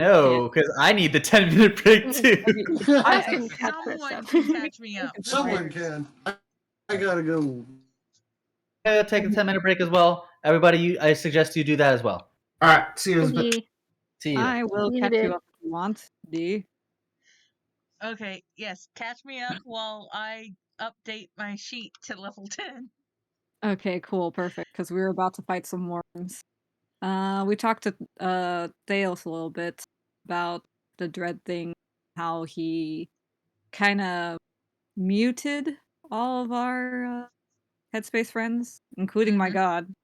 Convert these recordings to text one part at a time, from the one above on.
No, because I need the 10-minute break too. I can catch Someone Krista. can catch me up. Someone can. I gotta go. Take a 10-minute break as well. Everybody, I suggest you do that as well. All right. See you. D. See you. I will catch Muted. you up if you want. D. Okay, yes, catch me up while I update my sheet to level 10. Okay, cool, perfect. Because we were about to fight some worms. We talked to Theos a little bit about the dread thing, how he kind of muted all of our headspace friends, including my Mhm. god.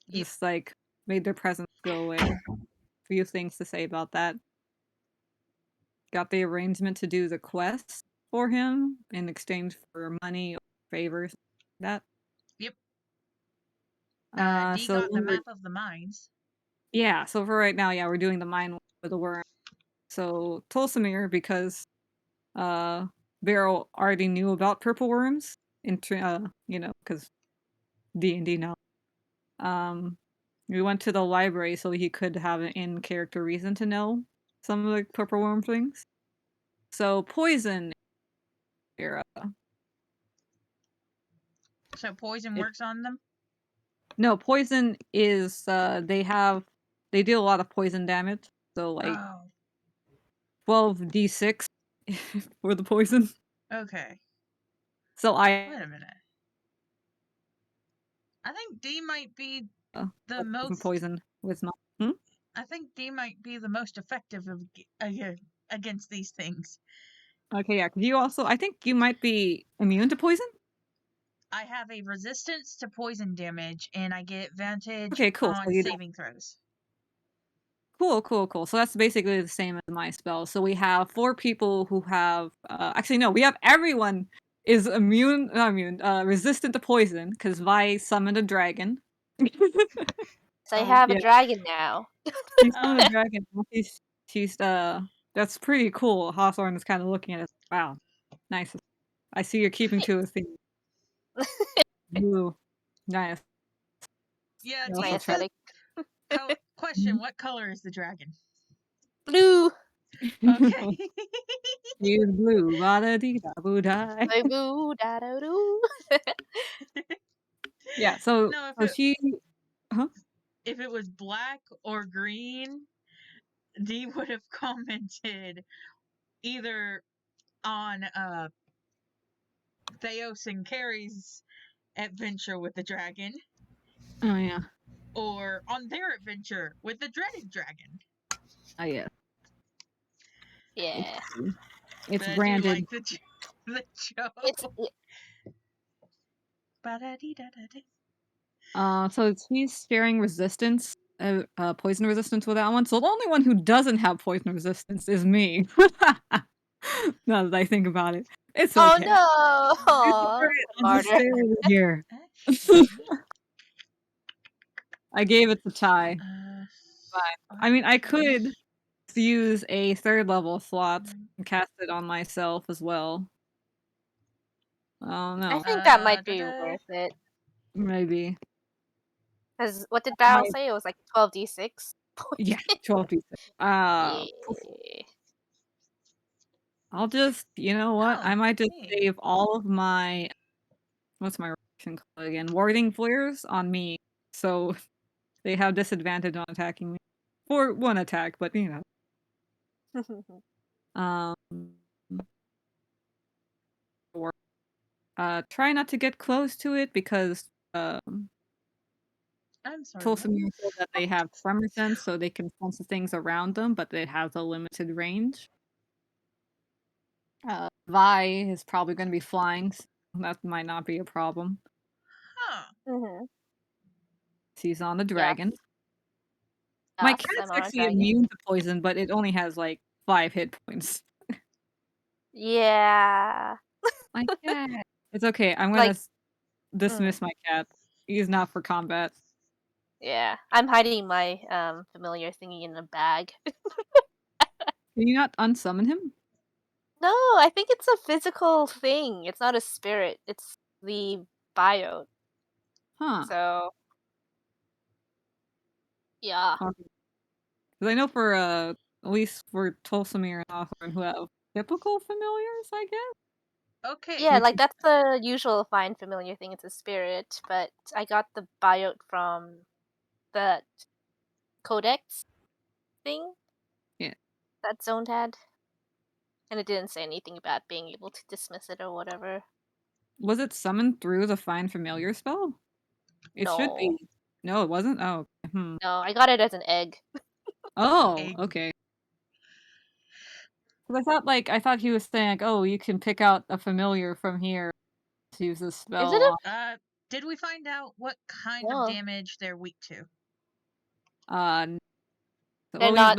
Yep. Just like made their presence go away. Few things to say about that. Got the arrangement to do the quest for him in exchange for money or favors. That. Yep. D So got the when we're map of the mines. yeah, so for right now, yeah, we're doing the mine with the worm. So Tulsimir, because Beryl already knew about purple worms, because D&D now. We went to the library so he could have an in-character reason to know some of the purple worm things. So poison era. So poison It- works on them? No, poison is they deal a lot of poison damage. So like Oh, 12d6 for the poison. okay. So Wait a minute. I think D might be the most. poison with not. I think D might be the most effective of against these things. Okay, yeah. Could you also? I think you might be immune to poison. I have a resistance to poison damage, and I get advantage Okay, cool. So on you don't. saving throws. Cool. So that's basically the same as my spell. So we have 4 people who have. Actually, no. We have everyone is resistant to poison because Vi summoned a dragon. So I have Yeah. a dragon now. She summoned a dragon. She's That's pretty cool. Hawthorne is kind of looking at it. Wow, nice. I see you're keeping to a theme. Ooh, nice. Yeah, Yeah, My D. also aesthetic. Question: What color is the dragon? Blue. Okay. He's blue. Ba-da-dee-da-boo-die. Like boo da da doo. Yeah, so No, she. Huh? if it was black or green, D would have commented either on Theos and Carrie's adventure with the dragon, Oh yeah. or on their adventure with the dreaded dragon. Oh yeah. Yeah. It's But I do branded. like the joke. It's So she's sharing resistance, poison resistance with that one. So the only one who doesn't have poison resistance is me. Now that I think about it, it's okay. oh no. I'll just Martyr. stay over here. I gave it the tie. I mean, I could use a 3rd level slot and cast it on myself as well. Oh no. I think that might be worth it. Maybe. Because what did Barrel say? It was like 12d6? Yeah, 12d6. Yeah. I'll just, you know what? I might just hey. save all of my, what's my reaction called again? Warding flares on me, so they have disadvantage on attacking me for 1 attack. But you know, or try not to get close to it because I'm sorry. Tulsimir said that they have tremor sense, so they can sense the things around them, but it has a limited range. Vi is probably going to be flying. So that might not be a problem. Huh. She's on the dragon. Yes, My I'm cat's on a actually dragon. immune to poison, but it only has like 5 hit points. Yeah. My cat. It's okay. I'm Like- gonna dismiss my cat. He's not for combat. Yeah. I'm hiding my familiar thingy in a bag. Can you not unsummon him? No, I think it's a physical thing. It's not a spirit. It's the biome. Huh. So, yeah. Because I know for at least for Tolsimir and Hawthorne, who have typical familiars, I guess. Okay. Yeah, like that's the usual fine familiar thing. It's a spirit, but I got the biote from the codex thing. Yeah. That Zone had, and it didn't say anything about being able to dismiss it or whatever. Was it summoned through the Find Familiar spell? It should be. No, it wasn't? Oh, okay. No, I got it as an egg. Oh, Egg. okay. 'Cause I thought he was saying, like, oh, you can pick out a familiar from here to use this spell. Is it a Did we find out what kind No. of damage they're weak to? They're not.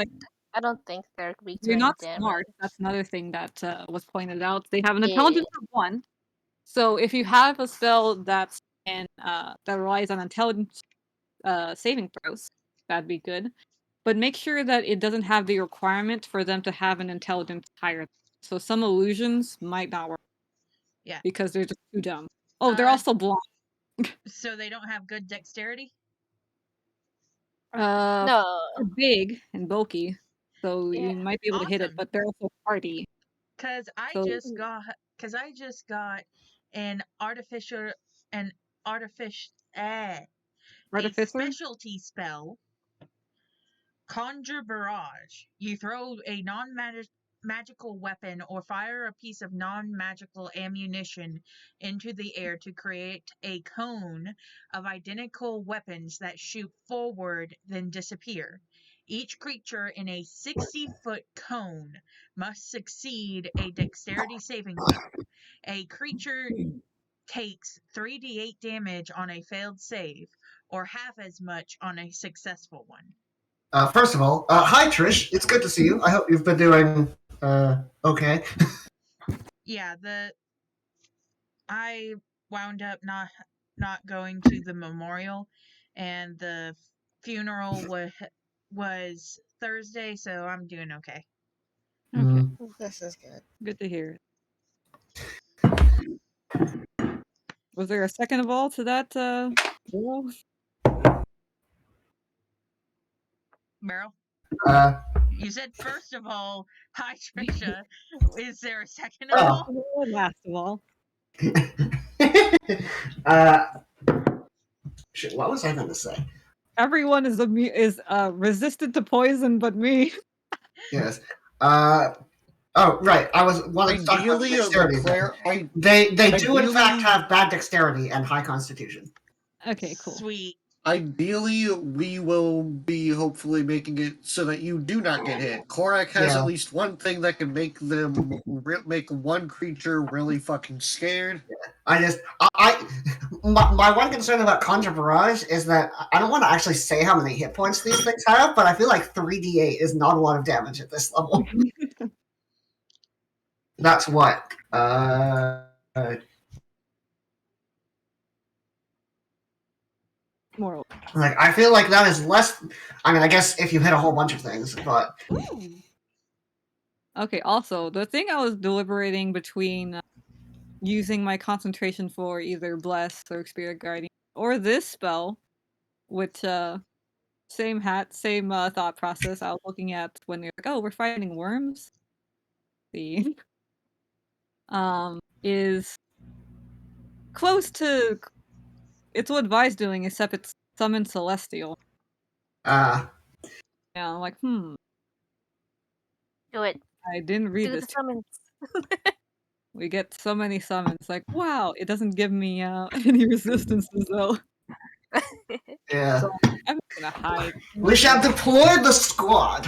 I don't think they're weak to You're any not damage. smart. That's another thing that was pointed out. They have an Yeah. intelligence of 1. So if you have a spell that's that relies on intelligence saving throws, that'd be good. But make sure that it doesn't have the requirement for them to have an intelligence higher. So some illusions might not work. Yeah. Because they're just too dumb. Oh, they're also blind. So they don't have good dexterity? No. They're big and bulky, so Yeah. you might be able to hit it, Awesome. but they're also hardy. Cause I So- just got an artificial a Artificer? specialty spell. Conjure Barrage. You throw a non-magical weapon or fire a piece of non-magical ammunition into the air to create a cone of identical weapons that shoot forward then disappear. Each creature in a 60-foot cone must succeed a dexterity saving throw. A creature takes 3d8 damage on a failed save, or half as much on a successful one. First of all, hi Trish. It's good to see you. I hope you've been doing okay. Yeah, I wound up not going to the memorial, and the funeral was Thursday, so I'm doing okay. Okay, Mm. This is good. good to hear. Was there a second of all to that roll? Meryl, Uh, you said first of all, hi Trisha. Is there a second Oh. of all? Last of all. Shit, what was I going to say? Everyone is resistant to poison but me. Yes. Oh, right. I was wanting to talk about Ideally, dexterity. They do in ideally- fact have bad dexterity and high constitution. Okay, cool. Sweet. Ideally, we will be hopefully making it so that you do not get hit. Korak has Yeah. at least one thing that can make them make one creature really fucking scared. My one concern about Conjure Barrage is that I don't want to actually say how many hit points these things have, but I feel like 3d8 is not a lot of damage at this level. That's what? Moral. Like, I feel like that is less. I mean, I guess if you hit a whole bunch of things, but Okay, also, the thing I was deliberating between using my concentration for either Bless or Spirit Guardian, or this spell, which, same thought process. I was looking at when they're like, oh, we're fighting worms. See? Is close to. It's what Vi's doing, except it's Summon Celestial. Yeah, I'm like, Do it. I didn't read Do this. the summons. We get so many summons. Like, wow, it doesn't give me any resistances though. yeah. So I'm gonna hide. We shall deploy the squad.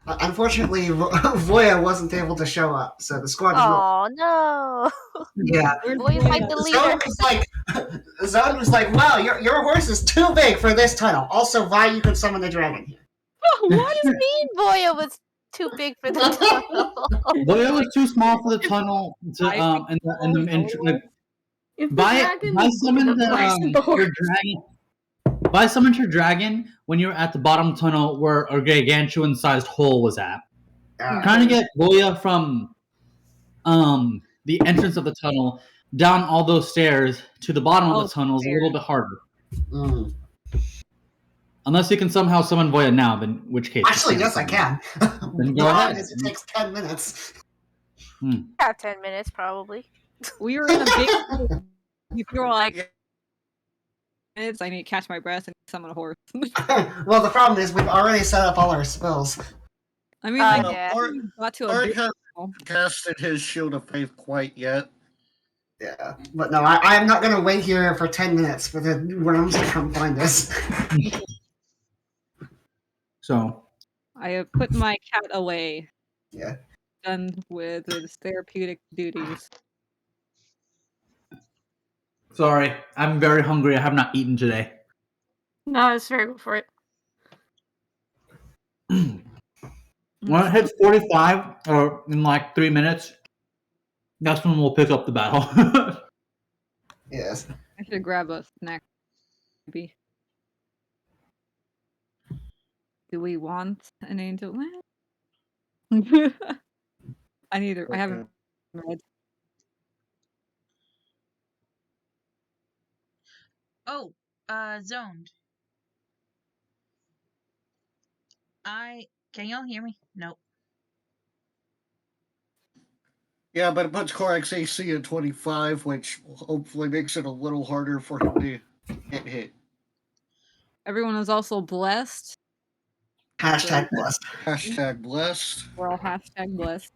Unfortunately, Voya wasn't able to show up, so the squad is not. Oh no! Yeah. Where's Boy, Voya? fight the leader. Zone was like, wow, your horse is too big for this tunnel. Also, Vi, you could summon the dragon here. What do you mean Boya was too big for the tunnel? Voya was too small for the tunnel to I think If the By dragon summoned the horse and the your horse. dragon. By summoned your dragon when you were at the bottom tunnel where a gargantuan-sized hole was at. Trying to get Voya from the entrance of the tunnel down all those stairs to the bottom of the tunnel is a little bit harder. Mm. Unless you can somehow summon Voya now, then in which case? you Actually, can't yes, I summon. can. Then The go problem ahead. is it takes 10 minutes. About 10 minutes, probably. We were in a big. You were like, Yeah. minutes. I need to catch my breath and summon a horse. Well, the problem is we've already set up all our spells. I mean, Uh, like, yeah. we got to a Ark big. hasn't casted his Shield of Faith quite yet. Yeah, but no, I am not going to wait here for 10 minutes for the worms to come find us. So, I have put my cat away. Yeah. Done with its therapeutic duties. sorry, I'm very hungry. I have not eaten today. No, it's very good for it. When it hits 45, or in like 3 minutes, that's when we'll pick up the battle. Yes. I should grab a snack. Maybe. Do we want an angel? I need to. I haven't read. Oh, zoned. Can y'all hear me? Nope. Yeah, but it puts Korak's AC at 25, which hopefully makes it a little harder for him to get hit. Everyone is also blessed. Hashtag blessed. Hashtag blessed. We're all hashtag blessed.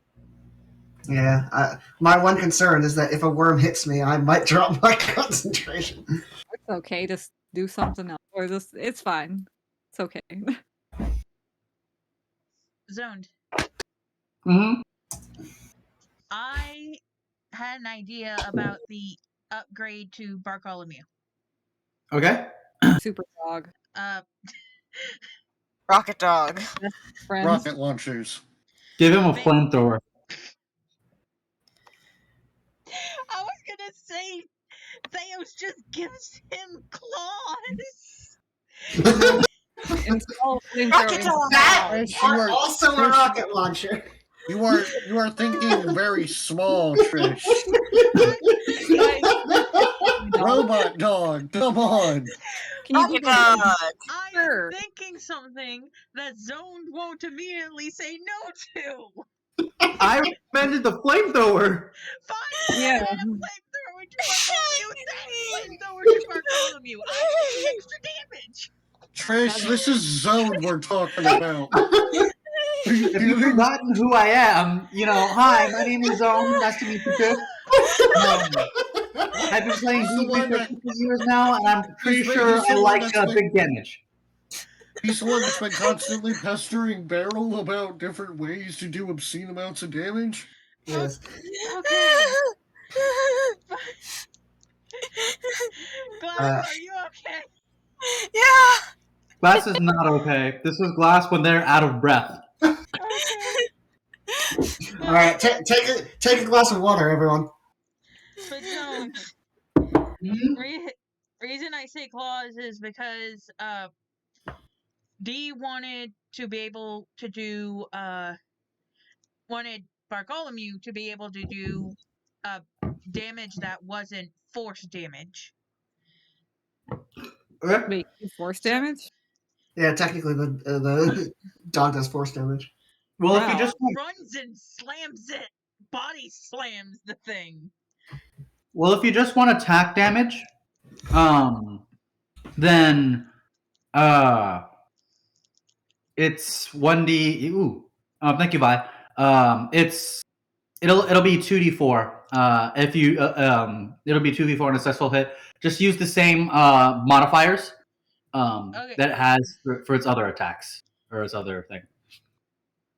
Yeah. My one concern is that if a worm hits me, I might drop my concentration. It's okay. Just do something else, or just it's fine. It's okay. Zoned. Mm-hmm. I had an idea about the upgrade to Bartholomew. Okay. Super dog. Rocket Dog. Friends. Rocket launchers. Give him a flamethrower. I was gonna say, Theos just gives him claws. Install Rocket Dog. That Trish, you are- also a Trish, rocket launcher. You are thinking very small, Trish. Robot dog, come on. Can you Rocket give Dog. I Sure. am thinking something that Zoned won't immediately say no to. I recommended the flamethrower. Fine, Yeah. add a flamethrower to Bartholomew. Then flamethrower to Bartholomew. I need the extra damage. Trish, this is Zone we're talking about. If you've forgotten who I am, hi, my name is Zone. Nice to meet you too. I've been playing He's the D&D one for a that- couple years now, and I'm pretty He's sure the I one like that's been- big damage. He's the one that's been constantly pestering Beryl about different ways to do obscene amounts of damage. Yes. Okay. Glass, are you okay? Yeah. Glass is not okay. This is Glass when they're out of breath. Okay. All right, take a glass of water, everyone. But no. Reason I say claws is because D wanted to be able to do wanted Bartholomew to be able to do damage that wasn't force damage. Okay. Wait, force damage? Yeah, technically the dog does force damage. Well, if Wow. you just Runs and slams it, body slams the thing. want attack damage, then it's 1d. Ooh, thank you, Vi. It'll be 2d4. If you it'll be 2d4 on a successful hit. Just use the same modifiers Okay. that it has for its other attacks or its other thing.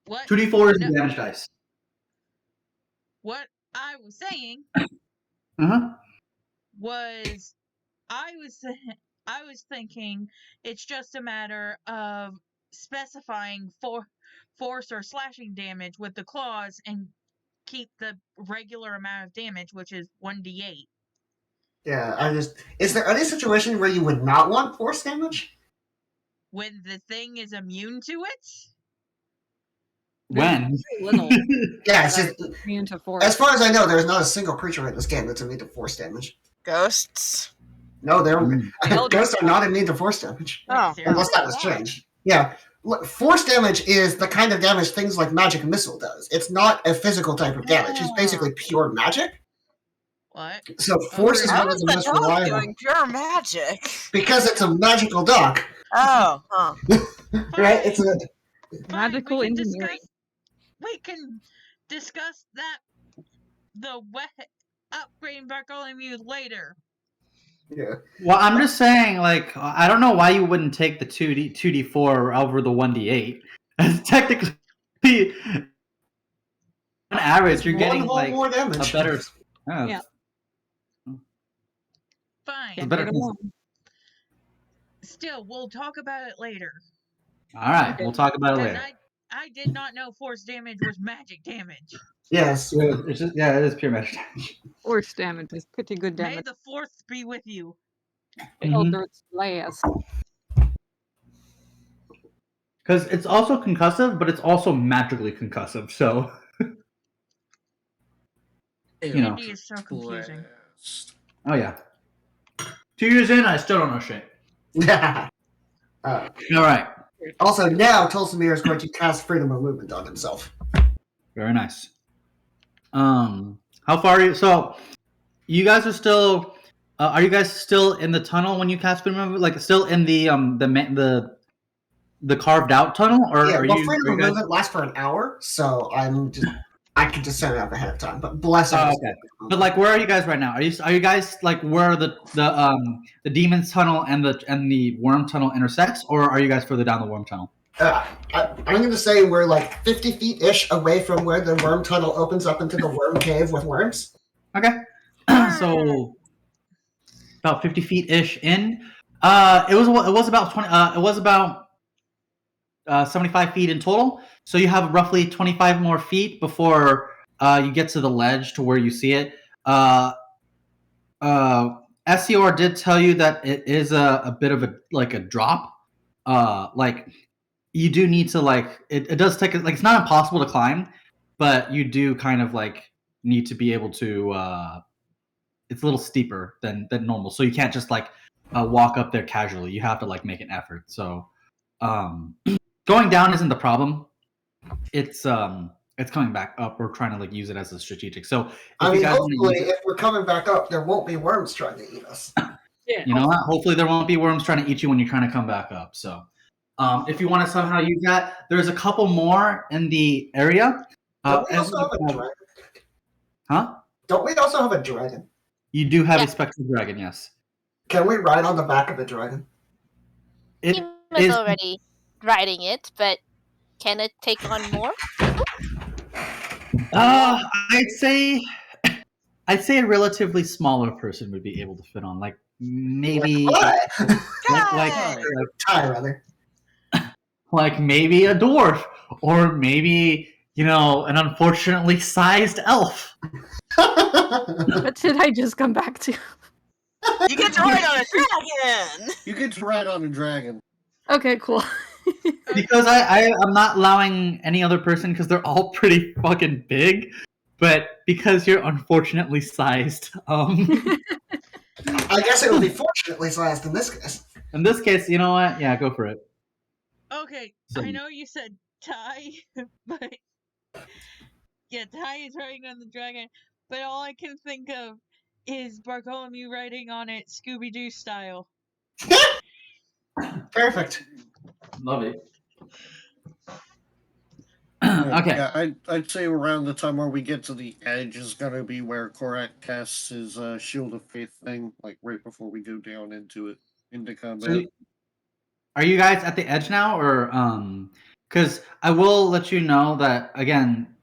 What? 2d4 is No. the damage dice. What I was saying Uh-huh. was, I was thinking it's just a matter of specifying force or slashing damage with the claws and keep the regular amount of damage, which is 1d8. Yeah, is there any situation where you would not want force damage? When the thing is immune to it? When? Very little Yeah, it's just, immune to force. as far as I know, there's not a single creature in this game that's immune to force damage. Ghosts. No, they're Eldritch ghosts are not immune to force damage. Oh. Seriously? Unless that was changed. Yeah. Look, force damage is the kind of damage things like magic missile does. It's not a physical type of damage. It's basically pure magic. What? So force is How one of is the the most dog reliable doing pure magic? because it's a magical duck, Oh, huh. right? It's a Fine, Magical we can engineering. We can discuss that the upgrade Bartholomew later. yeah. Well, I'm just saying, like, I don't know why you wouldn't take the 2d4 over the 1d8. As technically, on average, you're One getting whole like more damage. a better. Yeah. Fine. Can't better get along. Still, we'll talk about it later. All right, we'll talk about it Because later. I did not know force damage was magic damage. Yes. It's just, yeah, it is pure magic damage. Force damage is pretty good May damage. the fourth be with you. Eldritch Blast. Because it's also concussive, but it's also magically concussive. So you know. D&D is so confusing. Blast. Oh yeah. 2 years in, I still don't know shit. All right. Also, now Tolsimir is going to cast Freedom of Movement on himself. Very nice. How far are you? So, you guys are still. Are you guys still in the tunnel when you cast Freedom of Movement? Like still in the carved out tunnel, or Yeah, are well, you? Freedom Are of you guys... Movement lasts for an hour, so I could just set it up ahead of time. But bless Oh, okay. But like, where are you guys right now? Are you guys like where the demon's tunnel and the worm tunnel intersects, or are you guys further down the worm tunnel? I'm going to say we're like 50 feet ish away from where the worm tunnel opens up into the worm cave with worms. Okay. So about 50 feet ish in. It was about 20. It was about 75 feet in total. So you have roughly 25 more feet before you get to the ledge to where you see it. SCR did tell you that it is a bit of a drop. Like you do need to it does take like it's not impossible to climb, but you do kind of like need to be able to. It's a little steeper than normal, so you can't just walk up there casually. You have to like make an effort. So going down isn't the problem. It's coming back up. We're trying to like use it as a strategic. So I mean, hopefully, use if we're coming back up, there won't be worms trying to eat us. Yeah. you know what? Hopefully there won't be worms trying to eat you when you're trying to come back up. So if you want to somehow use that, there's a couple more in the area. Don't we also have a dragon? Huh? Don't we also have a dragon? You do have Yeah. a spectral dragon, yes. Can we ride on the back of the dragon? It He was is already riding it, but can it take on more? I'd say a relatively smaller person would be able to fit on, like maybe Tie, rather. like maybe a dwarf, or maybe an unfortunately sized elf. What did I just come back to? You get to ride on a dragon! You get to ride on a dragon. Okay, cool. Because I'm not allowing any other person because they're all pretty fucking big, but because you're unfortunately sized, I guess it would be fortunately sized in this case. in this case, you know what? Yeah, go for it. Okay, So- I know you said Ty, but yeah, Ty is riding on the dragon, but all I can think of is Bartholomew riding on it Scooby-Doo style. Perfect. Love it. Okay. Yeah, I'd say around the time where we get to the edge is gonna be where Korak casts his Shield of Faith thing, like right before we go down into combat. So, are you guys at the edge now, or because I will let you know that again,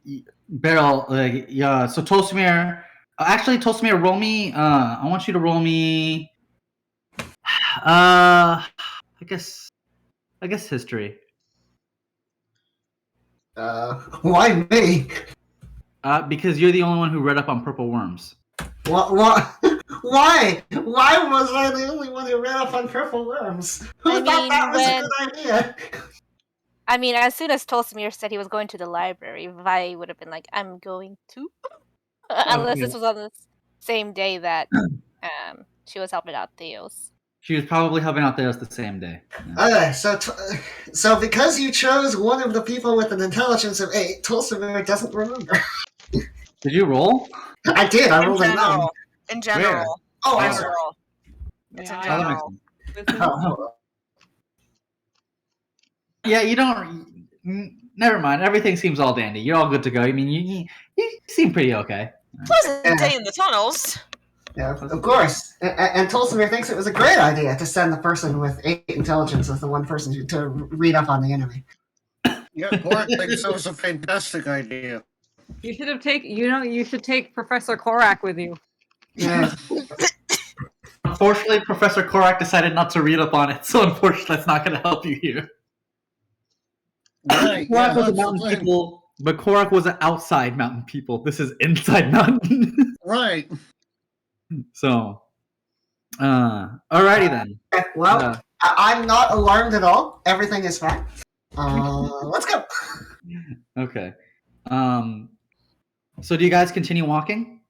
Beryl, so Tolsimir, Tolsimir, roll me. I want you to roll me. I guess history. Why me? Because you're the only one who read up on purple worms. What? Why? Why was I the only one who ran up on purple worms? Who I thought mean, that was a good idea? I mean, as soon as Tolsimir said he was going to the library, Vi would have been like, I'm going to. Unless Okay. this was on the same day that she was helping out Theos. She was probably helping out Theos the same day. Yeah. Okay, so because you chose one of the people with an intelligence of 8, Tulsimir doesn't remember. Did you roll? I did. I In rolled a 9. general. In general. Oh, I'm Oh. sorry. General. It's in Yeah, Oh, that makes general. sense. Oh, Yeah, you don't. Never mind. Everything seems all dandy. You're all good to go. I mean, you seem pretty okay. Pleasant Yeah. day in the tunnels. yeah, of course. And Tulsimir thinks it was a great idea to send the person with 8 intelligence as the one person to read up on the enemy. Yeah, Korak thinks that was a fantastic idea. You should have you should take Professor Korak with you. Yeah. Unfortunately, Professor Korak decided not to read up on it, so unfortunately, that's not going to help you here. Right, Korak yeah, was a that's the mountain thing. people, but Korak was an outside mountain people. This is inside mountain. Right. So, alrighty then. Well, Uh, I'm not alarmed at all. Everything is fine. Let's go. okay. So do you guys continue walking?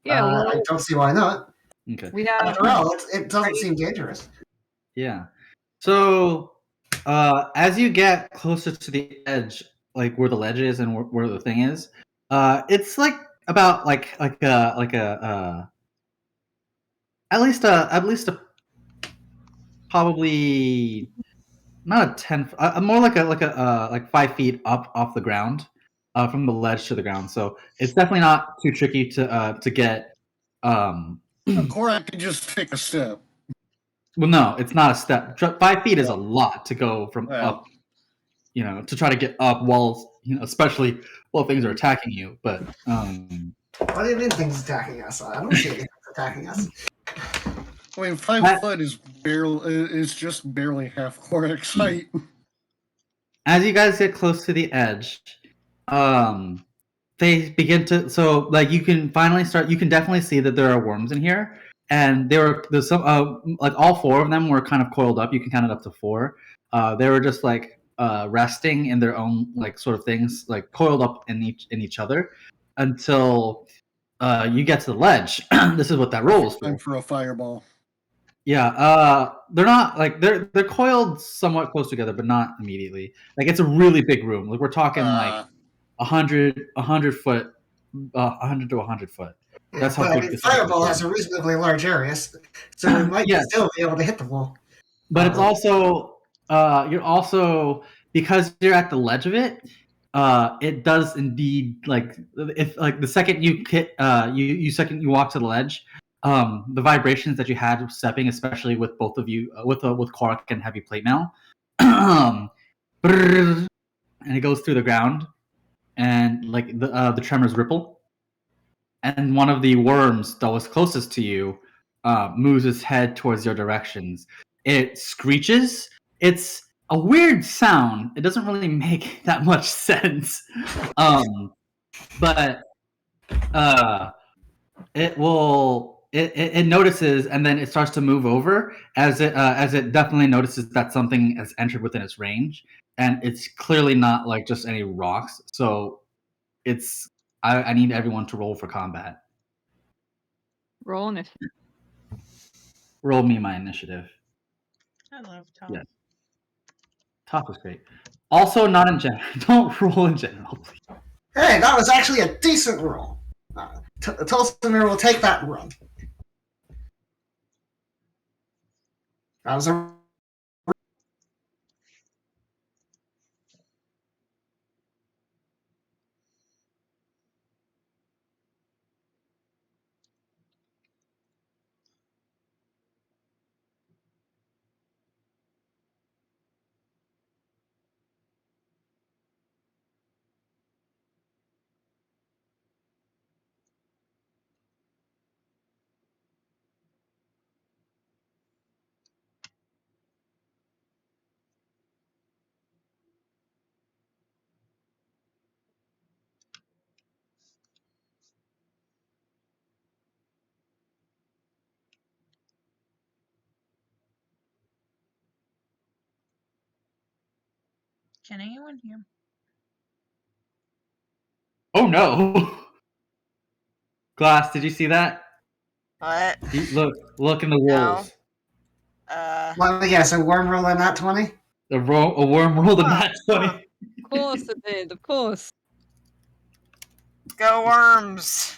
Yeah, I don't see why not. Okay. we have. After all, it doesn't seem dangerous. Yeah. So, as you get closer to the edge, like where the ledge is and where the thing is, it's like about like a at least a probably not a 10, more like like 5 feet up off the ground, from the ledge to the ground. So it's definitely not too tricky to get. Korak can just take a step. Well, no, it's not a step. 5 feet is a lot to go from Well. up, to try to get up while, especially while things are attacking you. But What do you mean things attacking us? I don't see anything attacking us. I mean, 5 foot is just barely half Korak's height. as you guys get close to the edge, they begin to. So, like, you can definitely see that there are worms in here, and there's some like all 4 of them were kind of coiled up. You can count it up to 4. They were just like resting in their own like sort of things, like coiled up in each other, until you get to the ledge. This is what that roll is for. Time for a fireball. Yeah, they're not like they're coiled somewhat close together, but not immediately. Like it's a really big room. Like we're talking like 100 foot, 100 to 100 foot. That's how But I big mean, this Fireball is. has a reasonably large area, so we might Yes. still be able to hit the wall. But it's also you're also, because you're at the ledge of it. It does indeed, like, if like the second you hit you walk to the ledge, the vibrations that you had stepping, especially with both of you, with Korak and Heavy Plate Mail, and it goes through the ground, and like the tremors ripple, and one of the worms that was closest to you moves its head towards your directions. It screeches. It's a weird sound. It doesn't really make that much sense, but it notices, and then it starts to move over as it definitely notices that something has entered within its range, and it's clearly not like just any rocks. So it's I need everyone to roll for combat. Roll initiative. Roll me my initiative. I love Tom. Yeah. Top is great. Also, not in general. Don't roll in general, please. Hey, that was actually a decent roll. Tulsimir will take that run. That was a Can anyone hear me? Oh no! Glass, did you see that? What? Look in the No. wolves. Let me guess, a worm roll in that 20? A worm rolled a nat 20. Of course it did. Of course. Go worms.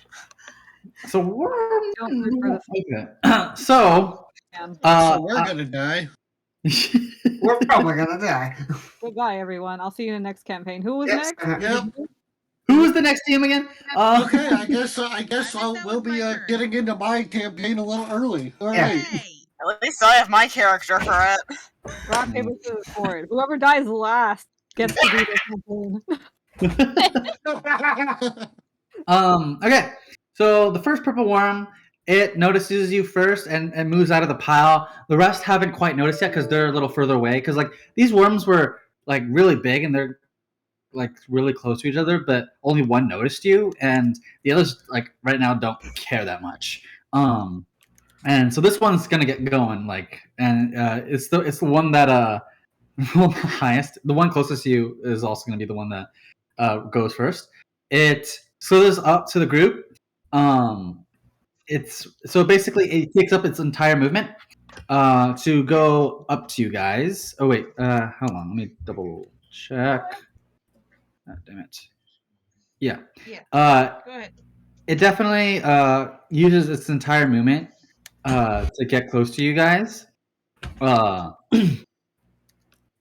So worm. Don't root for Okay. So. Man. So we're gonna die. We're probably gonna die. Goodbye, everyone. I'll see you in the next campaign. Who was Yes, next? Yep. Who was the next team again? Okay, I guess think that we'll was be my turn. getting into my campaign a little early. All Yeah. right. Hey! At least I have my character for it. Rock, paper, scissors, sword. Whoever dies last gets to do the campaign. Okay. So the first purple worm, it notices you first and moves out of the pile. The rest haven't quite noticed yet because they're a little further away. Because like these worms were like really big and they're like really close to each other, but only one noticed you, and the others like right now don't care that much. And so this one's gonna get going, like, and it's the one that rolled the highest. The one closest to you is also gonna be the one that goes first. It slithers up to the group. It's so basically it takes up its entire movement to go up to you guys. Oh wait, hold on, let me double check. Oh, damn it. Yeah. Yeah. Go ahead. It definitely uses its entire movement to get close to you guys.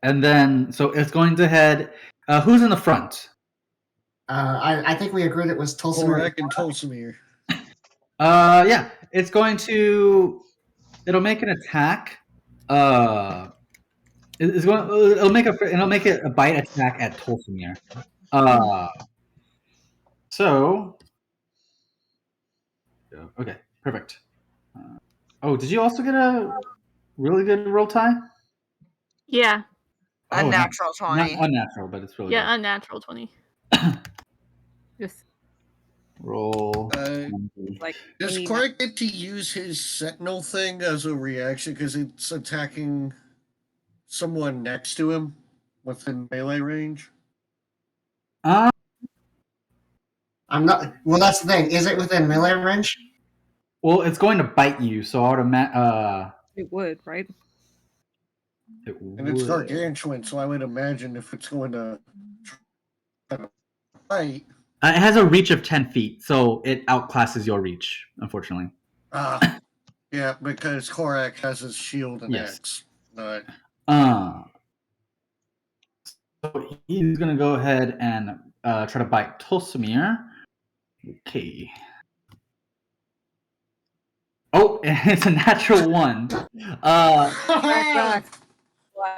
And then, so it's going to head. Who's in the front? I think we agreed it was Tulsa. Korak and Tulsimir. Yeah, it's going to. It'll make an attack. It's going. It'll make it a bite attack at Tulsimir. So. Okay, perfect. Oh, did you also get a really good roll, Ty? Yeah. A Oh, natural Not 20. unnatural, but it's really Yeah, unnatural 20. Just good. Roll. like Does 80 Korak get to use his Sentinel thing as a reaction because it's attacking someone next to him within melee range? Uh, I'm not. Well, that's the thing. Is it within melee range? well, it's going to bite you, so I would imagine. It would, right? It And it's would. gargantuan, so I would imagine if it's going to try to fight. It has a reach of 10 feet, so it outclasses your reach, unfortunately. Yeah, because Korak has his shield and Yes. axe. But So he's going to go ahead and try to bite Tulsimir. Okay. Oh, it's a natural one. Back.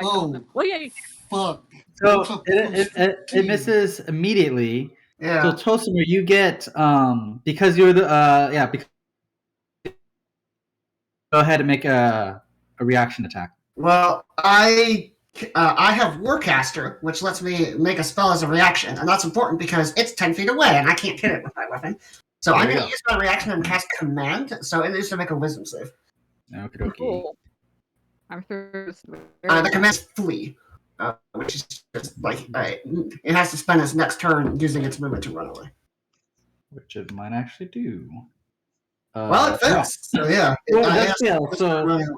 Oh, Well, yeah, you fuck. So it misses immediately. Yeah. So Tulsimir, you get because you're the because go ahead and make a reaction attack. Well, I have Warcaster, which lets me make a spell as a reaction, and that's important because it's 10 feet away, and I can't hit it with my weapon. So I'm There you going to use my reaction and cast Command, so it needs to make a Wisdom save. Okay. cool. I'm sure it's The very command's Flee, which is just like it has to spend its next turn using its movement to run away. Which it might actually do. Well, it fails. So yeah. Well, it that's has fail, to so- run away.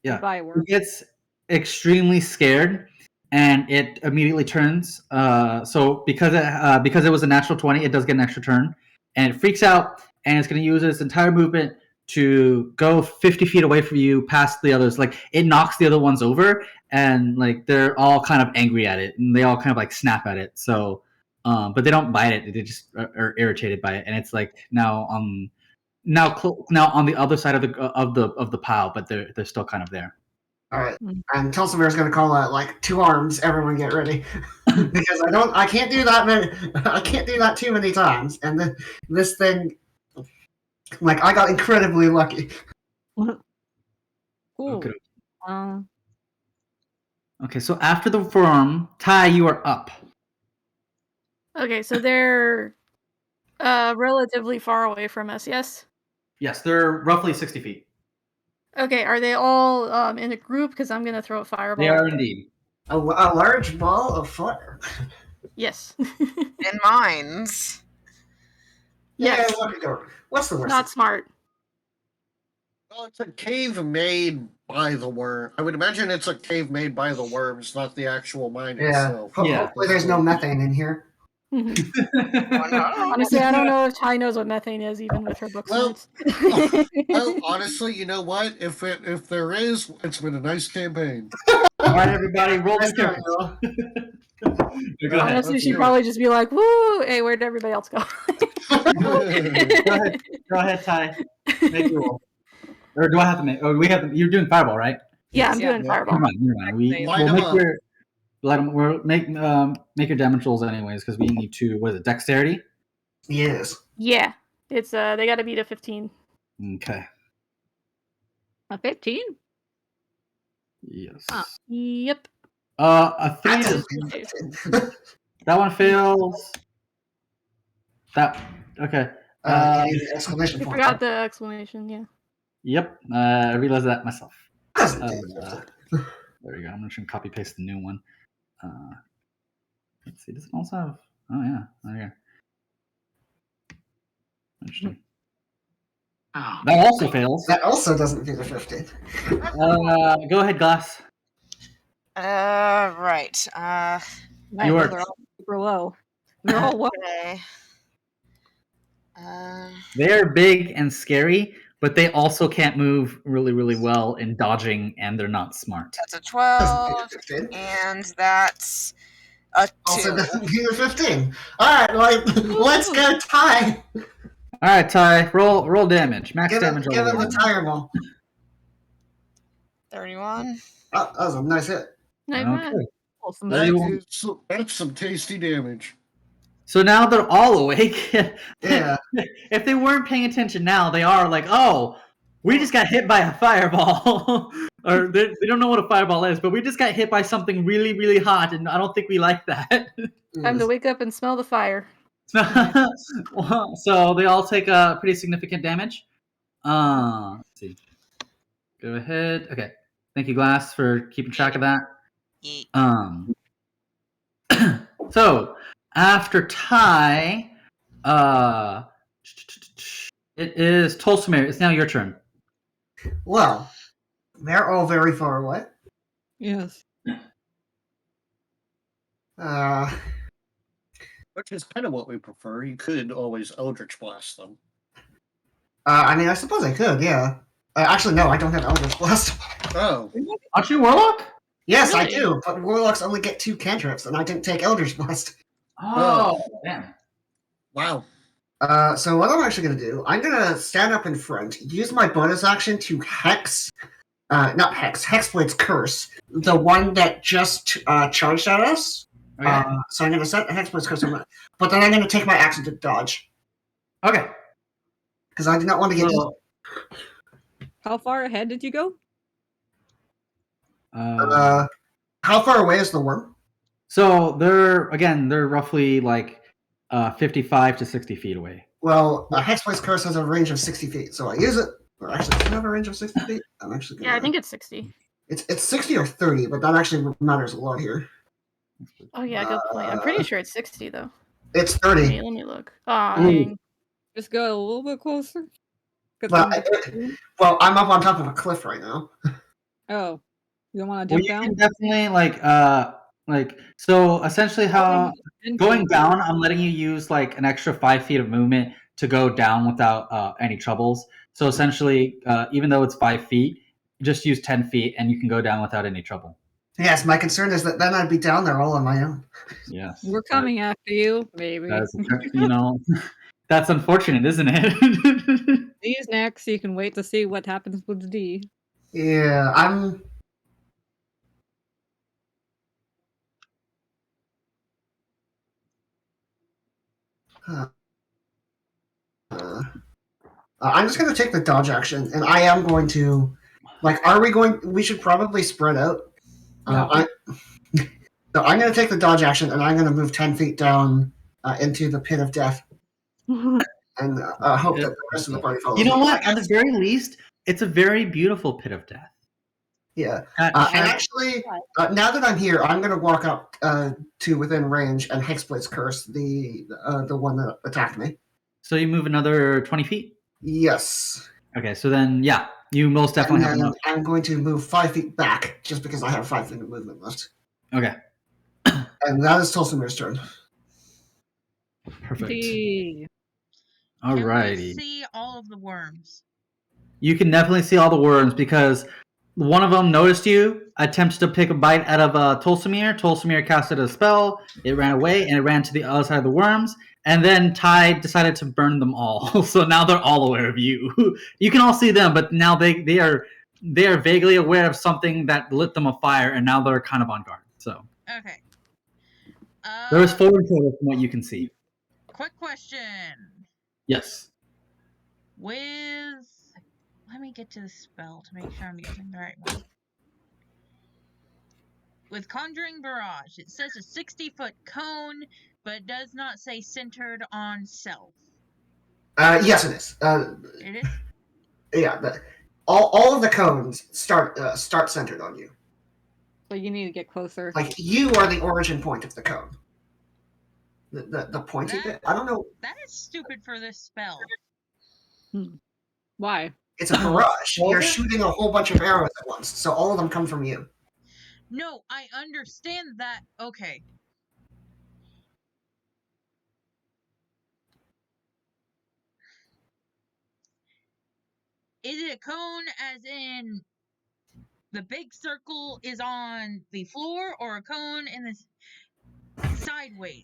Yeah. goodbye It worm. gets extremely scared, and it immediately turns. So because it was a natural 20, it does get an extra turn, and it freaks out, and it's going to use its entire movement to go 50 feet away from you, past the others. Like it knocks the other ones over, and like they're all kind of angry at it, and they all kind of like snap at it. So, but they don't bite it; they just are irritated by it, and it's like now on the other side of the pile, but they're still kind of there. All right. Mm. And Tulsimir's going to call out like 2 arms. Everyone get ready, because I can't do that I can't do that too many times. And this thing, like I got incredibly lucky. Cool. Okay. Uh, Okay, so after the forum, Ty, you are up. Okay, so they're relatively far away from us, yes? Yes, they're roughly 60 feet. Okay, are they all in a group? Because I'm going to throw a fireball. They are at them. indeed. A large ball of fire. Yes. In mines. Yes. Yeah, look at go. What's the worst? Not smart. Well, it's a cave made by the worm. I would imagine it's a cave made by the worms, not the actual mine Yeah. itself. Yeah. Hopefully there's no methane in here. Honestly, I don't know if Ty knows what methane is, even with her book Well, smarts. Well, honestly, you know what? If there is, it's been a nice campaign. All right, everybody, roll Nice the going, Noah. Go ahead. Honestly, let's she'd do it. probably just be like, "Woo! Hey, where'd everybody else go?" Go ahead, Ty. Make your roll. Or do I have to make? Oh, we have. You're doing fireball, right? Yeah, I'm Yeah. doing fireball. Never mind. Light We'll 'em make up. your. We'll make your damage rolls anyways because we need to. What is it? Dexterity. Yes. Yeah, it's they got to beat a 15. Okay. A 15? Yes. Huh. Yep. A 3. That's does- That one fails. That okay. you need an exclamation I point. forgot the explanation. Yeah. Yep. I realized that myself. Doesn't do Uh, it. There you go. I'm just gonna copy paste the new one. Let's see. Does it also have? Oh yeah. There you go. Interesting. That also fails. That also doesn't do the 15. Go ahead, Glass. Right. Right, You those are- are all super low. They're all low. Okay. They are big and scary, but they also can't move really, really well in dodging, and they're not smart. That's a Doesn't 12, do the 15. and that's a 2. Also doesn't do the 15. Alright, let's go Ty. All right, Ty. Roll damage. Max Give him damage. the overall. tire ball. 31. Oh, that was a nice hit. Not Okay. bad. Oh, some There you go. That's some tasty damage. So now they're all awake. Yeah. If they weren't paying attention now, they are like, oh, we just got hit by a fireball. Or they don't know what a fireball is, but we just got hit by something really, really hot, and I don't think we like that. Time to wake up and smell the fire. So they all take a pretty significant damage. Let's see. Go ahead. Okay. Thank you, Glass, for keeping track of that. Yeet. So after Ty, it is Tolstamir. It's now your turn. Well, they're all very far away. Yes. Which is kind of what we prefer. You could always Eldritch Blast them. I mean, I suppose I could, yeah. Actually, no, I don't have Eldritch Blast. Oh. Aren't you Warlock? Yes, I Really? do, but Warlocks only get 2 cantrips, and I didn't take Eldritch Blast. Oh, damn. Wow. So what I'm actually going to do, I'm going to stand up in front, use my bonus action to Hexblade's Curse, the one that just charged at us. Okay. So I'm going to set Hexblade's Curse on that. But then I'm going to take my action to dodge, Okay. because I do not want to get... So, How far ahead did you go? How far away is the worm? so they're roughly like 55 to 60 feet away. Well, Hexblade's Curse has a range of 60 feet, so I use it. Or actually, does it have a range of 60 feet? I'm actually gonna... Yeah, I think it's 60. It's 60 or 30, but that actually matters a lot here. Oh yeah, good point. I'm pretty sure it's 60 though. It's 30. Let me look. Oh, Ooh. dang. Just go a little bit closer. Good Well, thing- Well, I'm up on top of a cliff right now. Oh, you don't want to Well, jump you down? can definitely so essentially how going down, I'm letting you use like an extra 5 feet of movement to go down without any troubles. So essentially, even though it's 5 feet, just use 10 feet and you can go down without any trouble. Yes, my concern is that then I'd be down there all on my own. Yes. We're coming after you, maybe. That's, that's unfortunate, isn't it? D's next. You can wait to see what happens with D. Yeah, I'm... I'm just going to take the dodge action, and I am going to... we should probably spread out. So I'm going to take the dodge action, and I'm going to move 10 feet down into the pit of death, and hope that the rest of the party follows. You know me. what? At the very least, it's a very beautiful pit of death. Yeah. At- And actually, now that I'm here, I'm going to walk up to within range and Hexblade's Curse, the one that attacked me. So you move another 20 feet? Yes. Okay, so then, yeah. You most And definitely have then enough. I'm going to move 5 feet back just because I have 5 feet of movement left. Okay, And that is Tulsimir's turn. perfect. Gee. Can we Alrighty. see all of the worms? You can definitely see all the worms because one of them noticed you, attempted to pick a bite out of Tulsimir. Tulsimir casted a spell, it ran away, and it ran to the other side of the worms. And then Ty decided to burn them all. So now they're all aware of you. You can all see them, but now they are vaguely aware of something that lit them afire, and now they're kind of on guard. So Okay. there is 4 in total from what you can see. Quick question. Yes. Let me get to the spell to make sure I'm using the right one. With Conjuring Barrage, it says a 60-foot cone, but it does not say centered on self. Yes, it is. It is? Yeah, all of the cones start centered on you. So you need to get closer. Like, you are the origin point of the cone. The pointy That- bit? I don't know. That is stupid for this spell. Why? It's a barrage. Well, You're yeah. shooting a whole bunch of arrows at once, so all of them come from you. No, I understand that. Okay. Is it a cone as in the big circle is on the floor, or a cone in the sideways?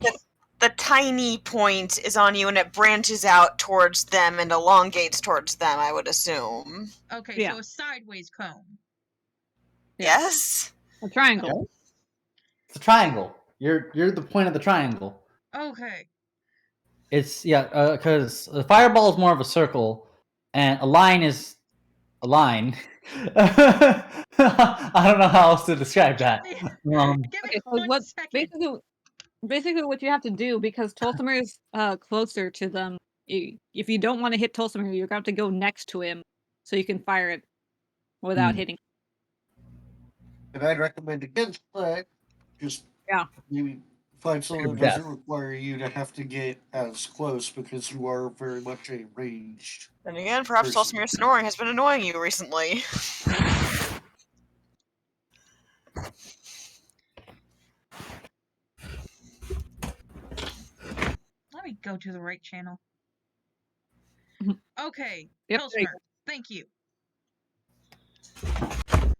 The tiny point is on you and it branches out towards them and elongates towards them, I would assume. Okay, Yeah. so a sideways cone. Yeah. Yes? A triangle. It's a triangle. You're the point of the triangle. Okay. It's because a fireball is more of a circle, and a line is a line. I don't know how else to describe that. Give me Okay, so one what second. basically what you have to do, because Tulsimir is closer to them, if you don't want to hit Tulsimir, you're going to have to go next to him so you can fire it without Hmm. hitting. And I'd recommend against that, just Yeah. maybe find something that Death. doesn't require you to have to get as close because you are very much a ranged. Then again, perhaps Person. Tulsimir snoring has been annoying you recently. Let me go to the right channel. Okay, Yep, there you Pilsner, thank you.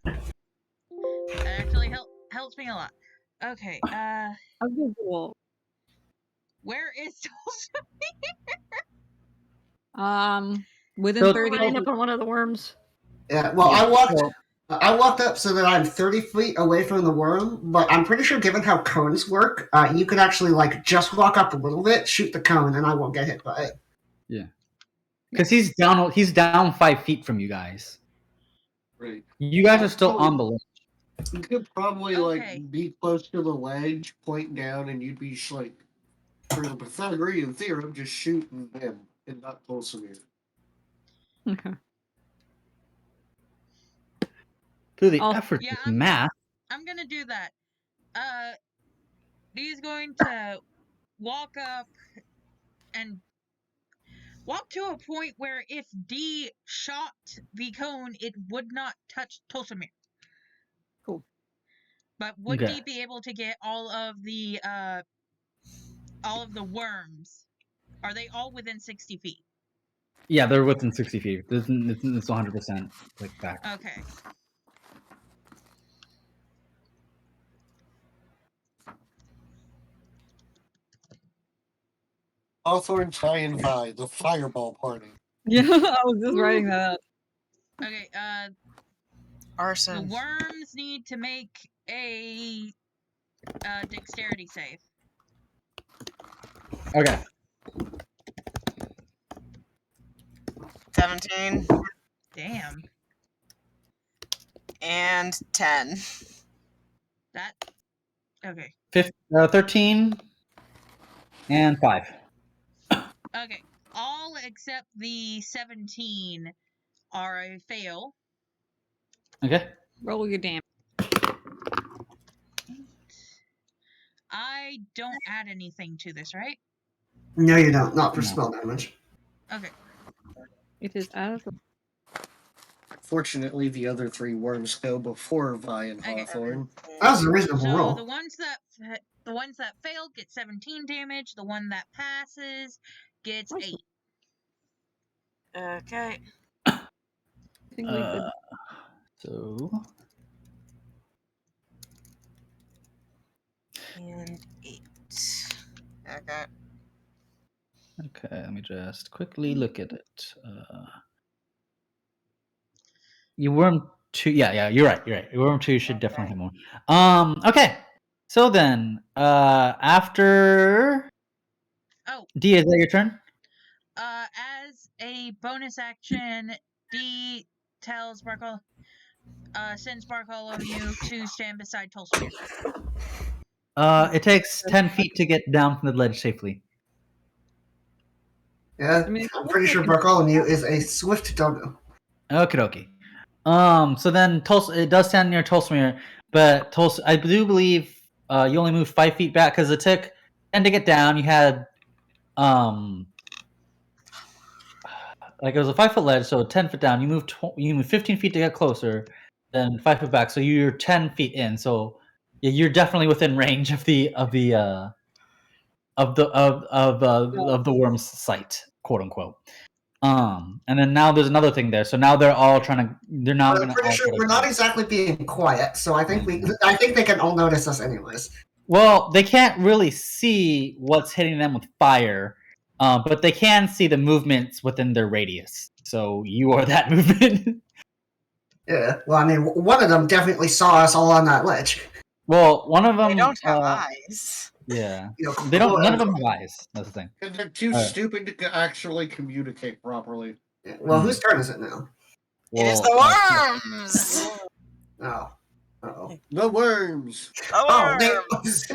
That actually helps me a lot. Okay, A visual. where is Within So- 30 Running feet. up on one of the worms. Yeah, well, Yeah, I walked up so that I'm 30 feet away from the worm, but I'm pretty sure given how cones work, you could actually, like, just walk up a little bit, shoot the cone, and I won't get hit by it. Because he's down 5 feet from you guys. Right. You guys are still on the ledge. You could probably Okay. like be close to the ledge, point down, and you'd be just like, for the Pythagorean theorem, just shooting them and not Tulsimir. Okay. Through the Oh, effort yeah, of math. I'm gonna do that. He's going to walk up and walk to a point where if D shot the cone, it would not touch Tulsimir. Cool. But would Okay. D be able to get all of the worms? Are they all within 60 feet? Yeah, they're within 60 feet. It's 100% like back. Okay. Hawthorne, Ty, and Vi, the Fireball Party. Yeah, I was just writing that out. Okay, the Arson. worms need to make a dexterity save. Okay. 17 Damn. and 10. That okay. 13 and 5. Okay. All except the 17 are a fail. Okay. Roll your damage. I don't add anything to this, right? No, you don't. Not for No. spell damage. Okay. It is as Fortunately, the other 3 worms go before Vi and Okay. Hawthorne. That was a reasonable So roll. the ones that failed get 17 damage. The one that passes gets 8. Okay. I think we did. So And 8. Okay. okay, let me just quickly look at it. You worm 2. Yeah, you're right. Your worm 2 should definitely have more. Okay. So then, after Oh, D, is that your turn? as a bonus action, D tells sends Bartholomew to stand beside Tolsmir. It takes 10 feet to get down from the ledge safely. Yeah, I mean, I'm pretty sure Bartholomew is a swift doggo. Okay. So then it does stand near Tolsmir, but I do believe you only moved 5 feet back because it took 10 to get down. You had like it was a 5-foot ledge, so 10 foot down. You moved 15 feet to get closer, then 5 foot back. So you're 10 feet in. So yeah, you're definitely within range of the worm's sight, quote unquote. And then now there's another thing there. So now they're all trying to. They're not But going I'm to. pretty sure we're not exactly being quiet, so I think they can all notice us anyways. Well, they can't really see what's hitting them with fire, but they can see the movements within their radius. So you are that movement. Yeah. Well, I mean, one of them definitely saw us all on that ledge. Well, one of them. They don't have eyes. Yeah, You know, they don't. well, None of them have eyes. That's the thing. And they're too stupid to actually communicate properly. Well, whose turn is it now? It is the Well, worms! Oh. Uh-oh. The worms! The Oh, worms!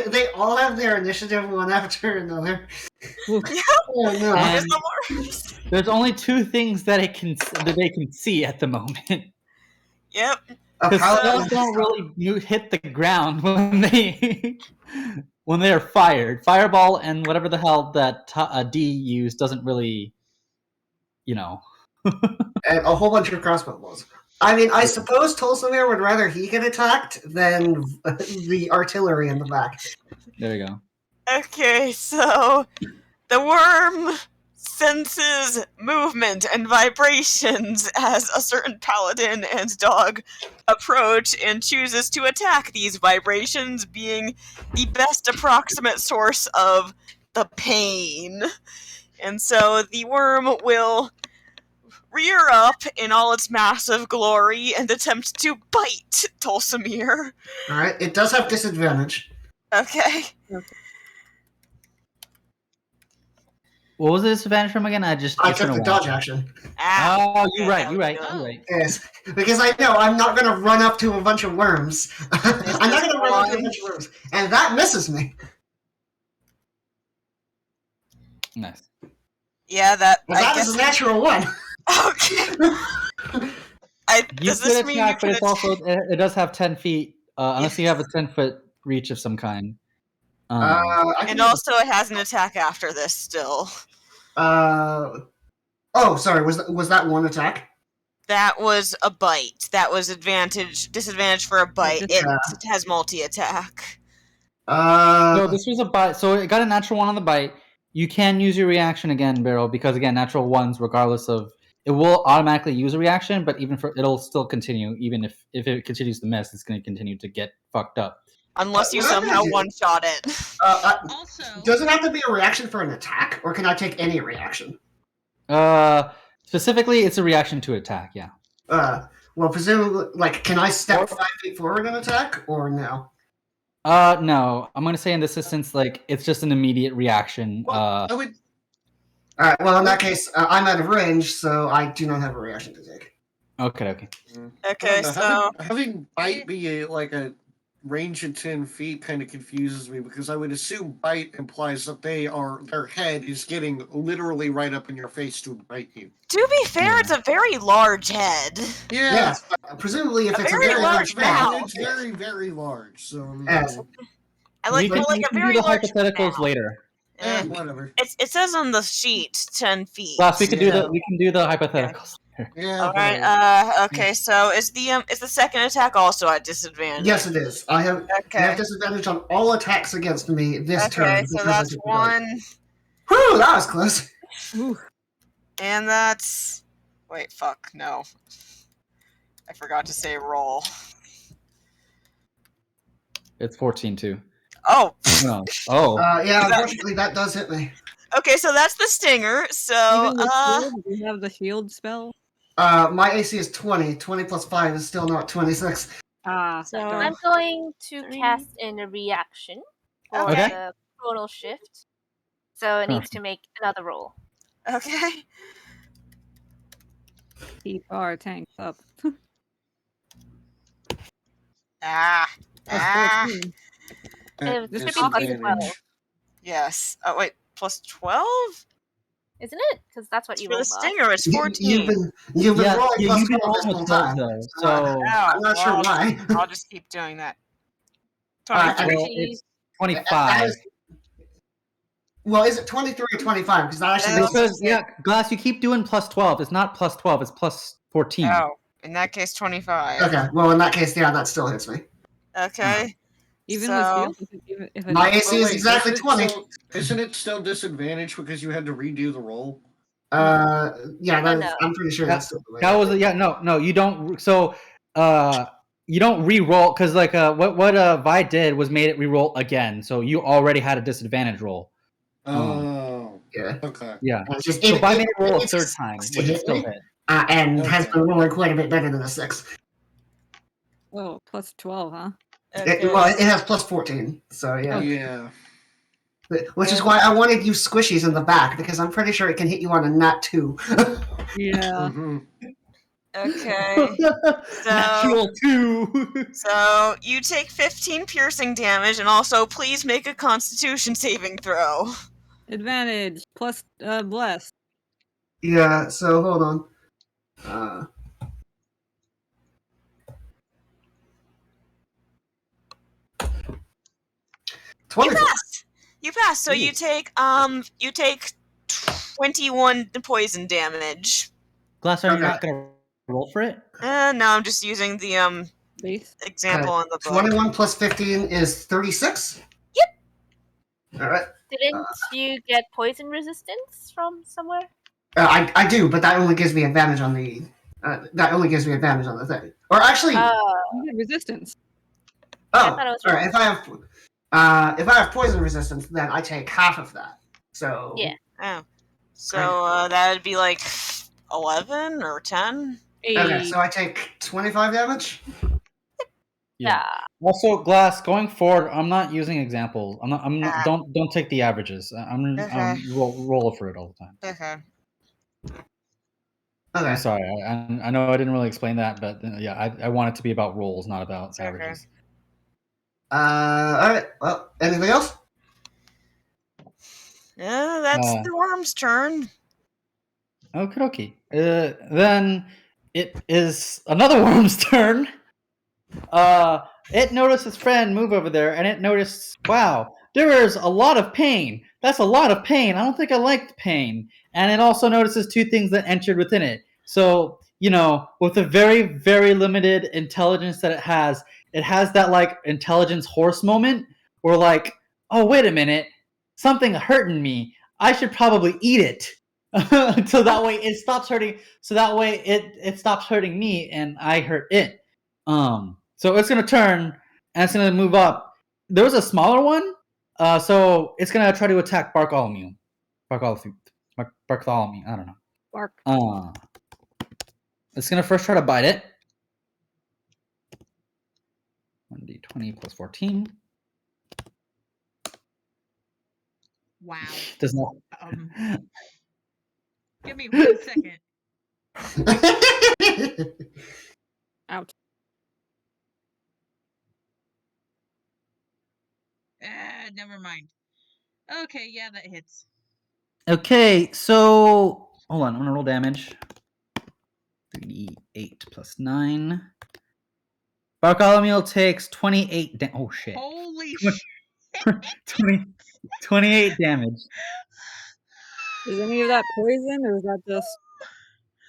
they all have their initiative one after another. Oh no. It is And the worms! there's only 2 things that they can see at the moment. Yep. Because How- spells don't really hit the ground when they are fired. Fireball and whatever the hell that D used doesn't really, and a whole bunch of crossbow bolts. I mean, I suppose Tolsomir would rather he get attacked than the artillery in the back. There you go. Okay, so the worm senses movement and vibrations as a certain paladin and dog approach and chooses to attack these vibrations, being the best approximate source of the pain. And so the worm will rear up in all its massive glory and attempt to bite Tolsomir. Alright, it does have disadvantage. Okay. What was the disadvantage from again? I it's took been a the while. dodge action. Oh, you're right. Oh. You're right. Yes, because I know I'm not going to run up to a bunch of worms. I'm not going to run up to a bunch of worms. And that misses me. Nice. Yeah, that. Well, that I is guess. a natural one. Okay. You Does this could mean you attack, but can it's also it does have 10 feet, unless you have a 10-foot reach of some kind. And also, it has an attack after this still. Oh, sorry. Was that one attack? That was a bite. That was disadvantage for a bite. It has multi-attack. No, this was a bite. So it got a natural 1 on the bite. You can use your reaction again, Beryl, because again, natural 1s, regardless of it will automatically use a reaction, but it'll still continue. Even if it continues to miss, it's going to continue to get fucked up. Unless you What I'm somehow gonna do- one-shot it. Also, Does it have to be a reaction for an attack, or can I take any reaction? Specifically, it's a reaction to attack. Yeah. Well, presumably, can I step 5 feet forward and attack, or no? No. I'm going to say in this instance, it's just an immediate reaction. Well, I would. All right. Well, in that case, I'm out of range, so I do not have a reaction to take. Okay. Okay, so Having bite be a range of 10 feet kind of confuses me, because I would assume bite implies that their head is getting literally right up in your face to bite you. to be fair, it's a very large head. Yeah, Yes, presumably if A it's a very very large large mouth. mouth. it's very, very large. So Yes. I like we more can like a do very the large hypotheticals mouth. later. Eh, whatever. it says on the sheet 10 feet. Plus, we can Yeah. do the hypotheticals. Yeah. All right. but, Okay. So is the second attack also at disadvantage? Yes, it is. I have Okay. disadvantage on all attacks against me this turn. Okay. because So I that's took the bite. 1, Whew, that was close. Ooh, and that's. Wait. Fuck. No. I forgot to say roll. It's 14 too. Oh. No. Oh. Yeah, unfortunately, that does hit me. Okay. So that's the stinger. So even the shield, do you have the shield spell? My AC is 20. 20 plus 5 is still not 26. Ah, So- darn. I'm going to Three. cast in a reaction for Okay. the chronal shift. So it needs to make another roll. Okay. Keep our tanks up. Ah. Plus Ah. 14. at It should be plus disadvantage. 12. Yes. Oh wait. Plus 12? Isn't it? Because that's what you For the rolled off. stinger, it's 14. You've been Yeah, rolling plus you've been 12 this rolling whole with 12 time. though. Uh, So I'm not sure well, why. I'll just keep doing that. Alright, 23. well, it's 25. Well, is it 23 or 25? Because that actually Uh, makes Because yeah, Glass, you keep doing plus 12. It's not plus 12. It's plus 14. Oh, in that case, 25. Okay, well, in that case, yeah, that still hits me. Okay. Even So- with shield, if it My AC Oh, is wait, exactly isn't it 20. isn't it still disadvantage because you had to redo the roll? Yeah, that is, no. I'm pretty sure that's still the way. That was no, you don't. So you don't re-roll because like what Vi did was made it re-roll again. So you already had a disadvantage roll. Oh, Yeah. okay. Yeah. It's just, So Vi made it roll a it's third just time, to which hit is still me. hit. And has Okay. been rolling quite a bit better than a 6. oh, plus 12, huh? Okay. Well, it has plus 14, so yeah. Yeah. Which is why I wanted you squishies in the back, because I'm pretty sure it can hit you on a nat 2. Yeah. hmm Okay. Natural 2. So you take 15 piercing damage, and also please make a Constitution saving throw. Advantage plus bless. Yeah, so hold on. 20. You pass. So you take 21 poison damage. Glass, are you Okay. not gonna roll for it? No, I'm just using the Base. example on the book. 21 plus 15 is 36? Yep. Alright. Didn't you get poison resistance from somewhere? I do, but that only gives me advantage on the thing. Or actually, You get resistance. I thought it was alright. If I have poison resistance, then I take half of that. So Yeah. Oh. So that would be like 11 or 10? Okay, so I take 25 damage. Yeah. Also, Glass, going forward, I'm not using examples. I'm not. Ah. Don't take the averages. I'm Okay. roll for it all the time. Okay. Okay. I'm sorry. I know I didn't really explain that, but yeah, I want it to be about rolls, not about It's okay. averages. Alright. Well, anything else? Yeah, that's the worm's turn. Okie dokie. Then it is another worm's turn. It noticed its friend move over there, and it noticed, wow, there is a lot of pain. That's a lot of pain. I don't think I like the pain. And it also notices two things that entered within it. So, with the very, very limited intelligence that it has that like intelligence horse moment where like, oh, wait a minute, something hurting me. I should probably eat it. So that way it stops hurting. So that way it stops hurting me and I hurt it. So it's gonna turn and it's gonna move up. There was a smaller one, so it's gonna try to attack Bartholomew. Bartholomew. I don't know. Bark. It's gonna first try to bite it. 1d20 plus 14 Wow. does not. Give me 1 second. Ouch. Never mind. Okay, yeah, that hits. Okay, so hold on. I'm gonna roll damage. 3d8 plus 9. Bartholomew takes 28. Oh shit. Holy 28 damage. Is any of that poison, or is that just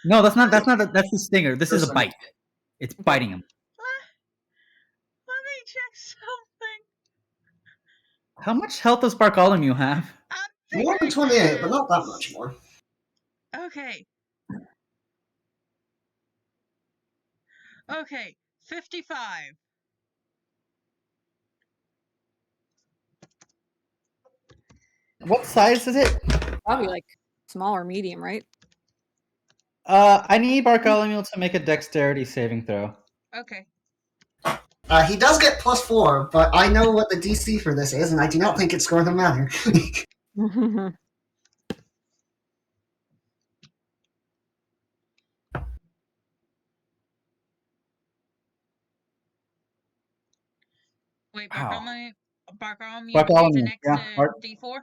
No, that's not. That's the stinger. This is a Listen. bite. It's biting him. Let me check something. How much health does Bartholomew have? I'm More than figuring 28, it but not that much more. out. Okay. Okay, 55. What size is it? Probably like small or medium, right? I need Bartholomew to make a dexterity saving throw. Okay. He does get +4, but I know what the DC for this is, and I do not think it's going to matter. Wait, Wow. Bartholomew Bartholomew, takes an yeah, extra D4?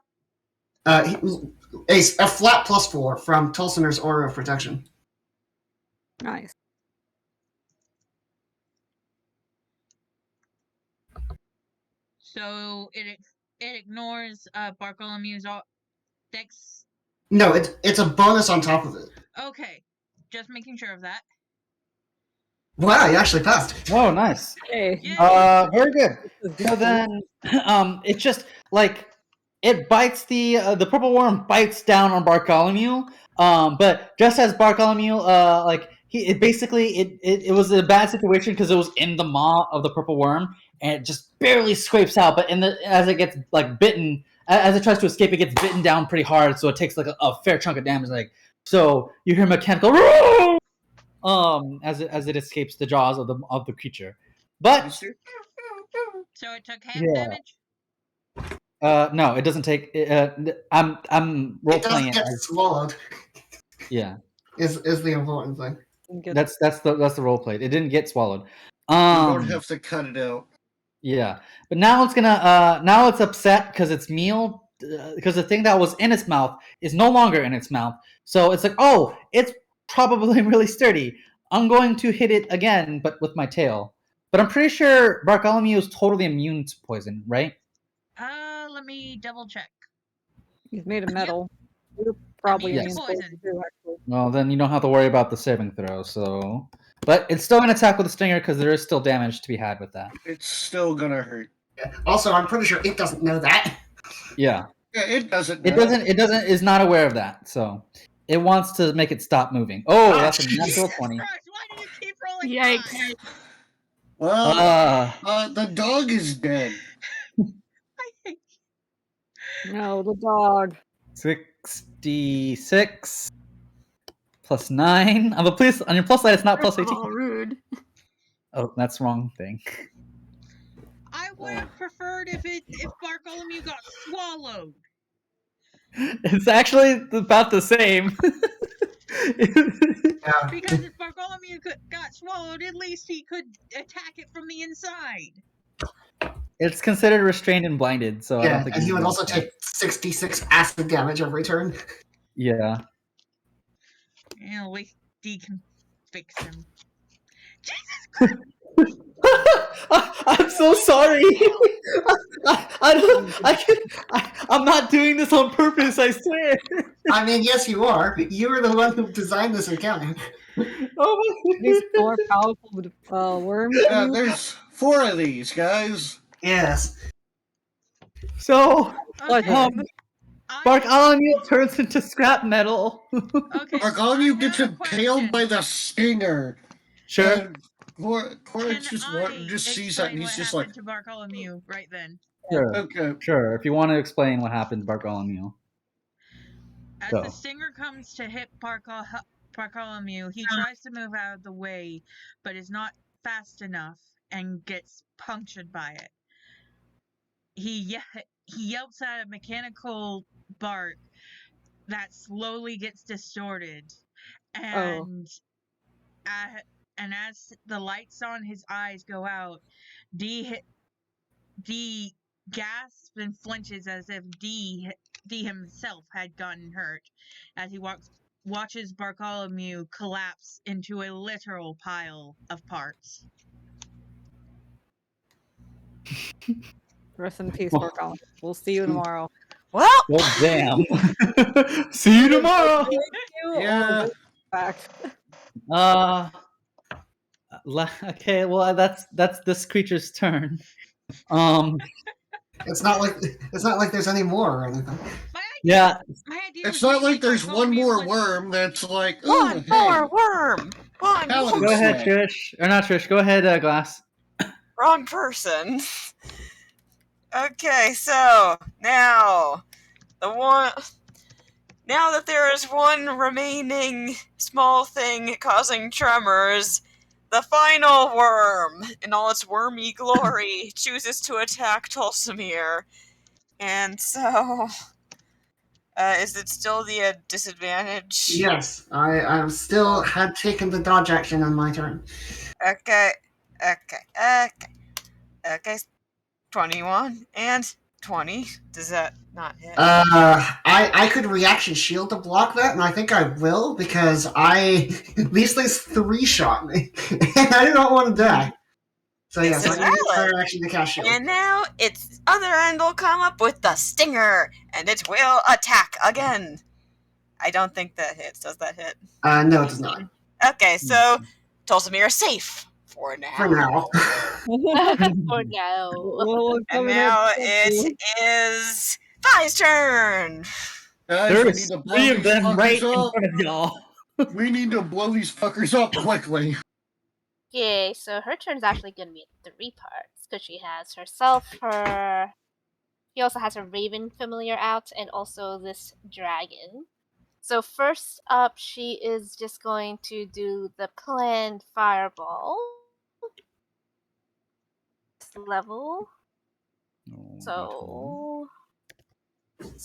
A flat +4 from Tulsiner's Aura of Protection. Nice. So it ignores Bartholomew's dex. No, it's a bonus on top of it. Okay, just making sure of that. Wow, you actually passed. Oh, nice. Hey. Yeah. Very good. So then, it's just like it bites the purple worm bites down on Bartholomew. But just as Bartholomew, it was a bad situation because it was in the maw of the purple worm and it just barely scrapes out. But as it gets like bitten, as it tries to escape, it gets bitten down pretty hard. So it takes like a fair chunk of damage. Like so, you hear mechanical as it escapes the jaws of the creature. But So it took half Yeah. damage? no, it doesn't take. I'm role It doesn't playing it. get swallowed. Yeah, Is the important thing. that's the role played. It didn't get swallowed. You don't have to cut it out. Yeah, but now it's gonna. Now it's upset because its meal, because the thing that was in its mouth is no longer in its mouth. So it's like, oh, it's probably really sturdy. I'm going to hit it again, but with my tail. But I'm pretty sure Bartholomew is totally immune to poison, right? Let me double check. He's made of metal. You're probably Immune immune to to poison. poison too, actually. Well, then you don't have to worry about the saving throw. So, but it's still gonna attack with a stinger because there is still damage to be had with that. It's still gonna hurt. Also, I'm pretty sure it doesn't know that. Yeah, Yeah, it doesn't. it know. doesn't. It doesn't. Is not aware of that. So, it wants to make it stop moving. Oh, Oh, that's a jeez. natural Jesus 20. Christ, why do you keep rolling Yikes. fives? Well, the dog is dead. No, the dog. 66 plus 9. On your plus side, it's not plus First of 18. all, rude. Oh, that's wrong thing. I would have preferred if Bartholomew got swallowed. It's actually about the same. Yeah. Because if Bartholomew got swallowed, at least he could attack it from the inside. It's considered restrained and blinded, so I don't Yeah, think and he can would do also that. take 66 acid damage every turn. Yeah. Yeah, at least D can fix him. Jesus! I'm so sorry. I'm not doing this on purpose, I swear. I mean, yes, you are. You were the one who designed this encounter. Oh These more powerful worms. Yeah, than you? there's 4 of these, guys. Yes. So, Okay, Bartholomew turns into scrap metal. okay. Bartholomew I gets have a impaled by the stinger. Sure. And Cora Can just I sees that and explain he's what just happened like, to Bartholomew right then? Sure. okay. Sure. If you want to explain what happened to Bartholomew. As Go. the stinger comes to hit Bartholomew, he tries to move out of the way, but is not fast enough and gets punctured by it. He yelps at a mechanical bark that slowly gets distorted, and as the lights on his eyes go out, D gasps and flinches as if D himself had gotten hurt as he watches Bartholomew collapse into a literal pile of parts. Rest in peace, Bartholomew. We'll see you tomorrow. Well, Well, damn. See you tomorrow. Yeah. back. Okay, well that's this creature's turn. It's not like there's any more or anything. Yeah, My idea It's was not maybe like if I there's told one you more what- worm that's like, ooh, One hey. more worm. One Paladin more. go ahead, snack. Trish. Or not Trish. Go ahead, Glass. Wrong person. Okay, so now that there is one remaining small thing causing tremors, the final worm, in all its wormy glory, chooses to attack Tolsimir. And so, is it still the disadvantage? Yes, I still had taken the dodge action on my turn. Okay. 21 and 20. Does that not hit? I could reaction shield to block that, and I think I will because these things 3-shot me, and I do not want to die. So yes, This I'm is going to valid. fire action to cast shield. And now its other end will come up with the stinger, and it will attack again. I don't think that hits. Does that hit? No, it does not. Okay, so Tolsimir is safe for now. For now. For now. Well, And coming now up, it is Vi's turn. Guys, we There's need to blow 3 of these them right fuckers in up. front of y'all. We need to blow these fuckers up quickly. Okay, so her turn's actually gonna be in 3 parts because she has herself, she also has her Raven familiar out, and also this dragon. So first up, she is just going to do the planned fireball. This level. So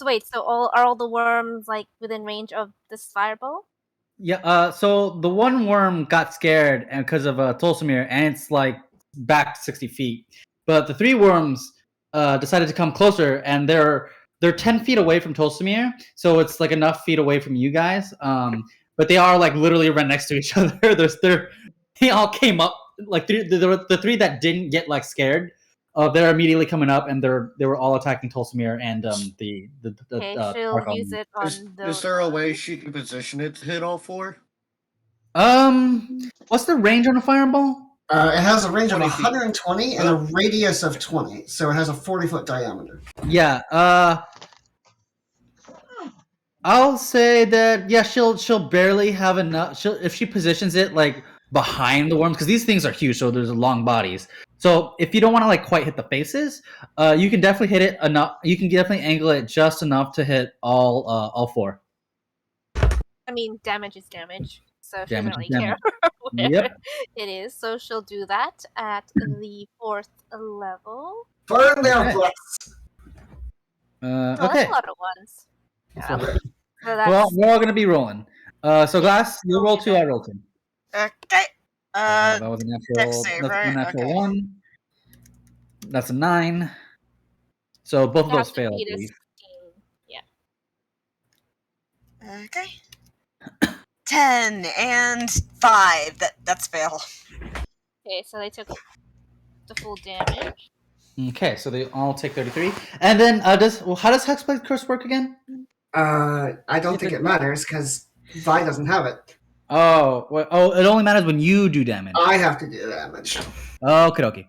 wait, so are all the worms like within range of this fireball? Yeah, so the one worm got scared and because of Tolsimir, and it's like back 60 feet. But the 3 worms decided to come closer, and they're 10 feet away from Tolsimir, so it's like enough feet away from you guys. But they are like literally right next to each other. They all came up like the 3 that didn't get like scared. They're immediately coming up, and they were all attacking Tolsimir and the Okay, she'll Tarkon. use it on Is those there a ones. way she can position it to hit all 4? What's the range on a fireball? It has a range of 20 feet. 120 and a radius of 20, so it has a 40-foot diameter. Yeah, I'll say that she'll barely have enough. If she positions it like behind the worms, because these things are huge, so there's long bodies. So if you don't want to like quite hit the faces, you can definitely hit it enough. You can definitely angle it just enough to hit all 4. I mean, damage is damage, so she doesn't really care where Yep. it is. So she'll do that at the 4th level. Burn their Okay. butts! Oh, Okay. that's a lot of ones. Yeah. Okay. So that's Well, we're all gonna be rolling. So Glass, you roll 2, I roll 2. Okay. That was a natural. dex save, That's right? a natural Okay. 1. That's a 9. So both of you have those to fail, I beat a believe. 16. Yeah. Okay. 10 and 5. That's fail. Okay, so they took the full damage. Okay, so they all take 33. And then how does Hexblade Curse work again? I don't think it matters because Vi doesn't have it. Oh, it only matters when you do damage. I have to do damage. Okay.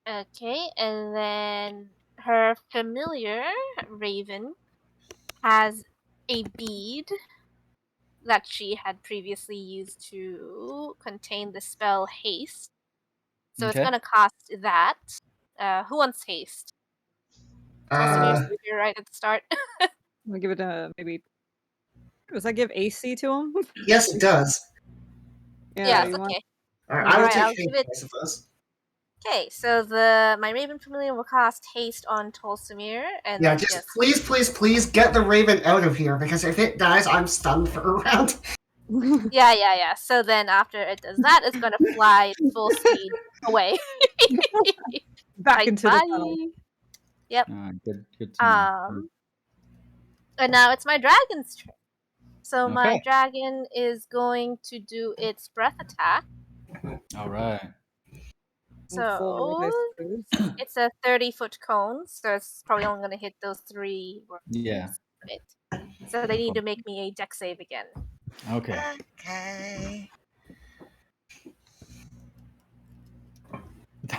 Okay, and then her familiar Raven has a bead that she had previously used to contain the spell haste. So Okay. it's gonna cost that. Who wants haste? You're right at the start. I'm gonna give it a maybe. Does that give AC to him? Yes, it does. Yeah, you it's want- okay. I would Alright, take I'll haste, give it- I suppose. Okay, so my Raven familiar will cast haste on Tolsimir, and Yeah, then just please get the Raven out of here because if it dies, I'm stunned for a round. yeah. So then after it does that, it's gonna fly at full speed away. Back Like, into the tunnel. bye. Good to know. And now it's my dragon's turn. So my Okay. dragon is going to do its breath attack. All right. So it's a 30-foot cone, so it's probably only going to hit those 3 worms. Yeah. Right. So they need to make me a deck save again. Okay. Okay.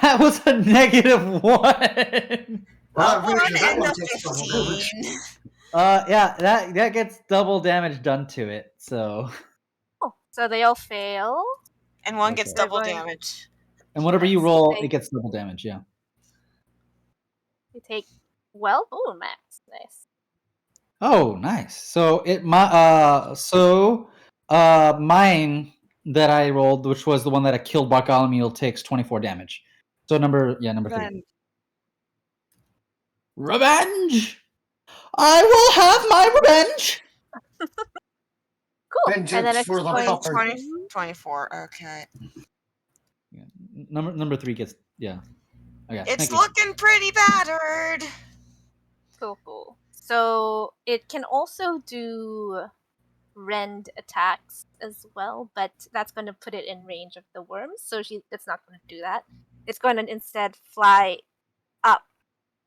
That was a -1. A I'm pretty 1 sure that and one a takes double damage. 15. Yeah, that gets double damage done to it. So, Oh, so they all fail. And one gets Okay. They're double going- damage. and whatever you Nice. roll, Okay. it gets double damage. Yeah. You take ooh, max. Nice. Oh, nice. So mine that I rolled, which was the one that I killed Bartholomew, takes 24 damage. So number 3. Then Revenge. I will have my revenge. Cool. Vengeance And then it's for the going pupper. 24. Okay. Yeah. Number 3 gets Okay. It's thank you. looking pretty battered. cool. So it can also do rend attacks as well, but that's going to put it in range of the worms. So it's not going to do that. It's going to instead fly up,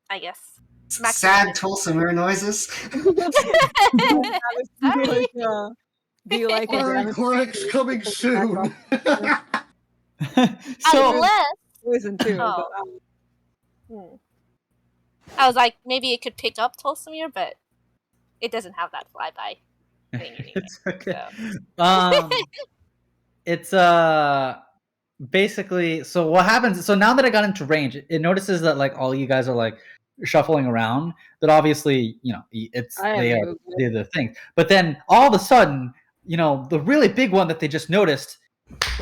I guess. Sad Tulsimir noises. Sorry. do you like Sorry, Corex coming soon. So Unless poison too? Oh. But, I was like, maybe it could pick up Tulsimir, but it doesn't have that flyby thing anyway. it's okay. So. It's basically, so what happens, so now that I got into range, it notices that like all you guys are like shuffling around, that obviously, it's I have they are movement. they're the thing. But then all of a sudden, the really big one that they just noticed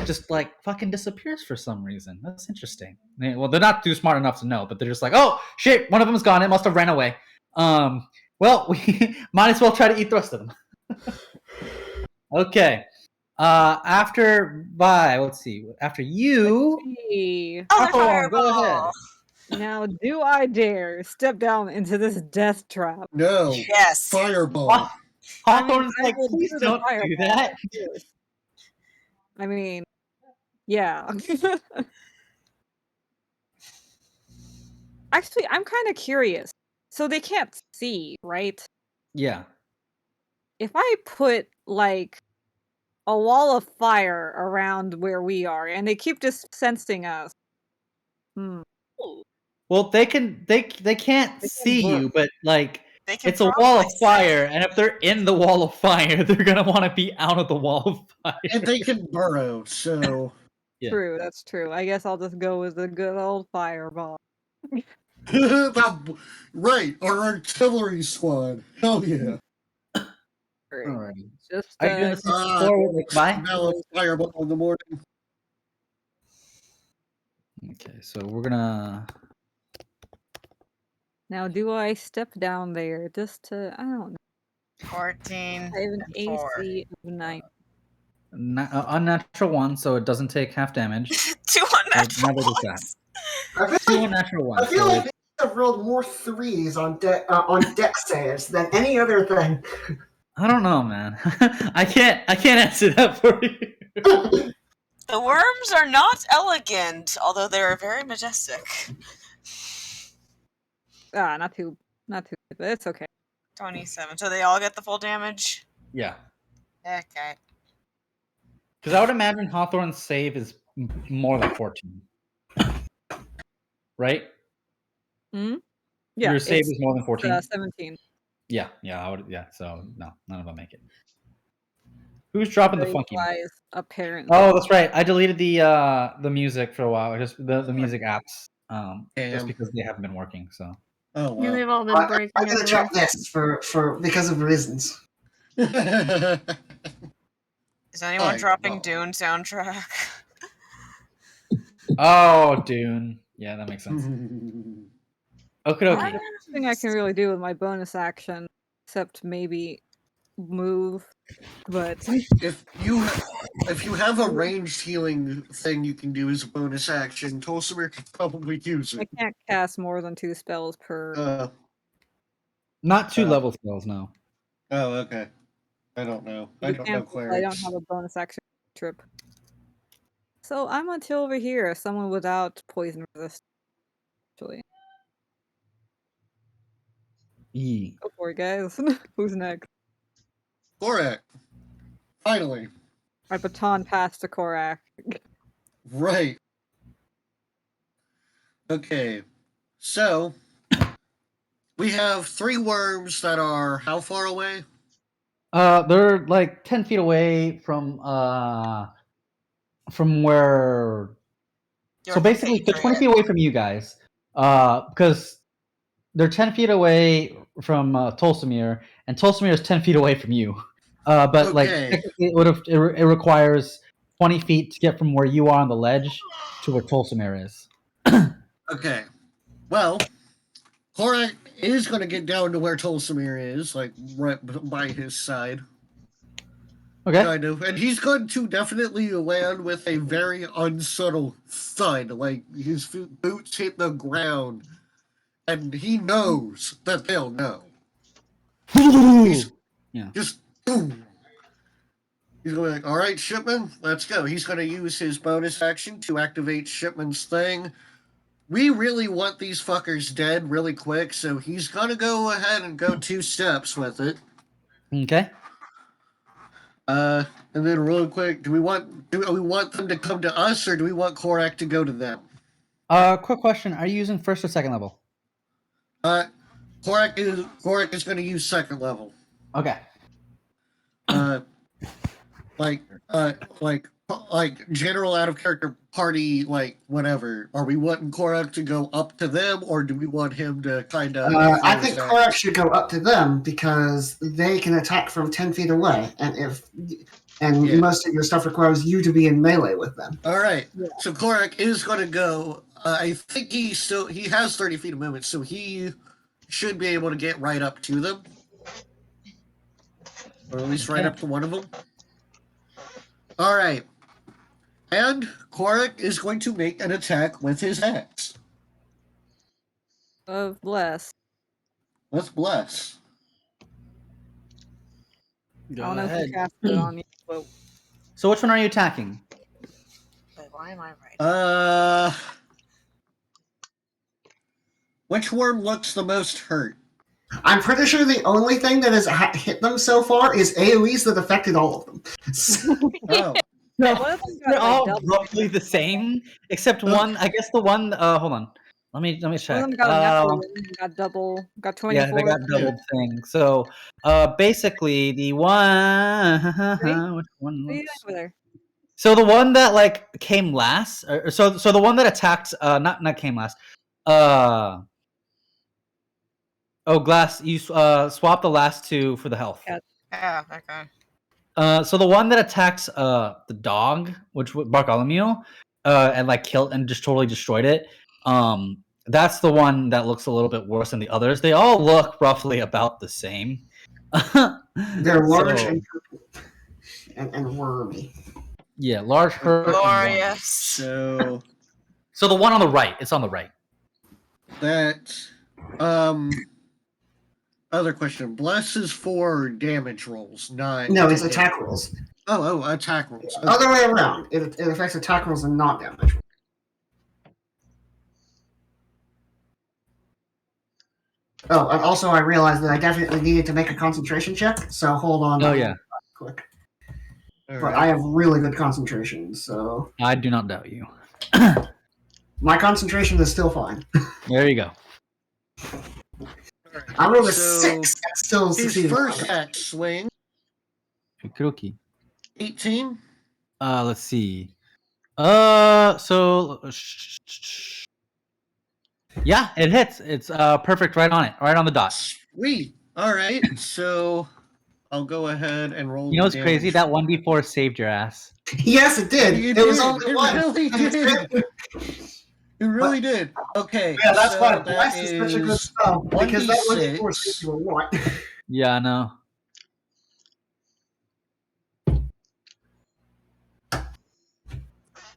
just like fucking disappears for some reason. That's interesting. Well, they're not too smart enough to know, but they're just like, oh shit, one of them's gone. It must have ran away. Well, we might as well try to eat the rest of them. Okay. After let's see. After you, Hey, Other Hawthorne, go fireball. ahead. now do I dare step down into this death trap? No. Yes. Fireball. Hawthorne's I like, will please do the don't do fireball, that. of course. I mean, yeah. Actually, I'm kind of curious. So they can't see, right? Yeah. If I put like a wall of fire around where we are, and they keep just sensing us. Well, they can't see burn. you, but like They can it's a wall of probably fire, and if they're in the wall of fire, they're gonna want to be out of the wall of fire. And they can burrow, so. Yeah. True, that's true. I guess I'll just go with the good old fireball. Right, our artillery squad. Hell yeah. Great. Alrighty. Just Are you doing the score with like Now a fireball in the morning. Okay, so we're gonna. now, do I step down there just to? I don't know. 14. I have an and 4. AC of 9. Unnatural 1, so it doesn't take half damage. 2 unnatural never does that. ones. I feel 2 like, unnatural 1. I feel like they have rolled more 3s on deck saves than any other thing. I don't know, man. I can't answer that for you. The worms are not elegant, although they are very majestic. Not too, but it's okay. 27. So they all get the full damage? Yeah. Okay. Because I would imagine Hawthorne's save is more than 14. Right? Yeah, Your save it's, is more than 14. 17. Yeah, I would. Yeah, so no, none of them make it. Who's dropping the funky? Wise, apparently. Oh, that's right. I deleted the music for a while. Just the music apps. Just Damn. because they haven't been working. So. Oh, Yeah, wow. they've all been breaking. I'm gonna everywhere. check this for because of reasons. Is anyone Alright, dropping well. Dune soundtrack? Oh, Dune. Yeah, that makes sense. Okay, okay. Nothing I can really do with my bonus action, except maybe move. But if you have a ranged healing thing you can do as a bonus action, Tulsimir could probably use I it. can't cast more than 2 spells per. Not 2 level spells, no. Oh, okay. I don't know. I don't know I clerics. don't have a bonus action trip. So I'm until over here, someone without poison resist. Actually, E. go for it, guys. Who's next? Korak. Finally. My baton passed to Korak. Right. Okay. So we have 3 worms that are how far away? They're like 10 feet away from where. So basically, they're 20 feet away from you guys. Because they're 10 feet away from Tolsimir, and Tolsimir is 10 feet away from you. But like Okay. technically, it requires 20 feet to get from where you are on the ledge to where Tolsimir is. Okay. Well, Korak is going to get down to where Tolsimir is, like right by his side. Okay. Kind of. And he's going to definitely land with a very unsubtle thud. Like his boots hit the ground. And he knows that they'll know. He's Yeah. just boom. He's going to be like, all right, Shipman, let's go. He's going to use his bonus action to activate Shipman's thing. We really want these fuckers dead really quick, so he's going to go ahead and go 2 steps with it. Okay. And then real quick, do we want them to come to us, or do we want Korak to go to them? Quick question: are you using first or second level? Korak is going to use 2nd level. Okay. Like general out of character party, like whatever. Are we wanting Korak to go up to them, or do we want him to kind of? I think Korak should go up to them because they can attack from 10 feet away, and most of your stuff requires you to be in melee with them. All right, so Korak is going to go. I think he has 30 feet of movement, so he should be able to get right up to them, or at least right up to one of them. All right. And Korak is going to make an attack with his axe. Of bless. Let's bless. I don't know if he cast it on you, but So which one are you attacking? Wait, why am I right? Which worm looks the most hurt? I'm pretty sure the only thing that has hit them so far is AoEs that affected all of them. Oh. No, one of them got, they're like, all double. roughly the same, except one. I guess the one. Hold on. Let me check. One of them got a natural one, got double, got 24. Yeah, they got doubled thing. So, basically, the one. Which one? See, over there. So the one that like came last, so the one that attacked, not came last. Glass, you swap the last 2 for the health. Yeah, okay. So the one that attacks the dog, which was Bartholomew, and like killed and just totally destroyed it. That's the one that looks a little bit worse than the others. They all look roughly about the same. They're large and wormy. Yeah, large hurt. Glorious. So the one on the right. It's on the right. that other question. Bless is for damage rolls, not No, it's attack rolls. Oh, attack rolls. Okay. Other way around. It affects attack rolls and not damage rolls. Oh, and also I realized that I definitely needed to make a concentration check, so hold on. Oh yeah. Quick. All But right. I have really good concentration, so I do not doubt you. my concentration is still fine. There you go. All right. I rolled a So 6. That's still his succeeded. first axe swing, Kuroki. 18. Let's see. Yeah, it hits. It's perfect right on it, right on the dot. Sweet. All right. So I'll go ahead and roll. You know what's the crazy? damage. That 1d4 saved your ass. Yes, it did. It It was did. only It one. really did. It really did. Okay. Yeah, that's so why that Blast is such a good is spell, because that 1d6. 1d4 saves you a lot. Yeah, I know.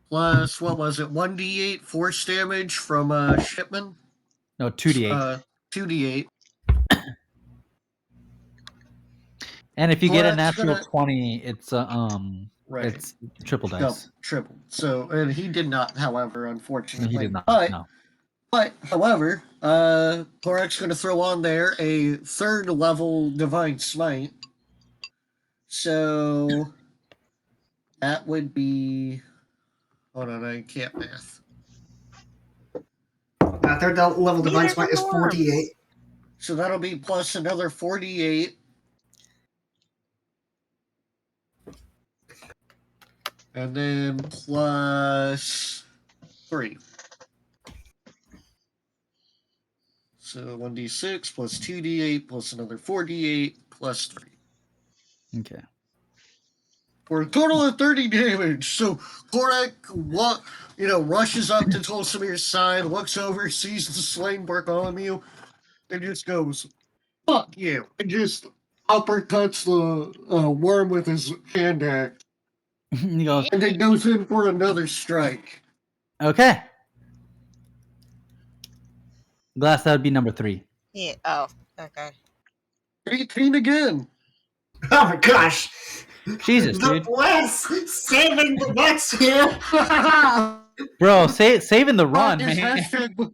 Plus, what was it? 1d8 force damage from Shipman? No, 2d8. 2d8. And if you get a Korak's natural gonna- 20, it's Right. it's triple No, dice. triple. So, and he did not, however, unfortunately. He did not. But, No. however, Korak's going to throw on there a 3rd level Divine Smite. So that would be. Hold on, I can't math. Third level divine Neither smite can is the 48. worms. So that'll be plus another 48. And then plus 3. So 1d6 plus 2d8 plus another 4d8 plus 3. Okay. For a total of 30 damage. So Korak rushes up to Tolsimir's side, looks over, sees the slain Bartholomew, and just goes, "Fuck you!" and just uppercuts the worm with his hand axe, He goes, and then goes in for another strike. okay. Glass, that would be number 3. Yeah. Oh, okay. 18 again. Oh my gosh! Jesus, The dude. bless saving the butts here. Bro, saving the run, His man. hashtag-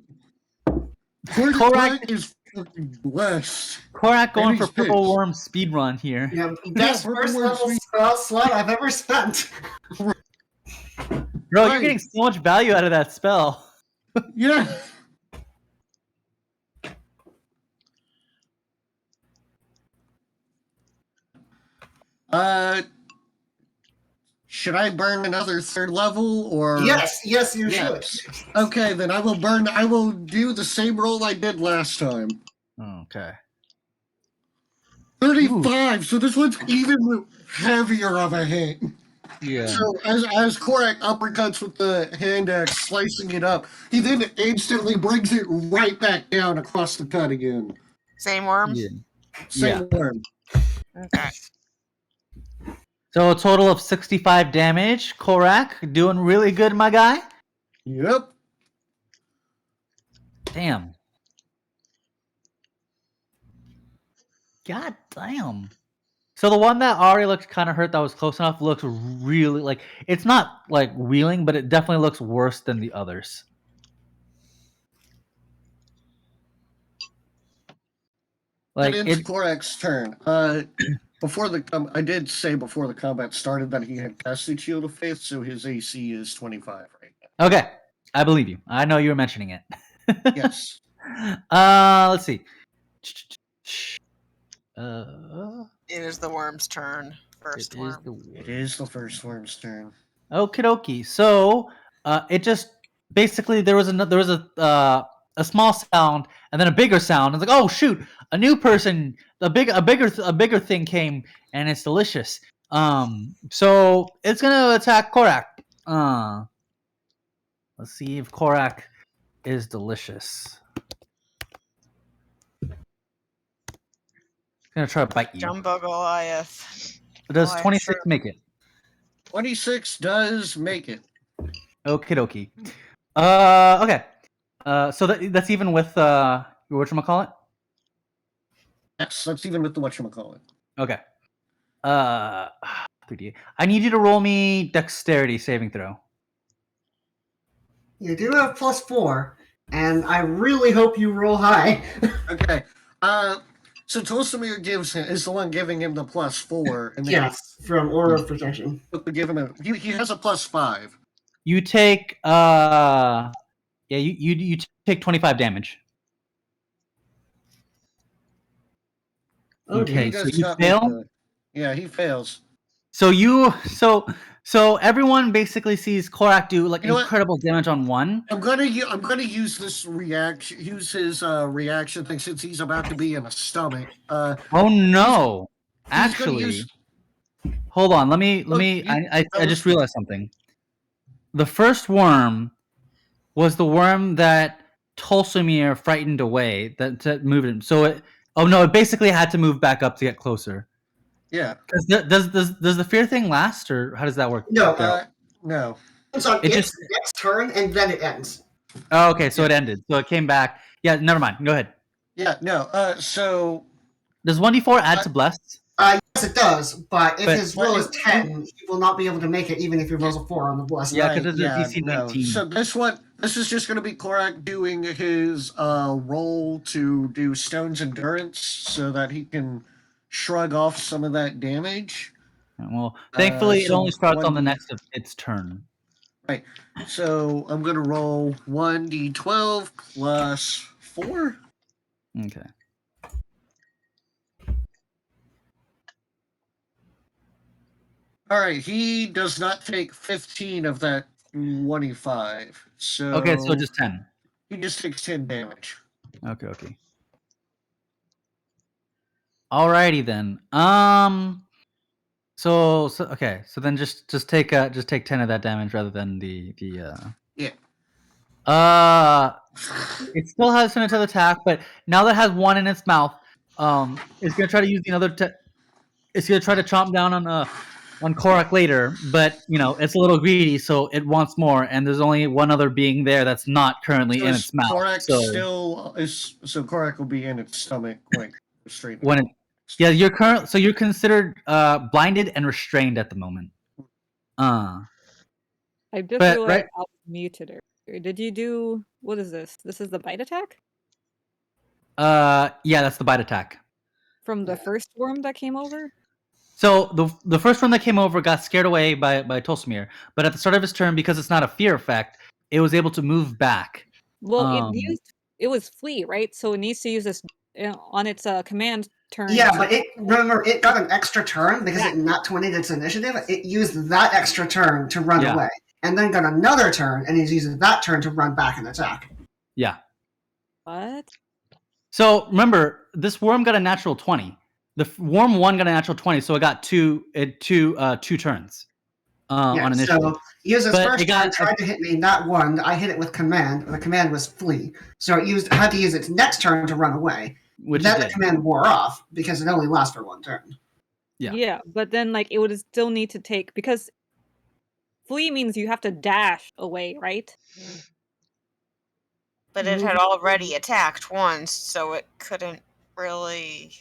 Korak is fucking blessed. Korak going And for he's Purple pissed. Worm speed run here. Yeah, best Purple first Worm level Sweet. spell slot I've ever spent. Bro, Right. you're getting so much value out of that spell. Yeah. Should I burn another third level or? Yes, you Yes. should. Okay, then I will do the same roll I did last time. Okay. 35, so this one's even heavier of a hit. Yeah. So as Korak uppercuts with the hand axe, slicing it up, he then instantly brings it right back down across the cut again. Same worm? Yeah. Same worm. Okay. So a total of 65 damage. Korak, doing really good, my guy. Yep. Damn. God damn. So the one that already looked kind of hurt that was close enough looks really like it's not like wheeling, but it definitely looks worse than the others. Like And it's Korak's turn. I did say before the combat started that he had casted Shield of Faith, so his AC is 25 right now. Okay, I believe you. I know you were mentioning it. Yes. Let's see. It is the worm's turn. First worm. It is the first worm's turn. Okie dokie. So, it just basically there was a small sound and then a bigger sound. It's like, oh shoot, a new person, a bigger thing came, and it's delicious. So it's gonna attack Korak. Let's see if Korak is delicious. It's gonna try to bite you. Jumbo Goliath. Does Oh, I'm 26 sure. make it? 26 does make it. Okie dokie. Okay. So that's even with whatchamacallit? Yes, that's even with the whatchamacallit. Okay. 3D. I need you to roll me dexterity saving throw. You do have +4, and I really hope you roll high. Okay. So Tolsimir is the one giving him the +4, and then Yes, from Aura of Protection. give him he has a +5. You take you take 25 damage. Oh, Okay, He so does you not make fail. Yeah, he fails. So everyone basically sees Korak do like You know what? incredible damage on one. I'm gonna use this reaction. Use his reaction thing since he's about to be in a stomach. Oh no! He's gonna Actually, use- hold on. Let me. Look, I just realized something. The first worm was the worm that Tolsimir frightened away. That moved him. So it. Oh no! It basically had to move back up to get closer. Yeah. Does the fear thing last, or how does that work? No, No. it's on It its just- next turn, and then it ends. Oh, okay, so it ended. So it came back. Yeah, never mind. Go ahead. Yeah. No. So Does 1d4 add to blessed? Yes, it does, but if But- his roll is 10, he will not be able to make it, even if he rolls a 4 on the bless. Yeah, right, because it's a DC 19. So this is just going to be Korak doing his roll to do Stone's Endurance so that he can shrug off some of that damage. Well, thankfully, it so only starts on the 1d next of its turn. Right. So I'm gonna roll 1d12 plus 4. Okay. All right. He does not take 15 of that 25. So Okay, so just 10. he just takes 10 damage. Okay. Alrighty then. So okay. So then just take 10 of that damage rather than the Yeah. It still has an attack, but now that it has one in its mouth, it's gonna try to use the other. It's gonna try to chomp down on Korak later, but it's a little greedy, so it wants more. And there's only one other being there that's not currently in its mouth. Korak so Korak will be in its stomach, like straight. when it, yeah, you're considered blinded and restrained at the moment. I just But, realized right- I was muted earlier. Did you do what is this? This is the bite attack Yeah, that's the bite attack. from the first worm that came over. So the first one that came over got scared away by Tolsimir, but at the start of his turn, because it's not a fear effect, it was able to move back. Well, it was flee, right? So it needs to use this on its command turn. Yeah, but remember, it got an extra turn because it not 20'd its initiative. It used that extra turn to run away, and then got another turn, and it uses that turn to run back and attack. Yeah. What? So remember, this worm got a natural 20. The worm 1 got a natural 20, so it got two turns on initiative. So he used his But first it got- turn, tried to hit me, not one. I hit it with command. The command was flee. So it had to use its next turn to run away. Which then it the did. command wore off because it only lasts for one turn. Yeah. But then it would still need to take, because flee means you have to dash away, right? But it had already attacked once, so it couldn't really.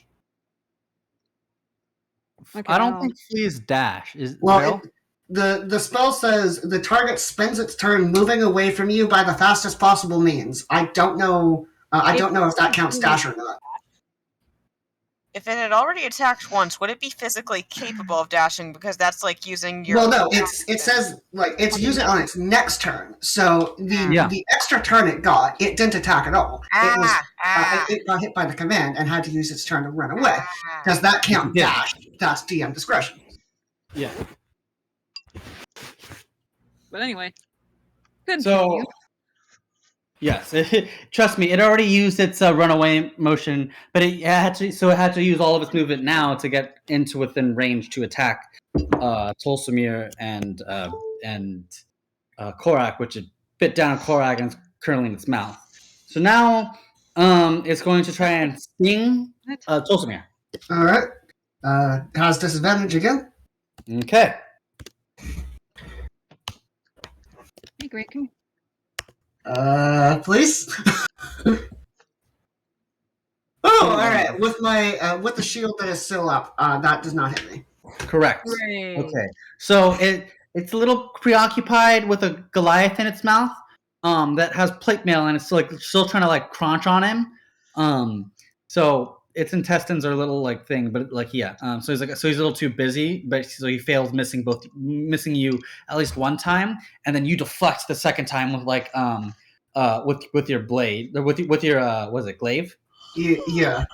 Okay, I don't think flee is dash. Well, the spell says the target spends its turn moving away from you by the fastest possible means. I don't know. I don't know if that counts dash or not. If it had already attacked once, would it be physically capable of dashing? Because that's like using your. Well, no. It says it's using it on its next turn. So the extra turn it got, it didn't attack at all. It got hit by the command and had to use its turn to run away. Does that count dash? That's DM discretion. Yeah. But anyway, good. So, yes, trust me, it already used its runaway motion, but it had to use all of its movement now to get into within range to attack Tolsimir and Korak, which it bit down Korak and is currently in its mouth. So now it's going to try and sting Tolsimir. All right. Has disadvantage again. Okay. Hey, great. Come here. Please. All right. With my with the shield that is still up, that does not hit me. Correct. Hooray. Okay. So it's a little preoccupied with a Goliath in its mouth that has plate mail, and it's still trying to crunch on him. So its intestines are a little thing, but so he's a little too busy, but so he fails missing you at least one time, and then you deflect the second time with your blade, or with your was it glaive? Yeah.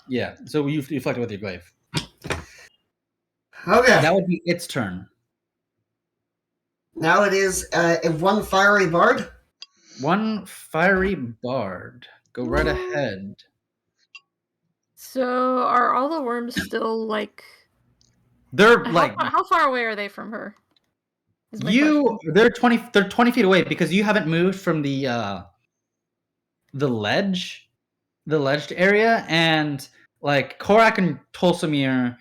Yeah. So you deflect it with your glaive. Okay. That would be its turn. Now it is one fiery bard. One fiery bard. Go right ahead. So are all the worms still They're how far away are they from her? They're 20 feet away because you haven't moved from the ledged area, and Korak and Tolsimir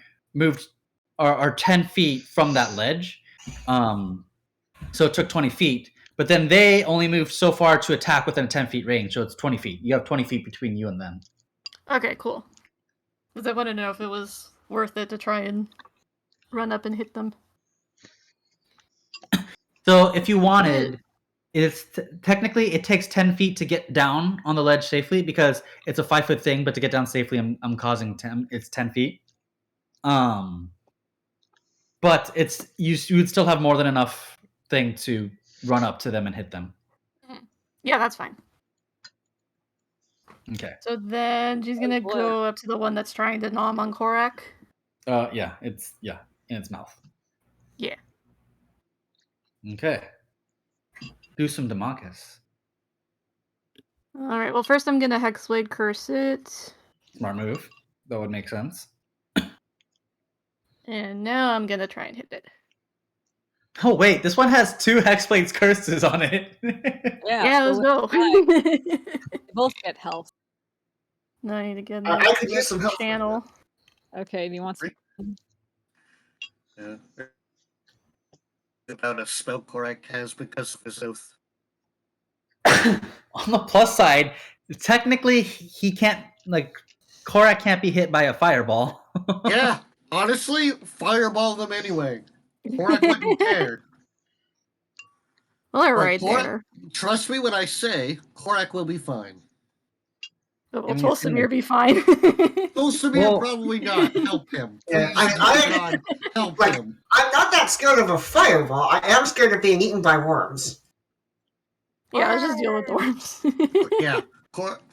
are 10 feet from that ledge. So it took 20 feet, but then they only moved so far to attack within a 10 feet range, so it's 20 feet. You have 20 feet between you and them. Okay, cool. Because I want to know if it was worth it to try and run up and hit them. So if you wanted, technically it takes 10 feet to get down on the ledge safely because it's a 5-foot thing, but to get down safely, I'm causing it's 10 feet. But but it's you would still have more than enough thing to run up to them and hit them. Yeah, that's fine. Okay. So then she's gonna boy. go up to the one that's trying to nom on Korak. Yeah, it's in its mouth. Yeah. Okay. Do some Damakis. All right. Well, first I'm gonna Hexblade curse it, Smart move. That would make sense. and now I'm gonna try and hit it. Oh wait, this one has 2 Hexblade's curses on it. Yeah, let's so go. they both get health. No, I need to get I the could use some help. channel. Okay, do you want some? Yeah. About a spell Korak has because of his oath. On the plus side, technically he can't Korak can't be hit by a fireball. Yeah, honestly, fireball them anyway. Korak wouldn't care. Well, they're Like, right Korak- there. Trust me when I say Korak will be fine. But will Give me a Tolsimir be fine? Tolsimir Well- probably not. Help him. Yeah, Please, I- God, help like- him. I'm not that scared of a fireball. I am scared of being eaten by worms. Yeah, let's just deal with the worms. Yeah.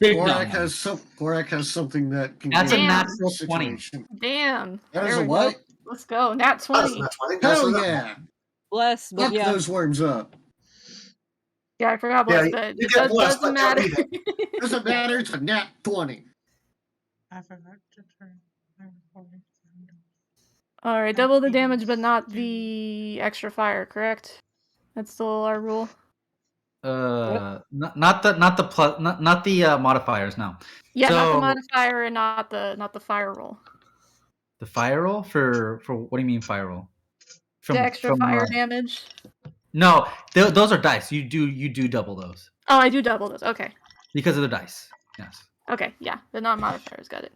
Big Korak no. has something that can That's get a out of natural the 20. situation. Damn. That is There a we what? go. Let's go. Nat That's 20. not funny. That's Hell not- yeah. Bless, but Fuck yeah. those worms up. Yeah, I forgot Yeah, Bless, you but get it Bless, doesn't but don't matter. eat it. Doesn't matter, it's a nat 20. I forgot to turn my recording sound off. Alright, double the damage, but not the extra fire, correct? That's still our rule. Not the plus, not the modifiers. No, Yeah, not the So- modifier and not the fire roll. the fire roll for what do you mean fire roll? The extra fire uh, damage. No, those are dice. You do double those Oh, I do double those. Okay. because of the dice. Yes. Okay, yeah. The non-modifiers, got it.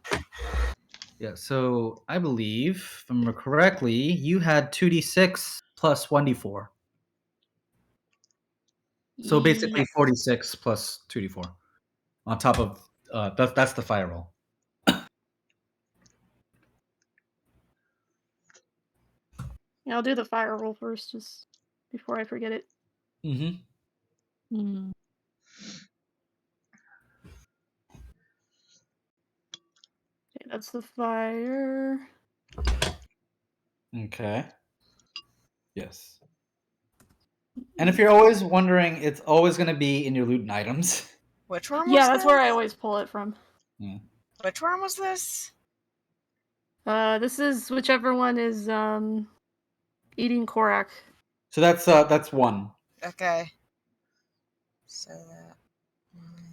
Yeah. So I believe, if I remember correctly, you had 2d6 plus 1d4. So basically Yes. 46 plus 2d4 on top of that's the fire roll. Yeah, I'll do the fire roll first, just before I forget it. Mm-hmm. Hmm. Okay, that's the fire. Okay. Yes. And if you're always wondering, it's always going to be in your loot and items. Which worm was Yeah, that's where I this? always pull it from. Which worm was this? This is whichever one is eating Korak. So that's one. Okay. So that.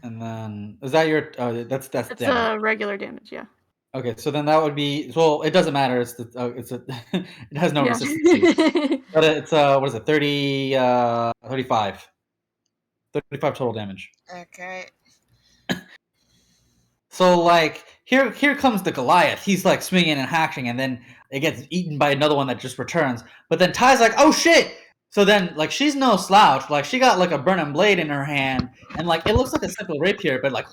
And then is that your? That's It's damage. regular damage, yeah. Okay, so then that would be. Well, it doesn't matter. It's it has no yeah. resistance. But it's what is it? 35. 35 total damage. Okay. So like here comes the Goliath. He's like swinging and hacking, and then it gets eaten by another one that just returns. But then Ty's like, oh shit! So then like she's no slouch. Like she got like a burning blade in her hand, and like it looks like a simple rapier, but like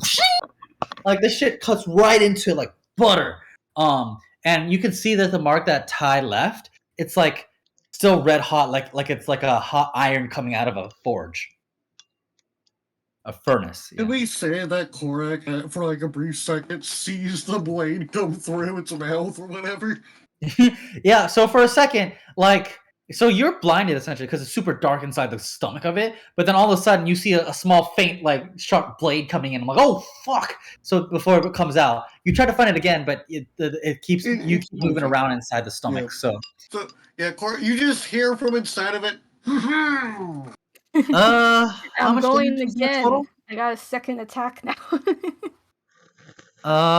this shit cuts right into like butter. And you can see that the mark that Ty left, it's like still red hot, like it's like a hot iron coming out of a forge. A furnace. Did we say that Korak, for like a brief second, sees the blade come through its mouth or whatever? Yeah, so for a second, like, so you're blinded essentially because it's super dark inside the stomach of it, but then all of a sudden you see a small faint, like, sharp blade coming in. I'm like, oh, fuck! So before it comes out, you try to find it again, but it keeps, you keep moving around inside the stomach, Yeah. so. So, yeah, Korak, you just hear from inside of it. How I'm much going damage is that again. total? I got a second attack now.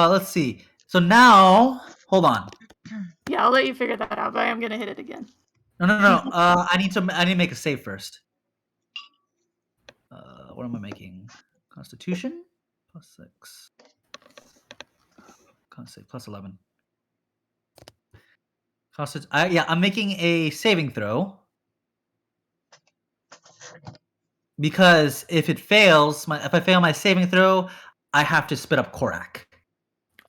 Let's see. So now, hold on. Yeah, I'll let you figure that out, but I am gonna hit it again. No. I need to make a save first. What am I making? Constitution +6. Constitution +11. I'm making a saving throw because if it fails, if I fail my saving throw, I have to spit up Korak.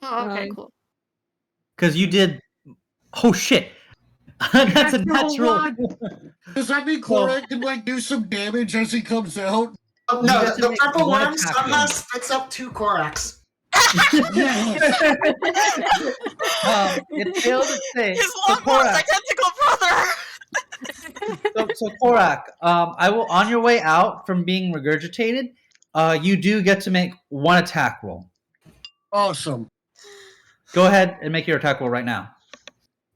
Oh, okay, Right. cool. Because you did. Oh shit! That's a Natural natural. Does that mean Korak can like do some damage as he comes out? Oh, You no, get to the make purple one worm attack somehow roll. spits up 2 Koraks. It failed its save. His So long lost Korak, identical brother. so Korak, I will on your way out from being regurgitated. You do get to make one attack roll. Awesome. Go ahead and make your attack roll right now.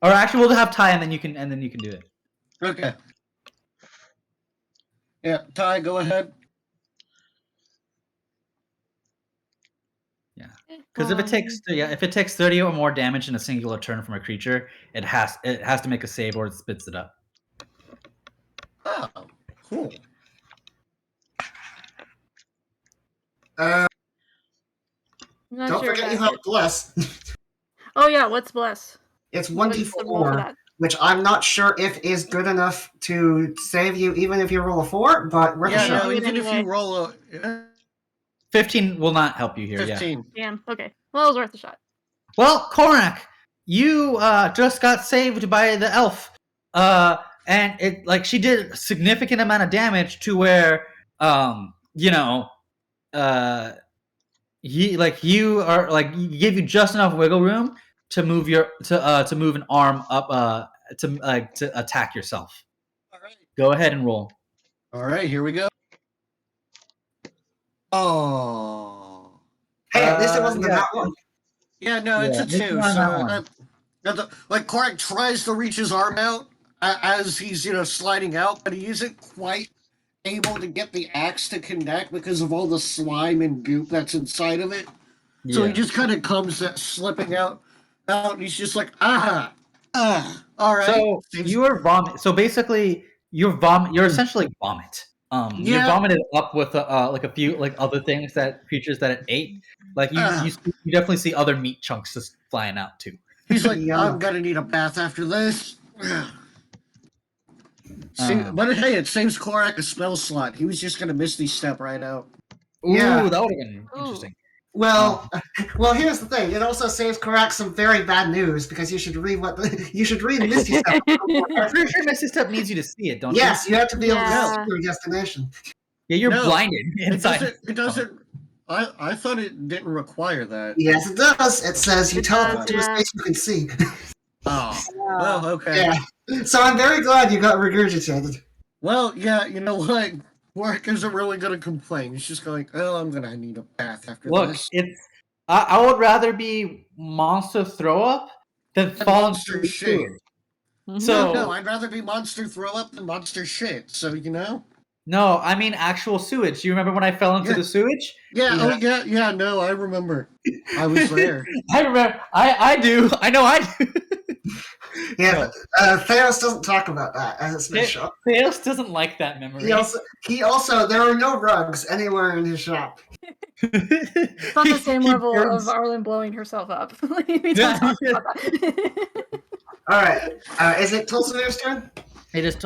Or actually, we'll have Ty, and then you can do it. Okay. Yeah, Ty, go ahead. Because if it takes 30 or more damage in a singular turn from a creature, it has to make a save or it spits it up. Oh, cool. Uh, I'm not don't sure forget you about have Bless. Oh yeah, what's bless? It's What's the roll for 1d4, that? which I'm not sure if is good enough to save you even if you roll a 4, but worth a Yeah, shot. no, do it even if you anyway. roll a 15 will not help you here. 15. Damn. Okay. Well, it was worth a shot. Well, Korak, you just got saved by the elf, and she did a significant amount of damage to where he gave you just enough wiggle room to move an arm up to attack yourself. All right. Go ahead and roll. All right, here we go. Oh. Hey, at least it wasn't yeah. that one. Yeah, no, it's Yeah, a this is 2. not So, that one. like, Korak tries to reach his arm out as he's, sliding out, but he isn't quite able to get the axe to connect because of all the slime and goop that's inside of it. So he just kind of comes slipping out, and he's just like, all right. So you are vomit. So basically, you're essentially vomit. You Yeah. vomited up with a few other things creatures that it ate. Like you definitely see other meat chunks just flying out too. He's like, Yeah. I'm gonna need a bath after this. But hey, it saves Korak a spell slot. He was just gonna misty step right out. Ooh, Yeah. that would have been interesting. Well, here's the thing. It also saves Korak some very bad news because you should read Misty Step. I'm pretty sure Misty Step needs you to see it, don't Yes, you have to be able to Yeah. see your destination. you? Yeah, you're No, blinded It inside. doesn't. I thought it didn't require that. Yes, it does. It says you It teleport does, to a yeah. space you can see. Oh, well, okay. Yeah. So I'm very glad you got regurgitated. Well, yeah, you know what? Korak isn't really gonna complain. He's just going, oh, I'm gonna need a bath after Look, this. I would rather be monster throw up than fall monster into shit. sewage. So No, I'd rather be monster throw up than monster shit. So no, I mean actual sewage. Do you remember when I fell into Yeah. the sewage? Yeah. Oh yeah. No, I remember. I was there. I remember. I do. I know I do. Yeah, Theos doesn't talk about that as it's his shop. Theos doesn't like that memory. He also there are no rugs anywhere in his shop. It's on the same He level burns- of Arlen blowing herself up. We don't talk about that. All right, is it Tulsamir's turn? Hey, does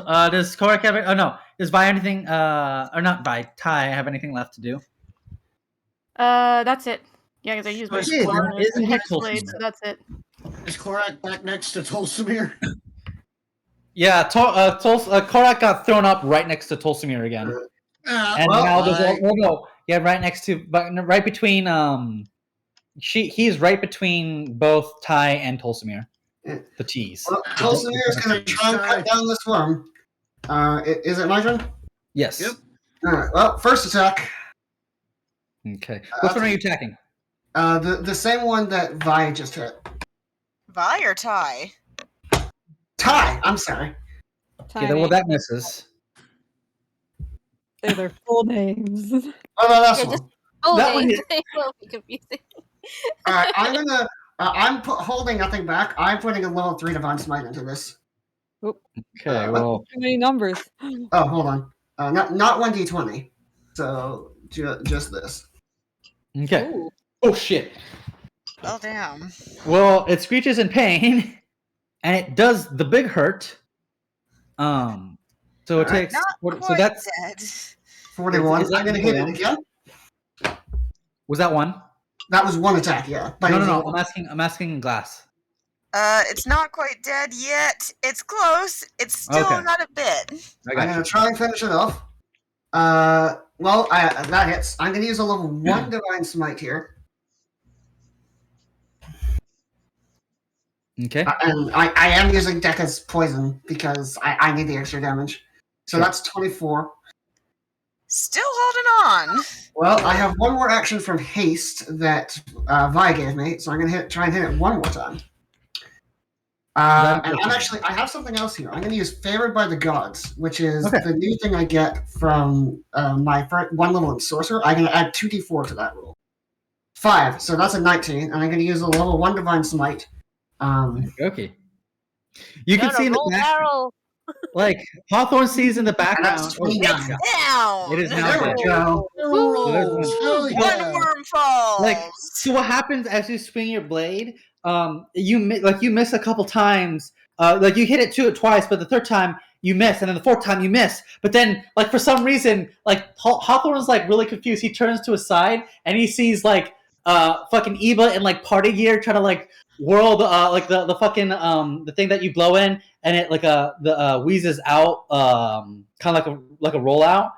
Korak have it? Oh no, does Vi anything? Or not Vi? Ty have anything left to do? That's it. Yeah, because I used my Isn't he Hexblade, so that's it. Is Korak back next to Tulsamir? Yeah, Korak got thrown up right next to Tulsamir again, and now there's right next to, but right between he's right between both Ty and Tulsamir. The T's. Well, Tulsamir is going to try and cut down this worm. Is it my turn? Yes. Yep. All right. Well, first attack. Okay. Which one are you attacking? The same one that Vi just hit. Vi or Ty? Ty. I'm sorry. Okay, well that misses. Say their full names. Oh no, that's Yeah, one. just oh, That one it will be confusing. All right, I'm gonna. holding nothing back. I'm putting a level 3 divine smite into this. Okay, well, Too many numbers. Oh, hold on. Not 1d20. So just this. okay. Ooh. Oh shit. Oh damn. Well, it screeches in pain, and it does the big hurt. So it takes. Not So that's dead. 41. Is that I'm gonna hit it one? again. was that one? That was one attack. Yeah. No. I'm asking glass. It's not quite dead yet. It's close. It's still Okay. got a bit. I I'm got gonna you. try and finish it off. Well, that hits. I'm gonna use a level 1 Divine Smite here. Okay. And I am using Dekka's Poison because I need the extra damage. So Sure. that's 24. Still holding on. Well, I have one more action from Haste that Vi gave me, so I'm gonna try and hit it one more time. And I have something else here. I'm gonna use Favored by the Gods, which is Okay. the new thing I get from my one level in Sorcerer. I'm gonna add 2d4 to that roll. 5, so that's a 19, and I'm gonna use a level 1 Divine Smite. Okay. You can Gotta see in the roll back, barrel. like Hawthorne sees in the background. that's Oh, 29. Down. It is now There dead. we go. Barrel there's rolls. one. Hell yeah. One worm falls. Like, so what happens as you swing your blade? You miss a couple times. Like you hit it twice, but the third time you miss, and then the fourth time you miss. But then, like for some reason, like Hawthorne's like really confused. He turns to his side and he sees like fucking Eva in like party gear trying to like whirl the fucking the thing that you blow in, and it like wheezes out kind of like a rollout.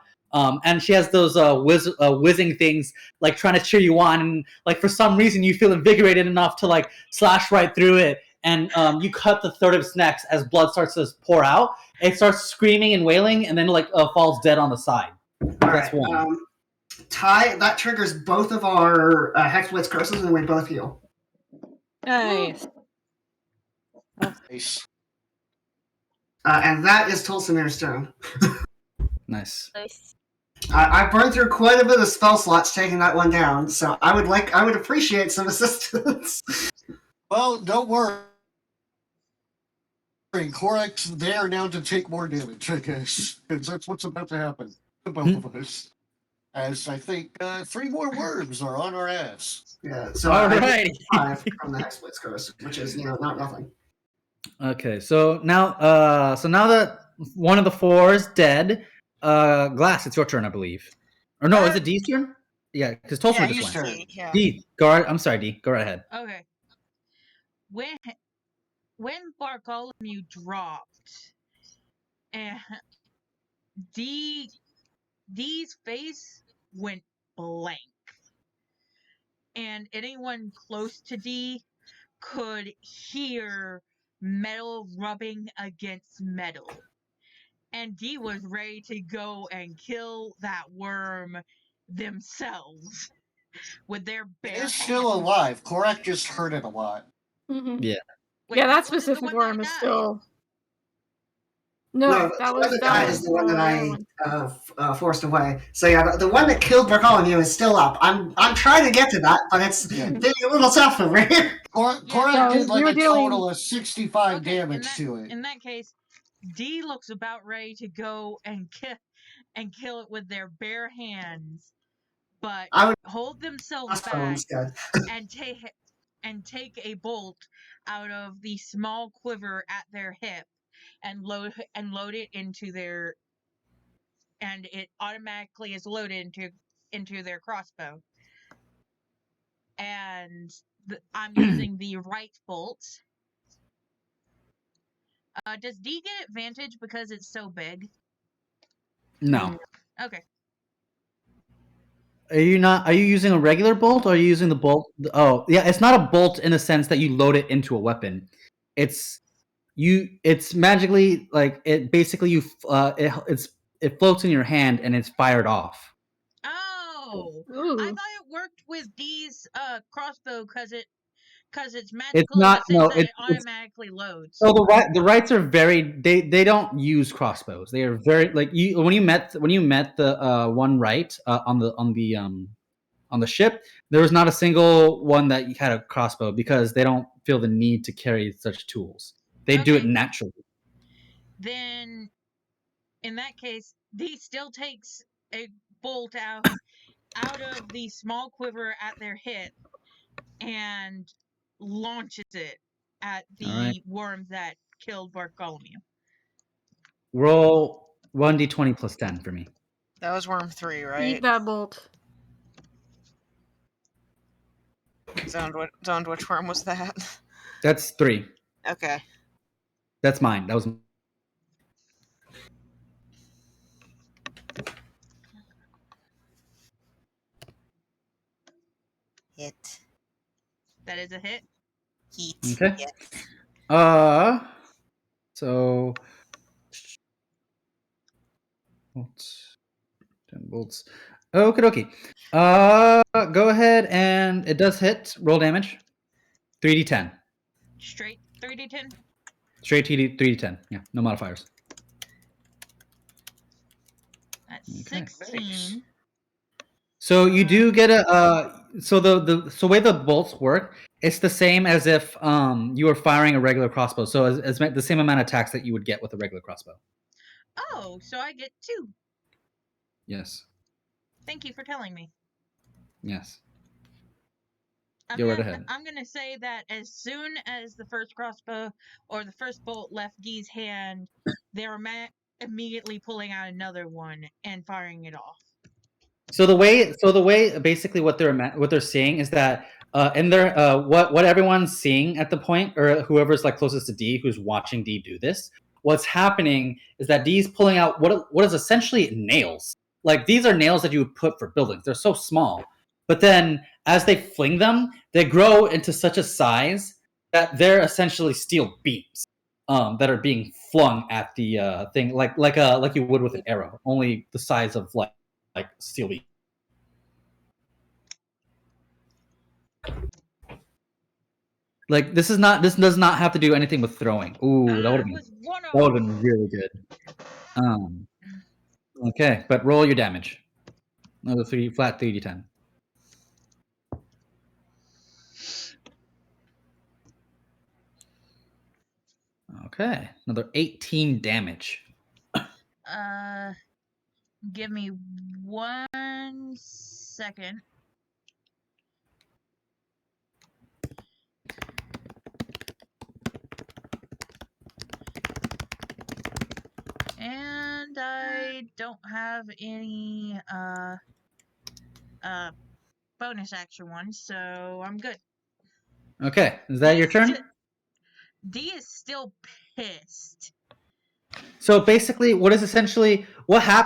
And she has those whizzing things like trying to cheer you on, and like for some reason you feel invigorated enough to like slash right through it, and you cut the third of its neck as blood starts to pour out. It starts screaming and wailing, and then like falls dead on the side. That's one. Ty, that triggers both of our Hexblades curses, and we both heal. Nice. Nice. And that is Tulsamir's turn. Nice. Nice. I burned through quite a bit of spell slots taking that one down, so I would appreciate some assistance. Well, don't worry. Korak's there now to take more damage, I guess. Because that's what's about to happen to both of us. As I think 3 more worms are on our ass. Yeah, so All I right. did 5 from the Hexblades curse, which is not nothing. Okay, so now that one of the 4 is dead, Glass, it's your turn, I believe. Or no, is it D's turn? Yeah, because Tulsa Yeah, just he's went. turn. Yeah. D, I'm sorry, D. Go right ahead. Okay. When Bartholomew dropped, and D's face went blank, and anyone close to D could hear metal rubbing against metal, and D was ready to go and kill that worm themselves with their bare It is still hands. alive. Korak just hurt it a lot. Mhm. Yeah. Wait, Yeah, that wasn't the specific one worm that is died? still. No, that the was one that died is the one that the other I forced away. So yeah, the one that killed Bartholomew is still up. I'm trying to get to that, but it's being a little tough for me. Korak Yeah, did like we a were dealing- total of 65 Okay, damage to it. In that case, D looks about ready to go and kill it with their bare hands, but I would hold themselves crossbow back instead. and take a bolt out of the small quiver at their hip and load it into their, and it automatically is loaded into their crossbow. And I'm using the right bolt. Does D get advantage because it's so big? No. Okay. Are you using a regular bolt, or are you using the bolt? Oh, yeah, it's not a bolt in the sense that you load it into a weapon. It's magically like it basically it floats in your hand and it's fired off. Oh, Ooh. I thought it worked with D's crossbow because it's magical It's not. in the No, sense that it it's automatically loads. so the rights are very. They don't use crossbows. They are very like you when you met the one right on the ship. There was not a single one that had a crossbow because they don't feel the need to carry such tools. They do it Okay. naturally. Then, in that case, D still takes a bolt out of the small quiver at their hip and launches it at the Alright. worm that killed Bartholomew. Roll 1d20 plus 10 for me. That was worm 3, right? Eat that bolt. Zoned which worm was that? That's 3. Okay. That's mine. That was. Hit. That is a hit. Heat. Okay. Yes. So. Bolts. 10 bolts. Okie dokie. Go ahead and it does hit. Roll damage. 3d10. Straight 3d10. Straight 3d10. Yeah, no modifiers. That's Okay. 16. So you do get a so the way the bolts work, it's the same as if you were firing a regular crossbow. So as the same amount of attacks that you would get with a regular crossbow. Oh, so I get 2. Yes. Thank you for telling me. Yes. I'm Go right gonna, ahead. I'm gonna say that as soon as the first crossbow or the first bolt left Dee's hand, they're immediately pulling out another one and firing it off. So the way basically what they're seeing is that in their what everyone's seeing at the point, or whoever's like closest to D who's watching D do this, what's happening is that D's pulling out what is essentially nails. Like these are nails that you would put for buildings. They're so small. But then as they fling them, they grow into such a size that they're essentially steel beams that are being flung at the thing like you would with an arrow, only the size of like steel beam. Like this does not have to do anything with throwing. Ooh, that would have been really good. Okay, but roll your damage. Another flat 3d10. Okay, another 18 damage. Give me 1 second. And I don't have any bonus action ones, so I'm good. Okay, is that your turn? D is still pissed. So basically, what happened?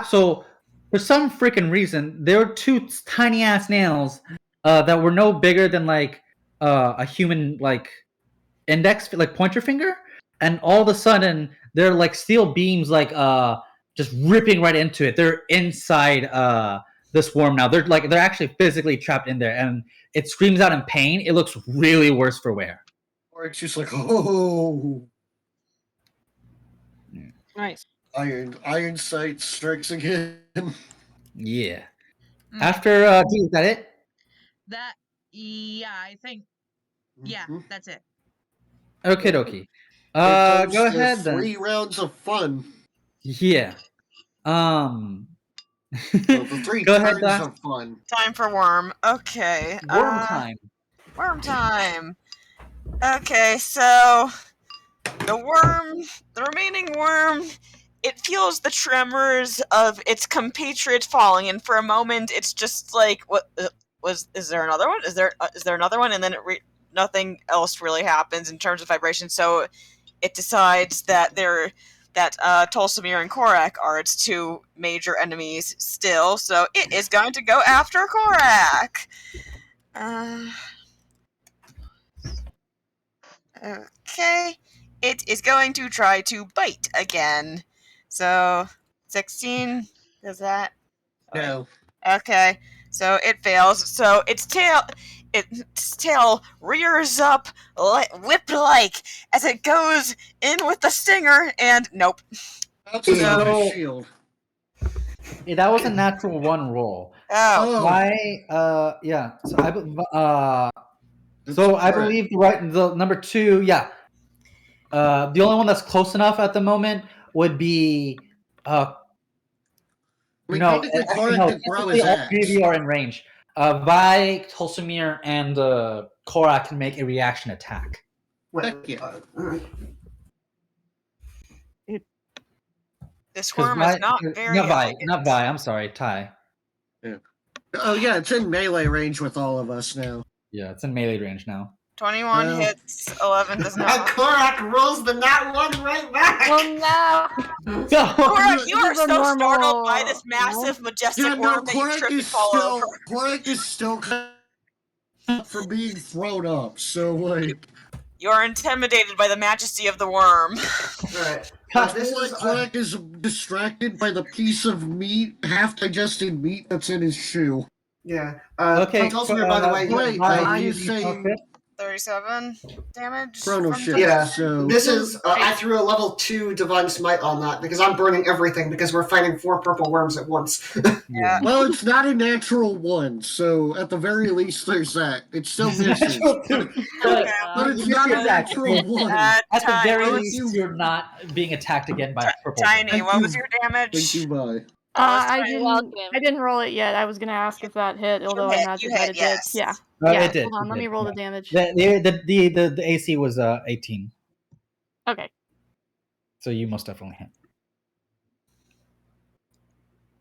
So for some freaking reason, there were 2 tiny ass nails that were no bigger than like a human like index, like pointer finger, and all of a sudden they're like steel beams, like just ripping right into it. They're inside this worm now. They're actually physically trapped in there, and it screams out in pain. It looks really worse for wear. Or it's just like, oh. Nice. Iron sight strikes again. Yeah. After D, is that it? Yeah, I think. Yeah, that's it. Okay, dokie. Go ahead then. 3 rounds of fun. Yeah. Well, the 3 Go ahead, turns of fun. Time for worm. Okay. Worm time. Worm time. Okay, so the remaining worm, it feels the tremors of its compatriot falling, and for a moment, it's just like, what is there another one? Is there another one? And then nothing else really happens in terms of vibration. So it decides that Tolsimir and Korak are its 2 major enemies still. So it is going to go after Korak. Okay. It is going to try to bite again. So 16. Does that? No. Okay. So it fails. So its tail rears up whip-like as it goes in with the stinger, and nope. That's another shield. Yeah, that was a natural 1 roll. Oh. Why? Yeah. So I believe the number 2. Yeah. The only one that's close enough at the moment would be. All 3 of you are in range. Vi, Tolsimir, and Korak can make a reaction attack. This worm is not very not Vi. I'm sorry, Ty. Yeah. Oh yeah, it's in melee range with all of us now. Yeah, it's in melee range now. 21 No. hits, 11 does And not. Korak rolls the nat one right back. Oh no! So, Korak, you are This is so a startled by normal this massive, majestic Yeah, no, worm that you trip and fall over. Korak is still for being thrown up. So like, You are intimidated by the majesty of the worm. Right. this is Korak is distracted by the piece of meat, half-digested meat that's in his shoe. Yeah. Okay, Tolsimir, by the way, wait, I is saying 37 damage. Chrono from shift. Yeah, So this is. I threw a level 2 Divine Smite on that because I'm burning everything because we're fighting 4 purple worms at once. Yeah. well, it's not a natural one, so at the very least, there's that. It still misses, Okay. but it's not a natural one. At the Ty, very what was- least, you're not being attacked again by a purple. Tiny, Thank what you. was your damage? Thank you, bye. You're welcome. I didn't roll it yet. I was gonna ask if that hit, although I hit, imagine you that hit, it yes. did. Yeah. Oh, Yeah, it did. hold on, it let did, me roll yeah. the damage. The AC was 18, Okay. so you most definitely hit.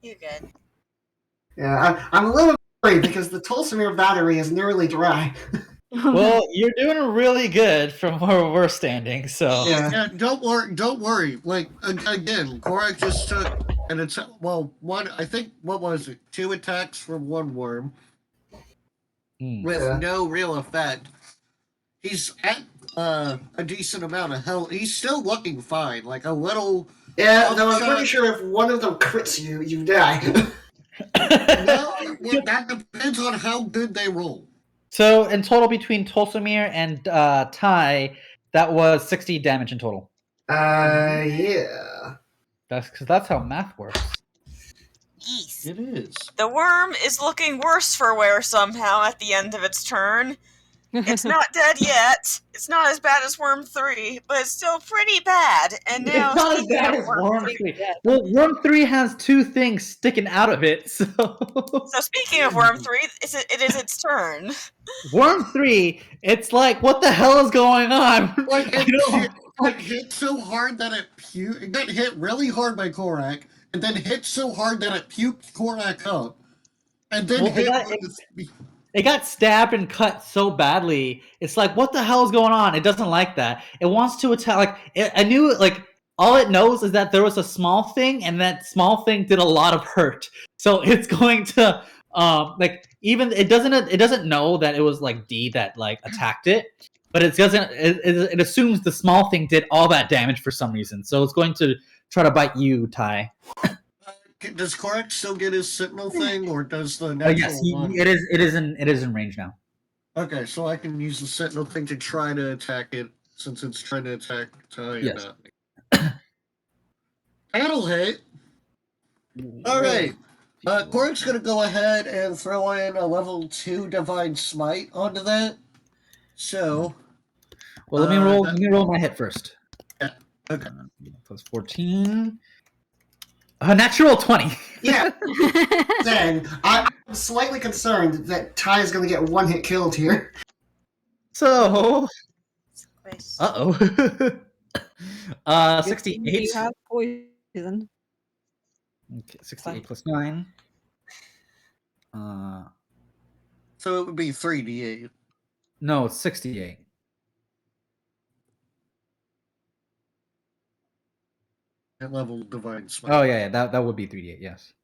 You good. Yeah, I'm a little worried because the Tolsimir battery is nearly dry. Well, you're doing really good from where we're standing. So Yeah. Yeah, don't worry. Like again, Korak just took and it's one. I think what was it? 2 attacks from one worm with Yeah. no real effect. He's at a decent amount of health. He's still looking fine. Like a little. Yeah, though I'm pretty sure if one of them crits you, you die. No, well, that depends on how good they roll. So in total, between Tolsimir and Ty, that was 60 damage in total. Yeah. That's how math works. Yeast. It is. The worm is looking worse for wear somehow at the end of its turn. It's not dead yet. It's not as bad as Worm 3, but it's still pretty bad. And now It's not as speaking bad of as Worm Worm 3, 3. Well, Worm 3 has 2 things sticking out of it, so So speaking of Worm 3, it is its turn. Worm 3, it's like, what the hell is going on? Like I know. it hit so hard that it got hit really hard by Korak, and then hit so hard that it puked Korak up, and then Well, it got stabbed and cut so badly. It's like, what the hell is going on? It doesn't like that. It wants to attack. I knew, all it knows is that there was a small thing, and that small thing did a lot of hurt. So it's going to, even it doesn't know that it was D that attacked it, but it doesn't. It assumes the small thing did all that damage for some reason. So it's going to try to bite you, Ty. Does Korak still get his Sentinel thing, or does the natural Yes, one? it is in range now. Okay, so I can use the Sentinel thing to try to attack it, since it's trying to attack Ty. Yes. That'll hit. All right. Korak's gonna go ahead and throw in a level 2 Divine Smite onto that. So. Well, let me roll my hit first. Yeah. Okay. Plus 14. A natural 20. Yeah. Then I'm slightly concerned that Ty is going to get one hit killed here. So, 68. You have poison. Okay, 68 plus 9. So it would be 3d8. No, it's 68. At level Divine Smite. Oh yeah, that would be 3d8. Yes,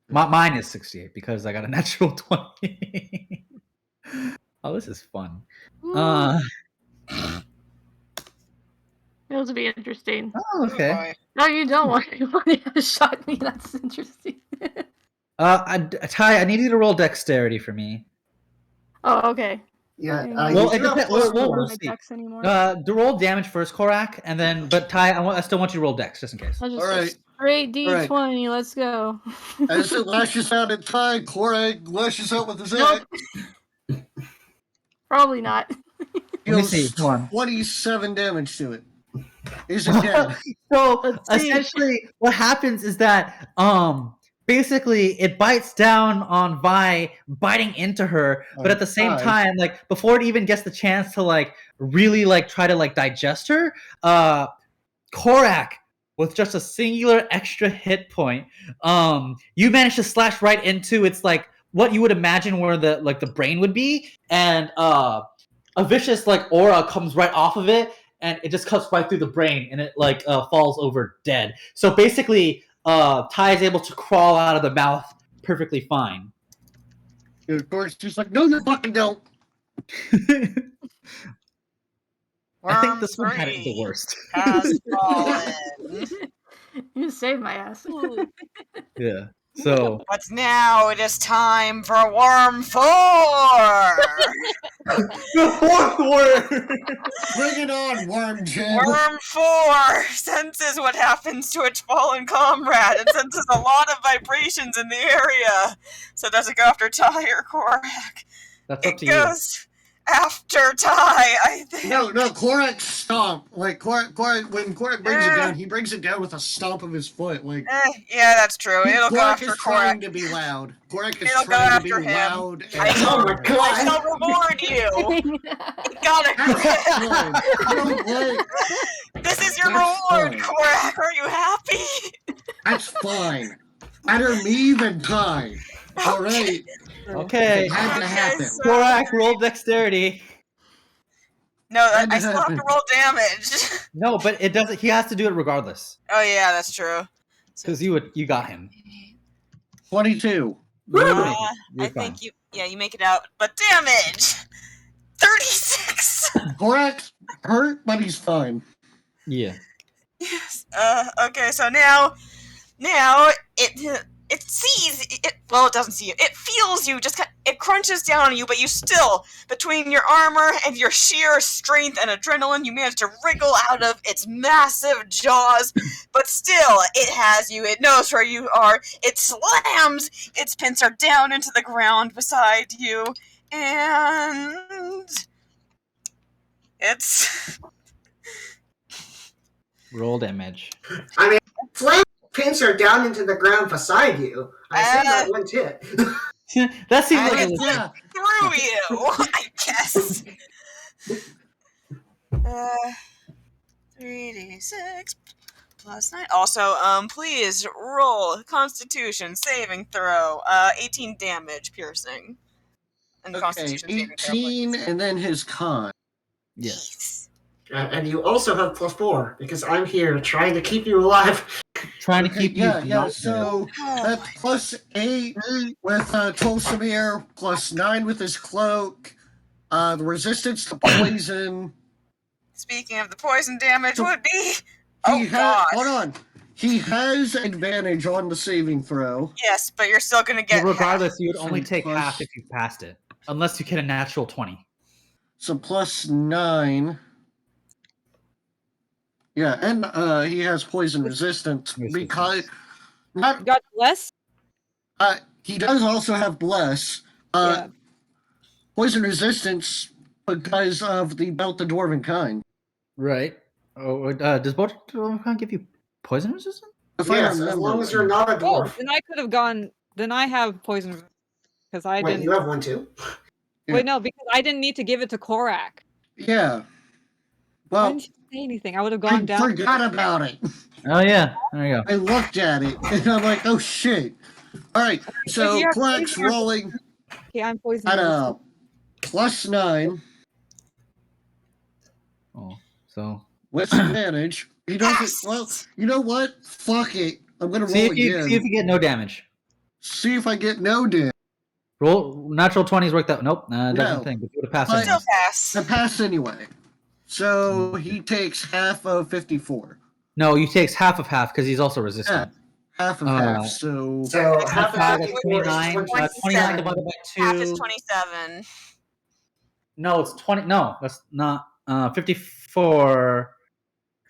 mine is 68 because I got a natural 20. Oh, this is fun. It'll be interesting. Oh, okay. No, you don't want to shock me. That's interesting. Ty, I need you to roll dexterity for me. Oh, okay. Yeah. Well, you do have plus we'll four. see. Dex anymore. Roll damage first, Korak, and then. But Ty, I still want you to roll dex just in case. I'll just All right. straight D20. Let's go. As it lashes out at Ty, Korak lashes out with his Nope. axe. Probably not. Let me see. Hold on. 27 damage to it. Is it dead? So Let's see. essentially, what happens is that basically it bites down on Vi, biting into her, but at the same Nice. time, before it even gets the chance to really try to digest her, Korak, with just a singular extra hit point, you manage to slash right into its what you would imagine where the brain would be, and a vicious like aura comes right off of it, and it just cuts right through the brain, and it like falls over dead. So basically, Ty is able to crawl out of the mouth perfectly fine. And of course, she's like, "No, you fucking don't." I think Worm this one had it the 3 worst. has fallen. You saved my ass. Yeah. So But now it is time for Worm 4! the fourth word. Bring it on, Worm Jim. Worm 4 senses what happens to its fallen comrade and senses a lot of vibrations in the area. So does it go after Ty or Korak? That's up It to you. goes after Ty, I think. No, Korak stomp. Like Korak, when Korak brings it down, he brings it down with a stomp of his foot. Like Yeah, that's true. It'll go Korak after is trying Korak. to be loud. Korak is It'll go trying to be after him. loud. And I Oh my I god! shall reward you. It got That's fine. it. You know what? This is your That's reward, fine. Korak. Are you happy? That's fine. Better me than Ty. All right. Okay. It had to happen. so- Korak, roll dexterity. No, Had to I still have to happen. roll damage. No, but it doesn't. He has to do it regardless Oh yeah, that's true. because you got him. 22. You made it. I You're fine. think you make it out. But damage! 36! Korak hurt, but he's fine. Yeah. Yes. Okay, so now it sees it. Well, it doesn't see you. It feels you. It crunches down on you, but you still, between your armor and your sheer strength and adrenaline, you manage to wriggle out of its massive jaws. But still, it has you. It knows where you are. It slams its pincer down into the ground beside you, and it's. Roll damage. I mean, slam pincer down into the ground beside you. I said that one hit. That seems like a And, yeah, Through you, I guess. 3d6 plus 9. Also, please roll Constitution saving throw. 18 damage piercing. And okay, Constitution saving throw. 18, and then his con. yes. And you also have +4 because I'm here trying to keep you alive. Trying to Okay, keep you. yeah, not- so Oh, that's +8 with Tolsamir, +9 with his cloak, the resistance to poison. speaking of the poison damage, would be. He Oh, God. Hold on. He has advantage on the saving throw. Yes, but you're still gonna get. But regardless, you would only So take plus- half if you passed it, unless you get a natural 20. So +9. Yeah, and he has poison resistance because not You got less? he does also have bless. Yeah. Poison resistance because of the Belt of Dwarven Kind. Right. Oh, does Botan give you poison resistance? If I Yes, as remember long as you're not a Oh, dwarf. then I could have gone. Then I have poison because I Wait, didn't. you have one too? Yeah. Wait, no, because I didn't need to give it to Korak. Yeah. Why Well, didn't you say anything? I would have I gone down. forgot about it. Oh yeah. There you go. I looked at it and I'm like, oh shit. All right, so you have Korak's poison- rolling Okay, I'm poison. at resistant. a +9 Oh, so with advantage. He doesn't. Well, you know what? Fuck it. I'm gonna see roll if you again. see if you get no damage. See if I get no damage. Roll natural 20s worked out. Nope, doesn't No. think. But you would have passed But- anyway. Still pass. I pass anyway. So he takes half of 54. No, you takes half of half because he's also resistant. Half of Uh, half. So So Okay, half of Five that's is 54 is 29. 29 divided by 2. Half is 27. No, it's 20. No, that's not. 54.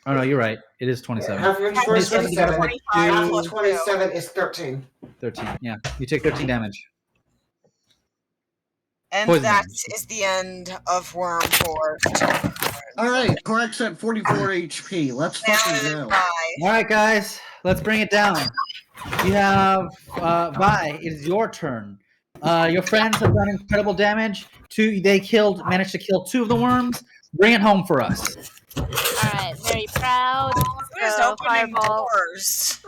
Oh no, you're right. It is 27. Half of 54 is 27 divided 27. by 25 Half plus of 27 is 13. 13. Yeah, you take 13 damage. And Poison that damage. is the end of Worm 4. all right, Korak's at 44 HP. Let's fucking go. Bye. All right, guys, let's bring it down. You have Vi. It is your turn. Your friends have done incredible damage. They managed to kill 2 of the worms. Bring it home for us. Alright, very proud. Who is So, opening fireball. doors?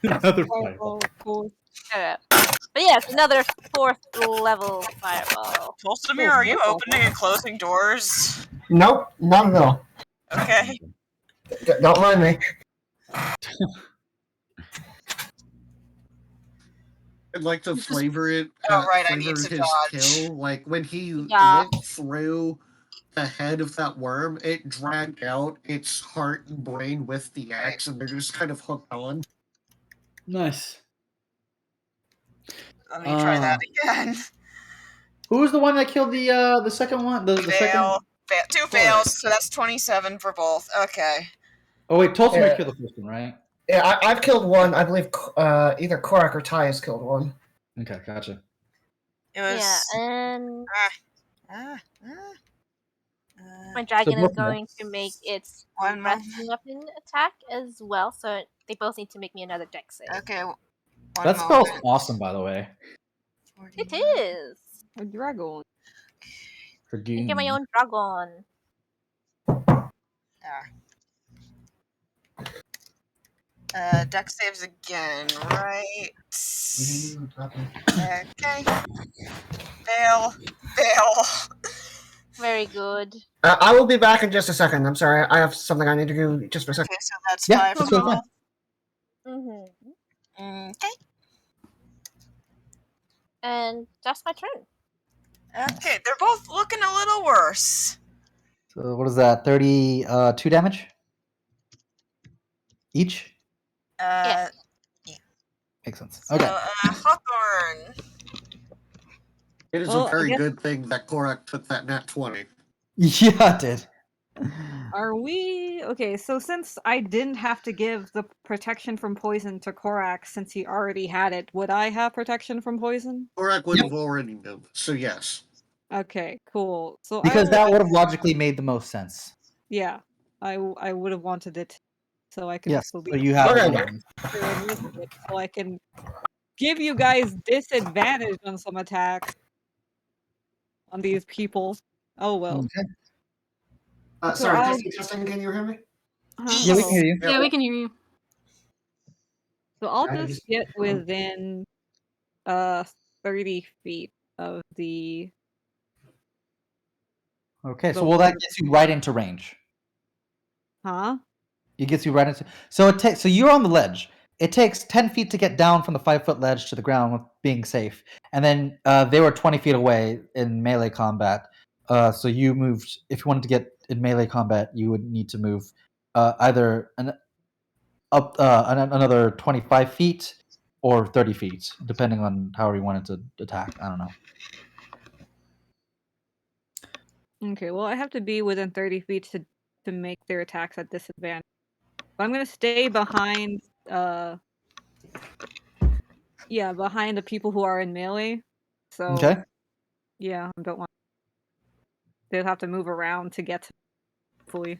Another Oh, fireball. cool. Shut up. But But yes, another 4th level fireball. Pulsamir, are you opening and closing doors? Nope, not at all. Okay. Don't mind me. I'd like to flavor it. Oh, right, I flavor need to his dodge. kill. Like when he Yeah. went through the head of that worm, it dragged out its heart and brain with the axe, and they're just kind of hooked on. Nice. Let me try that again. Who was the one that killed the second one? The second. Fail. Two fails, so that's 27 for both. Okay. Oh wait, Tulsa Yeah. killed the first one, right? Yeah, I've killed one. I believe either Korak or Ty has killed one. Okay, gotcha. It was. Yeah, and my So dragon is both of them. going to make its One breath moment. weapon attack as well, so they both need to make me another dex save. Okay. One That spell's moment. awesome, by the way. It is! A dragon. For I Goon. get my own dragon. Dex saves again, right? Okay. Fail. Very good. I will be back in just a second. I'm sorry. I have something I need to do just for a second. Okay, so that's Yeah, 5 that's for so fun. both. Mm-hmm. Okay. And that's my turn. Okay, they're both looking a little worse. So what is that? 32 damage each. Yeah. Makes sense. So, Okay. Hawthorne. It is Well, a I very guess- good thing that Korak took that nat 20. Yeah, it did. Are we okay? So since I didn't have to give the protection from poison to Korak since he already had it, would I have protection from poison? Korak would have already known, so yes. Okay, cool. So Because I that would have logically made the most sense. yeah, I would have wanted it, so I can Yes. still So be you have Okay. one. so I can give you guys disadvantage on some attacks on these people. Oh well. Okay. So Sorry, I'll- Justin, can you hear me? Huh? Yeah, we can hear you. Yeah, we can hear you. So I'll I just just- get within 30 feet of the Okay. So The well, that one- gets you right into range. huh? It gets you right into. So it takes. So you're on the ledge. It takes 10 feet to get down from the 5-foot ledge to the ground with being safe, and then they were 20 feet away in melee combat. So you moved. If you wanted to get in melee combat, you would need to move either another 25 feet or 30 feet, depending on how you wanted to attack. I don't know. Okay, well I have to be within 30 feet to make their attacks at disadvantage. But I'm gonna stay behind behind the people who are in melee. So Okay. yeah, I don't want they'll have to move around to get to fully.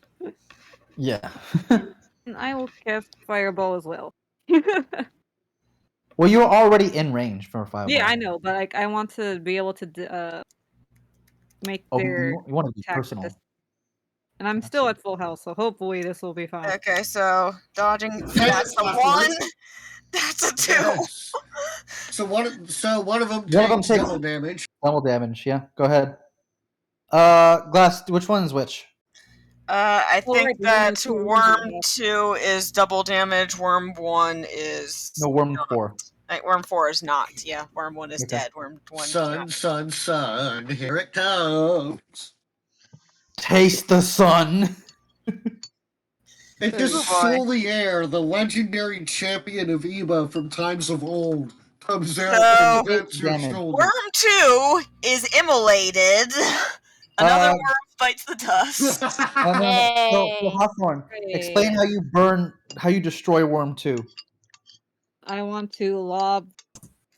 Yeah. And I will cast fireball as well. Well, you're already in range for a fireball. Yeah, I know, but like I want to be able to make Oh, their you want to be attack personal. and I'm still at full health, so hopefully this will be fine. Okay, so dodging. Okay, That's a last 1. one. That's a 2. Yes. So one of them One of them takes takes- double damage. Double damage. Yeah. Go ahead. Glass. Which one is which? I Oh, think right, that Worm 2 is Worm double. 2 is double damage. Worm 1 is No, Worm not. 4. Worm 4 is not. Yeah, Worm 1 is Okay. dead. Worm 1 is Sun, not. sun, sun, here it comes. Taste the sun. It Oh, just boy. stole the air. The legendary champion of Eba from times of old comes out So- and pats your Damage. shoulder. Worm 2 is immolated. Another Uh, worm bites the dust. And then, so Yay. Hawthorne, explain how you how you destroy Worm 2. I want to lob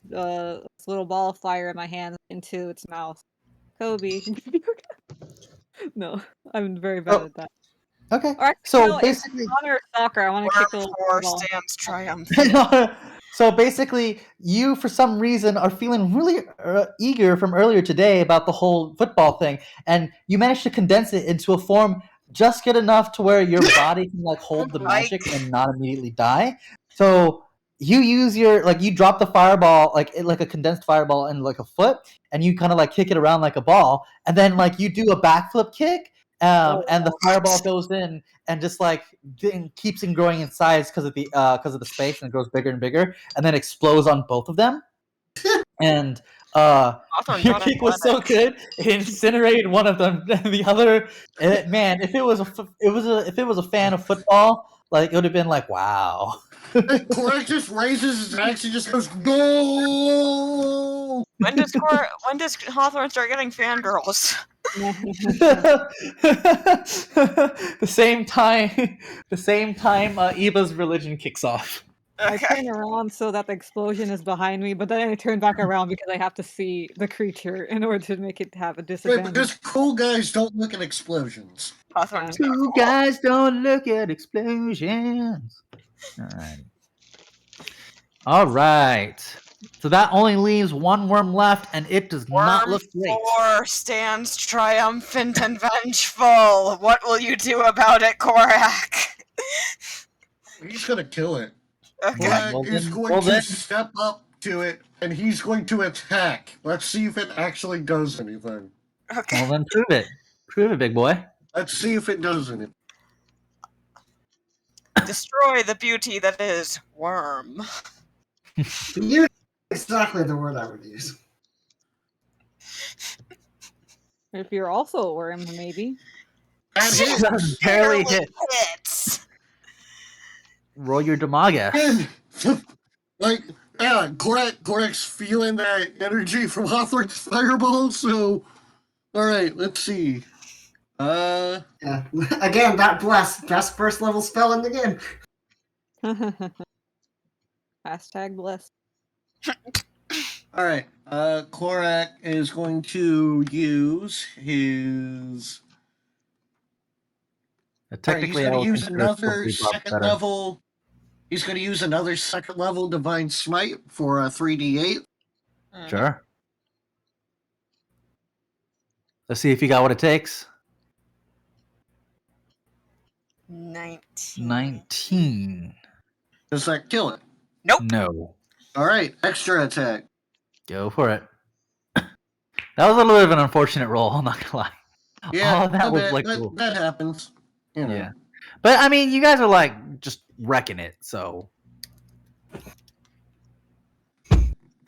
this little ball of fire in my hand into its mouth. Kobe. No, I'm very bad Oh. at that. Okay. Or actually, So no, in basically, honor of soccer, I want to Worm kick the little 4 ball. stands triumphant. so basically, you for some reason are feeling really eager from earlier today about the whole football thing, and you managed to condense it into a form just good enough to where your body can like hold the magic and not immediately die. So you use your you drop the fireball like a condensed fireball in like a foot, and you kind of like kick it around like a ball, and then like you do a backflip kick, and the fireball goes in and just like keeps on growing in size because of the space, and it grows bigger and bigger, and then explodes on both of them, and Hawthorne's your not kick was so athletic. good it incinerated one of them. The other, man, if it was a fan of football, like it would have been like wow. Korak just raises his axe and just goes, "Go!" When does Hawthorne start getting fangirls? the same time Eva's religion kicks off. I turn around so that the explosion is behind me, but then I turn back around because I have to see the creature in order to make it have a Right, disadvantage. because cool guys don't look at explosions. Hawthorne's not You cool. guys don't look at explosions. All right. So that only leaves one worm left, and it does not Worm look great. 4 stands triumphant and vengeful. What will you do about it, Korak? He's gonna kill it. Okay. Korak well is then- going well to then- step up to it, and he's going to attack. Let's see if it actually does anything. Okay. Well, then prove it. Prove it, big boy. Let's see if it does anything. Destroy the beauty that is worm. You exactly the word I would use. If you're also a worm, maybe. And hit. Barely hit. hits. Roll your Damaga. And, like, yeah, Korak's feeling that energy from Hawthorne's fireball, so... Alright, let's see. Yeah. Again, that best first level spell in the game. Hashtag blessed. Alright, Korak is going to use his... Technically, Alright, I he's would going to use consider it another supposed to be buffed second better. level... He's going to use another second level Divine Smite for a 3d8. Sure. Let's see if you got what it takes. 19. 19. Does that kill it? Nope. No. Alright, extra attack. Go for it. That was a little bit of an unfortunate roll, I'm not gonna lie. Yeah, All of that was that, like that, cool. that happens. You know. Yeah. But I mean, you guys are like just wrecking it, so.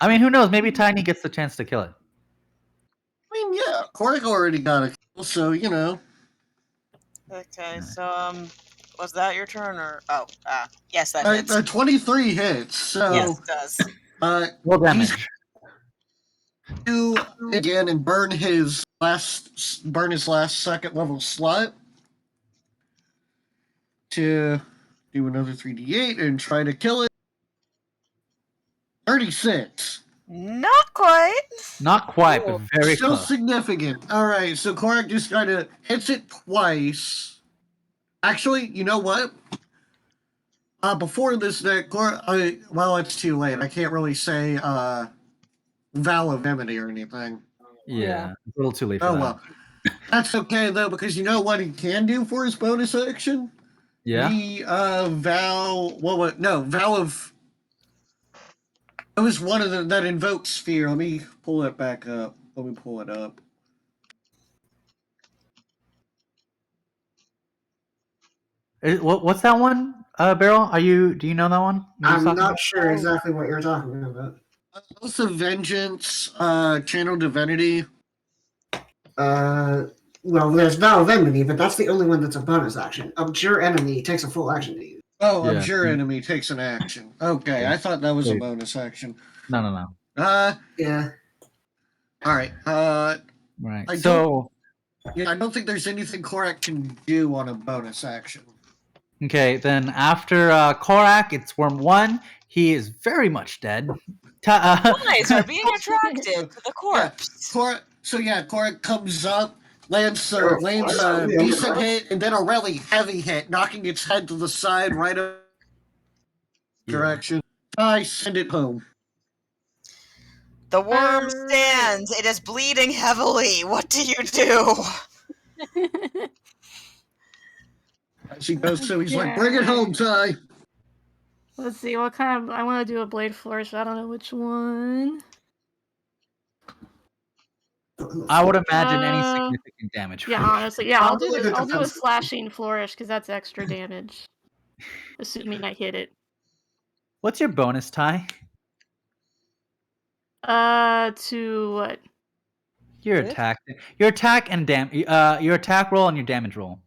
I mean, who knows? Maybe Tiny gets the chance to kill it. I mean, yeah, Korak already got a kill, so, you know. Okay, so, was that your turn, or... Oh, yes, that Alright, hits. 23 hits, so... Yes, it does. Roll damage. Do again and burn his last second level slot to do another 3d8 and try to kill it. 36. Not quite. Not quite, but very Still close. significant. Alright, so Korak just kind of hits it twice. Actually, you know what? Before this, well, it's too late. I can't really say Vow of Enmity or anything. Yeah, it's a little too late for Oh that. well. That's okay though, because you know what he can do for his bonus action? Yeah. The vow of it was one of the that invokes sphere. Let me pull it back up. Let me pull it up. What's that one, Beryl? Do you know that one? You I'm was talking not about? sure exactly what you're talking about. Oath of Vengeance, Channel Divinity. Well, there's Vow of Enmity, but that's the only one that's a bonus action. Abjure Enemy takes a full action to use. Oh, Yeah. Abjure Enemy takes an action. Okay, Yeah. I thought that was a Wait. bonus action. No. Yeah. Alright, Right. I So, yeah, I don't think there's anything Korak can do on a bonus action. okay, then after Korak, it's Worm 1. He is very much dead. Guys are being attracted to the corpse. Korak comes up, lands a decent hit, and then a really heavy hit, knocking its head to the side right up direction. I send it home. The worm stands. It is bleeding heavily. What do you do? As he goes, so he's like, "Bring it home, Ty." Let's see, what kind of... I want to do a blade flourish, but I don't know which one. I would imagine any Uh, significant damage. Yeah, honestly, yeah, I'll do Probably the I'll do a defense- slashing flourish, because that's extra damage. Assuming I hit it. What's your bonus, Ty? To what? Your This? attack, and your attack roll and your damage roll.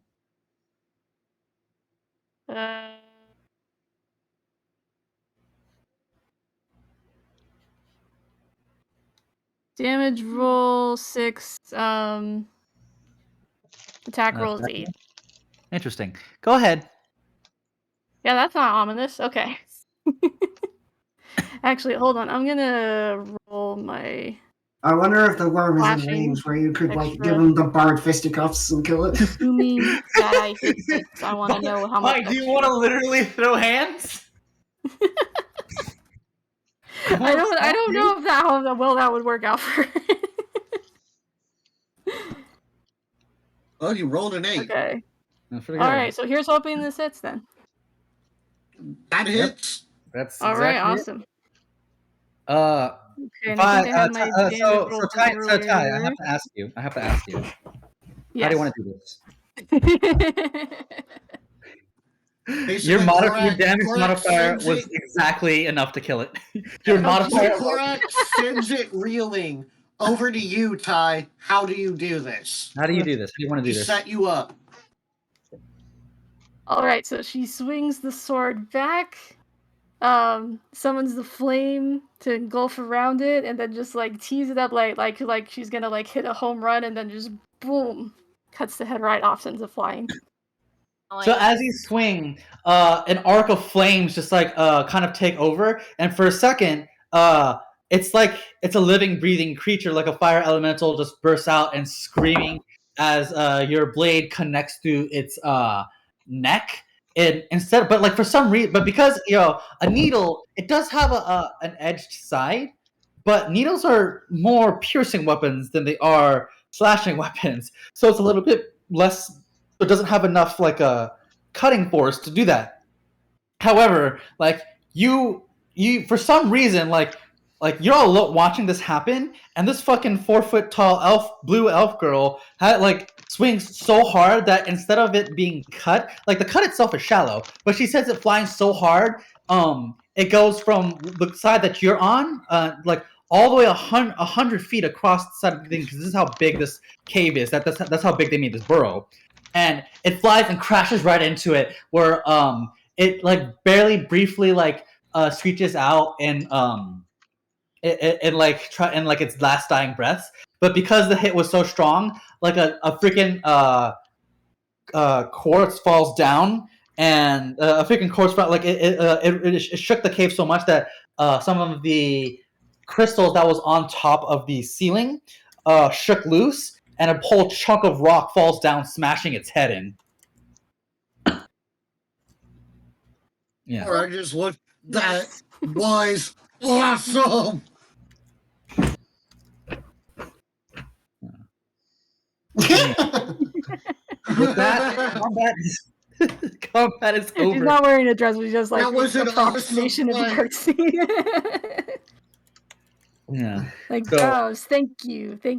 Damage roll 6, attack roll is attack 8. Interesting. Go ahead. Yeah, that's not ominous. Okay. Actually, hold on. I'm gonna roll my... I wonder if the worm is in Flashing range where you could like extra. give him the bard fisticuffs and kill it. Assuming that I hit this, I want to know how much... Mike, do you want to literally throw hands? I don't know if how well that would work out for... Oh, you rolled an 8. Okay. That's pretty good. Alright, so here's hoping this hits then. That hits. That's Alright, exactly it. awesome. So Okay, and I think I had my damage roll Ty, from I have earlier. to ask you. How do you Yes. want to do this? Basically, Your Korak damage modifier sends was it- exactly enough to kill it. Your modifier. Korak sends it reeling over to you, Ty. How do you do this? How do you do this? How do you want to He do this? set you up. Alright, so she swings the sword back, summons the flame to engulf around it, and then just like tease it up like she's gonna like hit a home run, and then just boom, cuts the head right off, sends it flying. So as you swing, an arc of flames just like kind of take over, and for a second, it's like it's a living, breathing creature, like a fire elemental, just bursts out and screaming as your blade connects to its neck. But like for some reason, but because a needle, it does have an edged side, but needles are more piercing weapons than they are slashing weapons, so it's a little bit less. It doesn't have enough like a cutting force to do that. However, like you for some reason like you're all watching this happen, and this fucking 4 foot tall blue elf girl swings so hard that instead of it being cut, like the cut itself is shallow, but she sends it flying so hard, it goes from the side that you're on, like all the way 100 feet across the side of the thing, because this is how big this cave is. That's how big they made this burrow. And it flies and crashes right into it, where it like barely briefly screeches out and its last dying breaths. But because the hit was so strong, like a freaking quartz falls down, and a freaking quartz fall, like it shook the cave so much that some of the crystals that was on top of the ceiling shook loose. And a whole chunk of rock falls down, smashing its head in. Yeah. Or I just looked. That was awesome. With that, combat is She's over. not wearing a dress, but she's just like That was an an approximation awesome of the fight. cutscene. Yeah. Like, So- Gross, thank you. Yeah.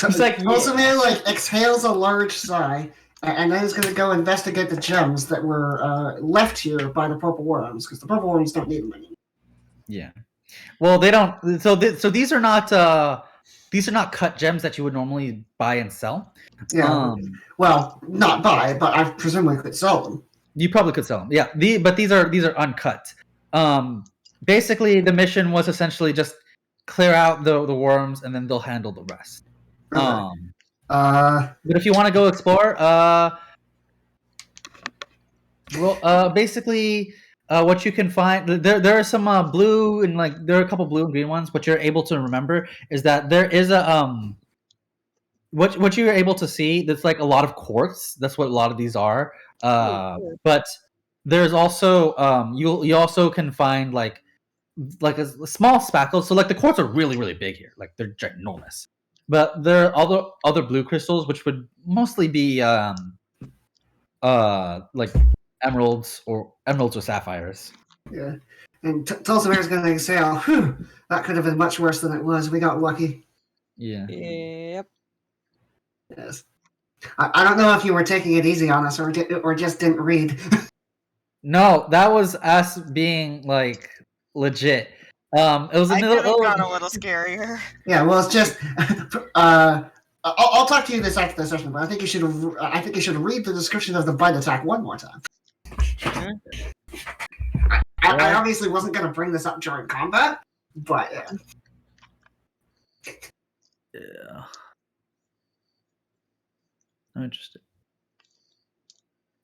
He's like, Ultimately, like exhales a large sigh, and then he's going to go investigate the gems that were left here by the purple worms, because the purple worms don't need them anymore. Yeah. Well, they don't. So these are not cut gems that you would normally buy and sell. Yeah. Well, not buy, but I presumably could sell them. You probably could sell them. Yeah. But these are uncut. Basically, the mission was essentially just clear out the worms, and then they'll handle the rest. Okay. But if you want to go explore, basically, what you can find there are some blue and there are a couple blue and green ones. What you're able to remember is that there is a what you're able to see. That's like a lot of quartz. That's what a lot of these are. But there's also you also can find like a small spackle. So like the quartz are really really big here. Like they're ginormous. But there are other blue crystals, which would mostly be like emeralds or sapphires. Yeah. And Tulsamir's going to say, "Oh, whew, that could have been much worse than it was. We got lucky." Yeah. Yep. Yes. I don't know if you were taking it easy on us or just didn't read. No, that was us being like legit. It was I another. could have gone a little scarier. Yeah, well, it's just. I'll talk to you this after the session, but I think you should. Read the description of the bite attack one more time. I obviously wasn't going to bring this up during combat, but yeah. Yeah. Interesting.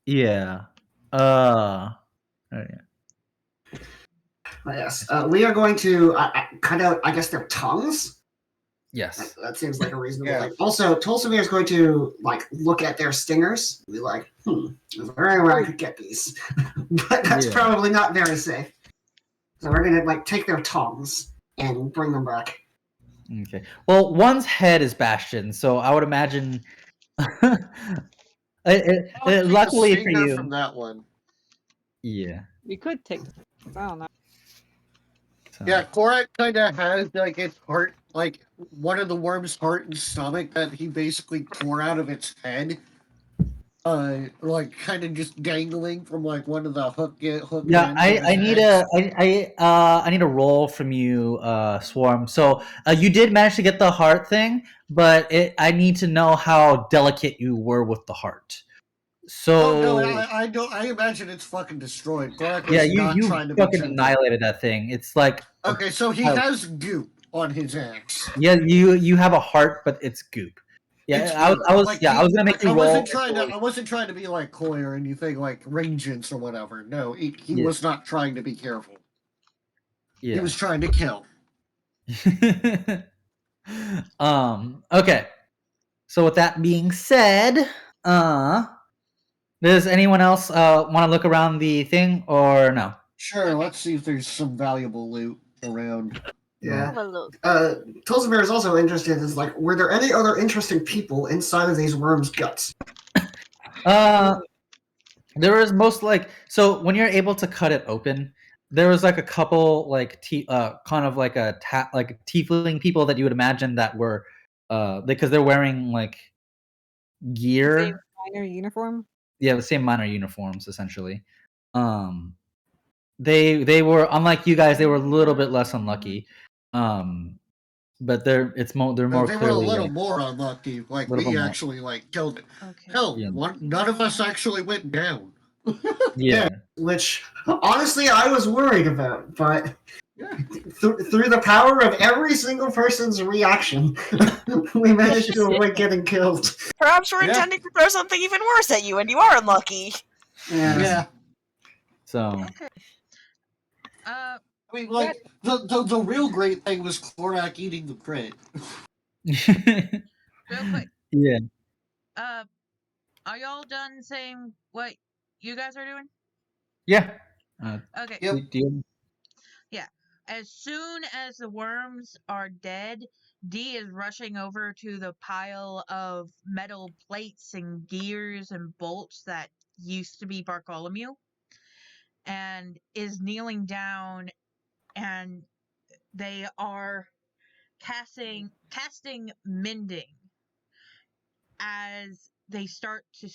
Yeah. Oh, yeah. Yes. We are going to cut out, I guess, their tongues. Yes. That seems like a reasonable Yeah. thing. Also, Tulsamir is going to look at their stingers. Be like, is there any way I could get these? But that's Yeah. probably not very safe. So we're gonna take their tongues and bring them back. Okay. Well, one's head is Bastion, so I would imagine. I'll take the Luckily for stinger you. from that one. Yeah. We could take. I don't know. So. Yeah, Korak kind of has its heart, one of the worm's heart and stomach that he basically tore out of its head. Kind of just dangling from one of the hook. Yeah, ends of I his need head. I need a roll from you, Swarm. So you did manage to get the heart thing, but I need to know how delicate you were with the heart. So Oh no, I don't. I imagine it's fucking destroyed. Korak was yeah, not you trying to be fucking gentle. annihilated that thing. It's like Okay, so he has goop on his axe. yeah, you have a heart, but it's goop. Yeah, It's I was weird. I was gonna make you I roll. wasn't trying to be like coy or anything like Rangens or whatever. No, he Yeah. was not trying to be careful. Yeah. He was trying to kill. Okay. So with that being said, does anyone else want to look around the thing or no? Sure, let's see if there's some valuable loot around. Yeah. Have a look. Tulsamir is also interested. Is were there any other interesting people inside of these worms' guts? There is so when you're able to cut it open, there was a couple kind of tiefling people that you would imagine that were because they're wearing gear. Same minor uniform. Yeah, the same minor uniforms essentially. They were unlike you guys. They were a little bit less unlucky. But they're more They were a clearly little more unlucky. little We bit more. actually killed it. Okay. Hell, Yeah. none of us actually went down. yeah. Which honestly I was worried about, but Yeah. through the power of every single person's reaction, we managed to avoid getting killed. Perhaps we're Yeah. intending to throw something even worse at you, and you are unlucky. Yeah. So Okay. I mean, the real great thing was Korak eating the crit. Real quick. yeah. Are y'all done saying what you guys are doing? Yeah. Okay. Yep. Do you- As soon as the worms are dead, Dee is rushing over to the pile of metal plates and gears and bolts that used to be Bartholomew, and is kneeling down, and they are casting mending as they start to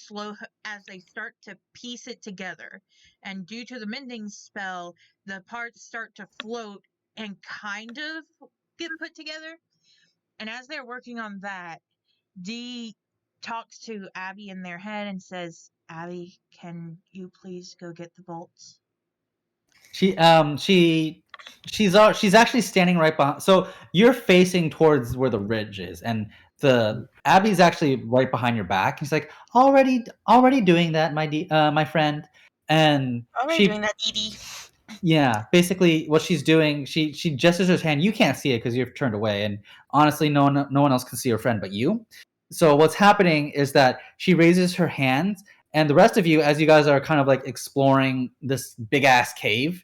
piece it together. And due to the mending spell, the parts start to float and kind of get put together. And as they're working on that, Dee talks to Abby in their head and says, "Abby, can you please go get the bolts?" She's actually standing right behind. So you're facing towards where the ridge is, and the Abby's actually right behind your back. He's like, already doing that, my friend. And Already doing that, Edie. yeah, basically what she's doing, she gestures her hand. You can't see it because you've turned away, and honestly, no one else can see her friend but you. So what's happening is that she raises her hand, and the rest of you, as you guys are kind of exploring this big ass cave,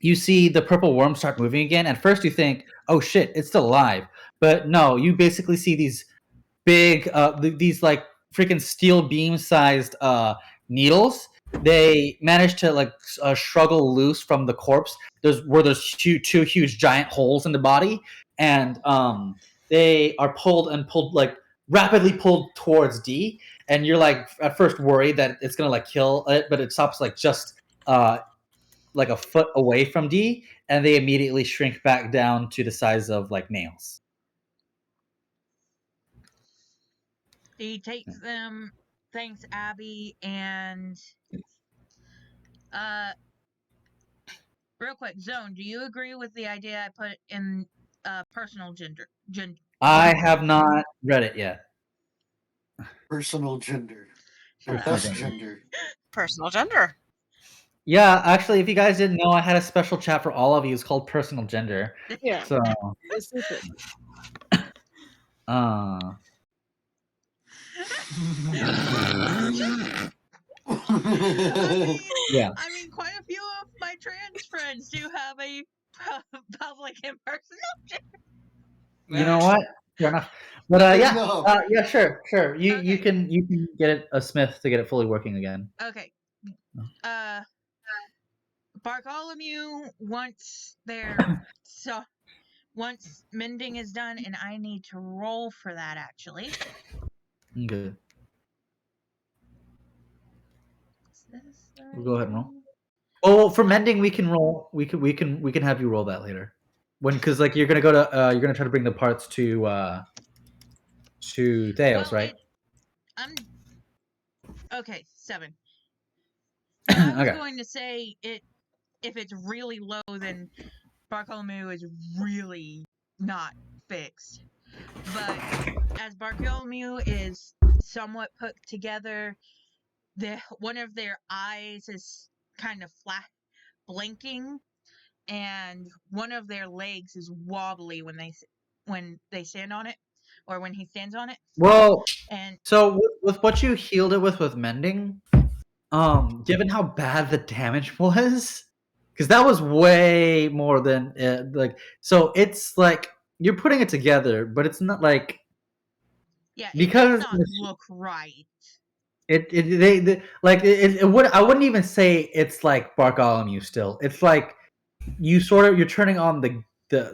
you see the purple worm start moving again. At first, you think, "Oh shit, it's still alive," but no, you basically see these big, these freaking steel beam sized needles they manage to like struggle loose from the corpse. There's two huge giant holes in the body, and they are pulled like rapidly pulled towards D. And you're like at first worried that it's gonna like kill it, but it stops like just like a foot away from D, and they immediately shrink back down to the size of like nails. He takes them, thanks Abby, and real quick, Zone, do you agree with the idea I put in personal gender? I have not read it yet. Personal gender. Your Personal best gender. gender. Personal gender. Yeah, actually, if you guys didn't know, I had a special chat for all of you. It's called Personal Gender. Yeah. So, It's secret. Yeah. I mean, quite a few of my trans friends do have a public and personal gender. You know what? Fair enough. But yeah, No. yeah, sure. You Okay. can get it a Smith to get it fully working again. Okay. Bartholomew, once mending is done, and I need to roll for that actually. Okay. Is this the Go ahead and roll. one? Oh, for mending, we can roll. We can have you roll that later. Because like you're gonna go to you're gonna try to bring the parts to Theos, Well, right? Okay, 7. I was Okay. going to say it. If it's really low, then Bartholomew is really not fixed. But as Bartholomew is somewhat put together, one of their eyes is kind of flat, blinking, and one of their legs is wobbly when they stand on it, or when he stands on it. Well, And so with what you healed it with mending, given how bad the damage was, because that was way more than like. So it's like you're putting it together, but it's not like yeah, it because does not look right. it would. I wouldn't even say it's like Bartholomew still. It's like you're turning on the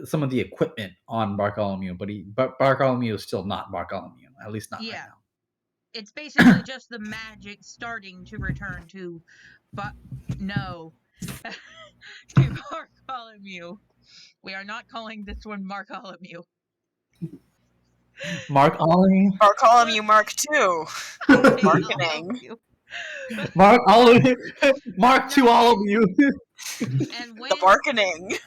some of the equipment on Bartholomew, but Bartholomew is still not Bartholomew, at least not right Yeah. now. It's basically just the magic starting to return to, but no, to Bartholomew. We are not calling this one Bartholomew. Bartholomew. Bartholomew Mark II. Marketing. Bartholomew. Mark to all of you. And when The marketing.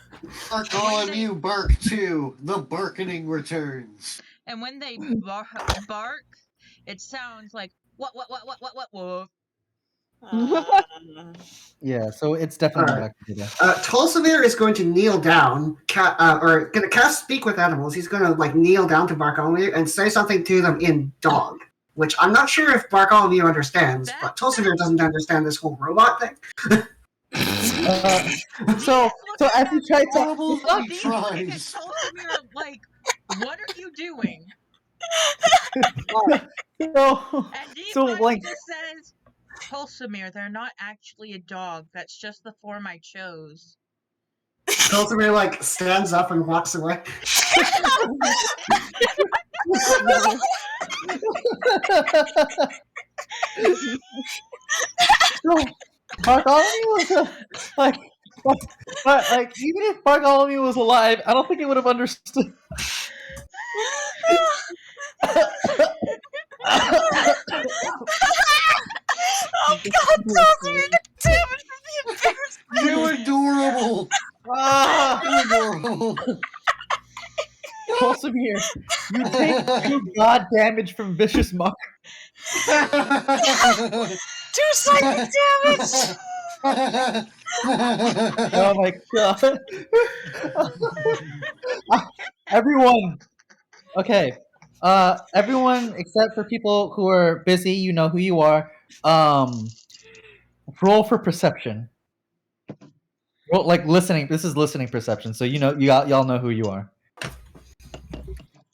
Bartholomew Bark 2. The barkening returns. and when they bark, it sounds like what. Yeah, so it's definitely Alright. back to that. Tulsimir is going to kneel down, or going to cast Speak with Animals. He's going to like kneel down to Bartholomew and say something to them in dog, which I'm not sure if Bartholomew understands, but Tulsimir doesn't understand this whole robot thing. So as you try to Probably These tries. Tulsimir, like, what are you doing? so And he So, finally like- just says, Tulsimir, they're not actually a dog. That's just the form I chose. Tulsimir like stands up and walks away. So Bartholomew was like, but like even if Bartholomew was alive, I don't think he would have understood. Oh God, Tulsimir, damn it from the embarrassment. You're adorable. You're adorable. Tulsimir, you take 2 god damage from Vicious Mark. 2 psychic damage. Oh my god. Everyone. Okay. Everyone except for people who are busy, you know who you are. Roll for perception. Roll like listening. This is listening perception, so you know y'all know who you are.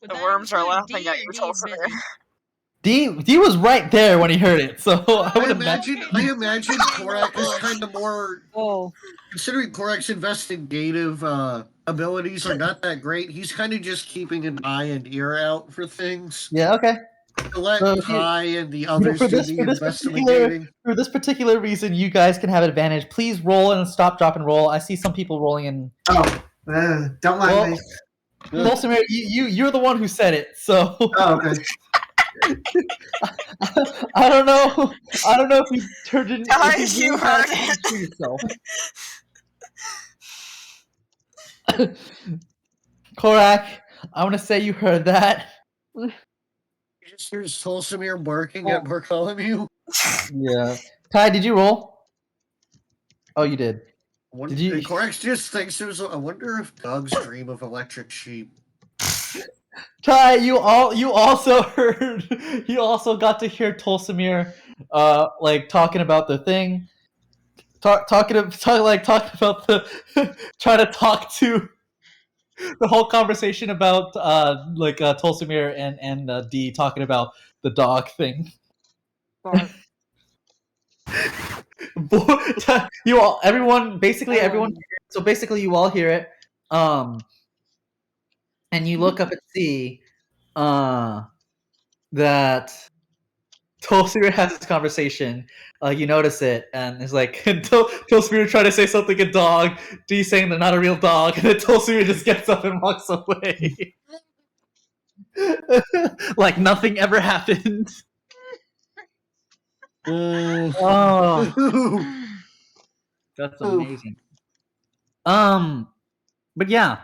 Would The that worms are include laughing D at or you, D Tulsimir. busy? D was right there when he heard it, so I would imagine Korak is kind of more. Oh, Considering Korak's investigative abilities are not that great, he's kind of just keeping an eye and ear out for things. Yeah, okay. To let So Ty and the others for do this, the for this investigating. for this particular reason, you guys can have advantage. Please roll and stop, drop, and roll. I see some people rolling in. Oh, don't mind me. Dulcimer, you're the one who said it, so. Oh, okay. I don't know. I don't know if you turned it. Ty, if you heard it. Yourself. Korak, I want to say you heard that. You just hear Solsamir barking at Bartholomew. Yeah. Ty, did you roll? Oh, you did. Did you? Korak just thinks I wonder if dogs dream of electric sheep. Ty, you also heard. You also got to hear Tolsimir, like talking about the thing, talking about the, trying to talk to the whole conversation about Tolsimir and D talking about the dog thing. Everyone. So basically, you all hear it. And you look up and see that Tolsimir has this conversation. You notice it, and it's like Tolsimir trying to say something a dog, D saying they're not a real dog, and then Tolsimir just gets up and walks away. Like nothing ever happened. Oh, that's amazing. But yeah.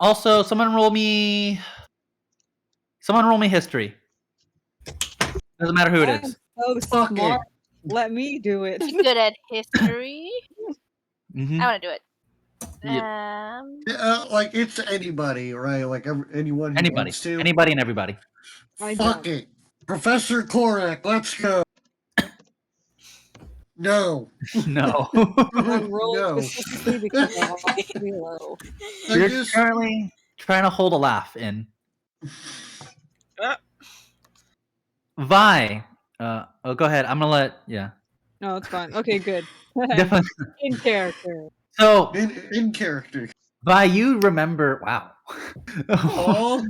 Also, someone roll me history. Doesn't matter who it is. so smart. Let me do it. He's good at history. Mhm. I want to do it. Like it's anybody, right? Like anyone who wants to. Anybody and everybody. Fuck it, Professor Korak, let's go. No. No. I'm rolling specifically because I want to be low. You're currently trying to hold a laugh in. Vi. Go ahead. I'm gonna let. Yeah. No, it's fine. Okay, good. Definitely. In character. So. In character. Vi, you remember? Wow. Oh.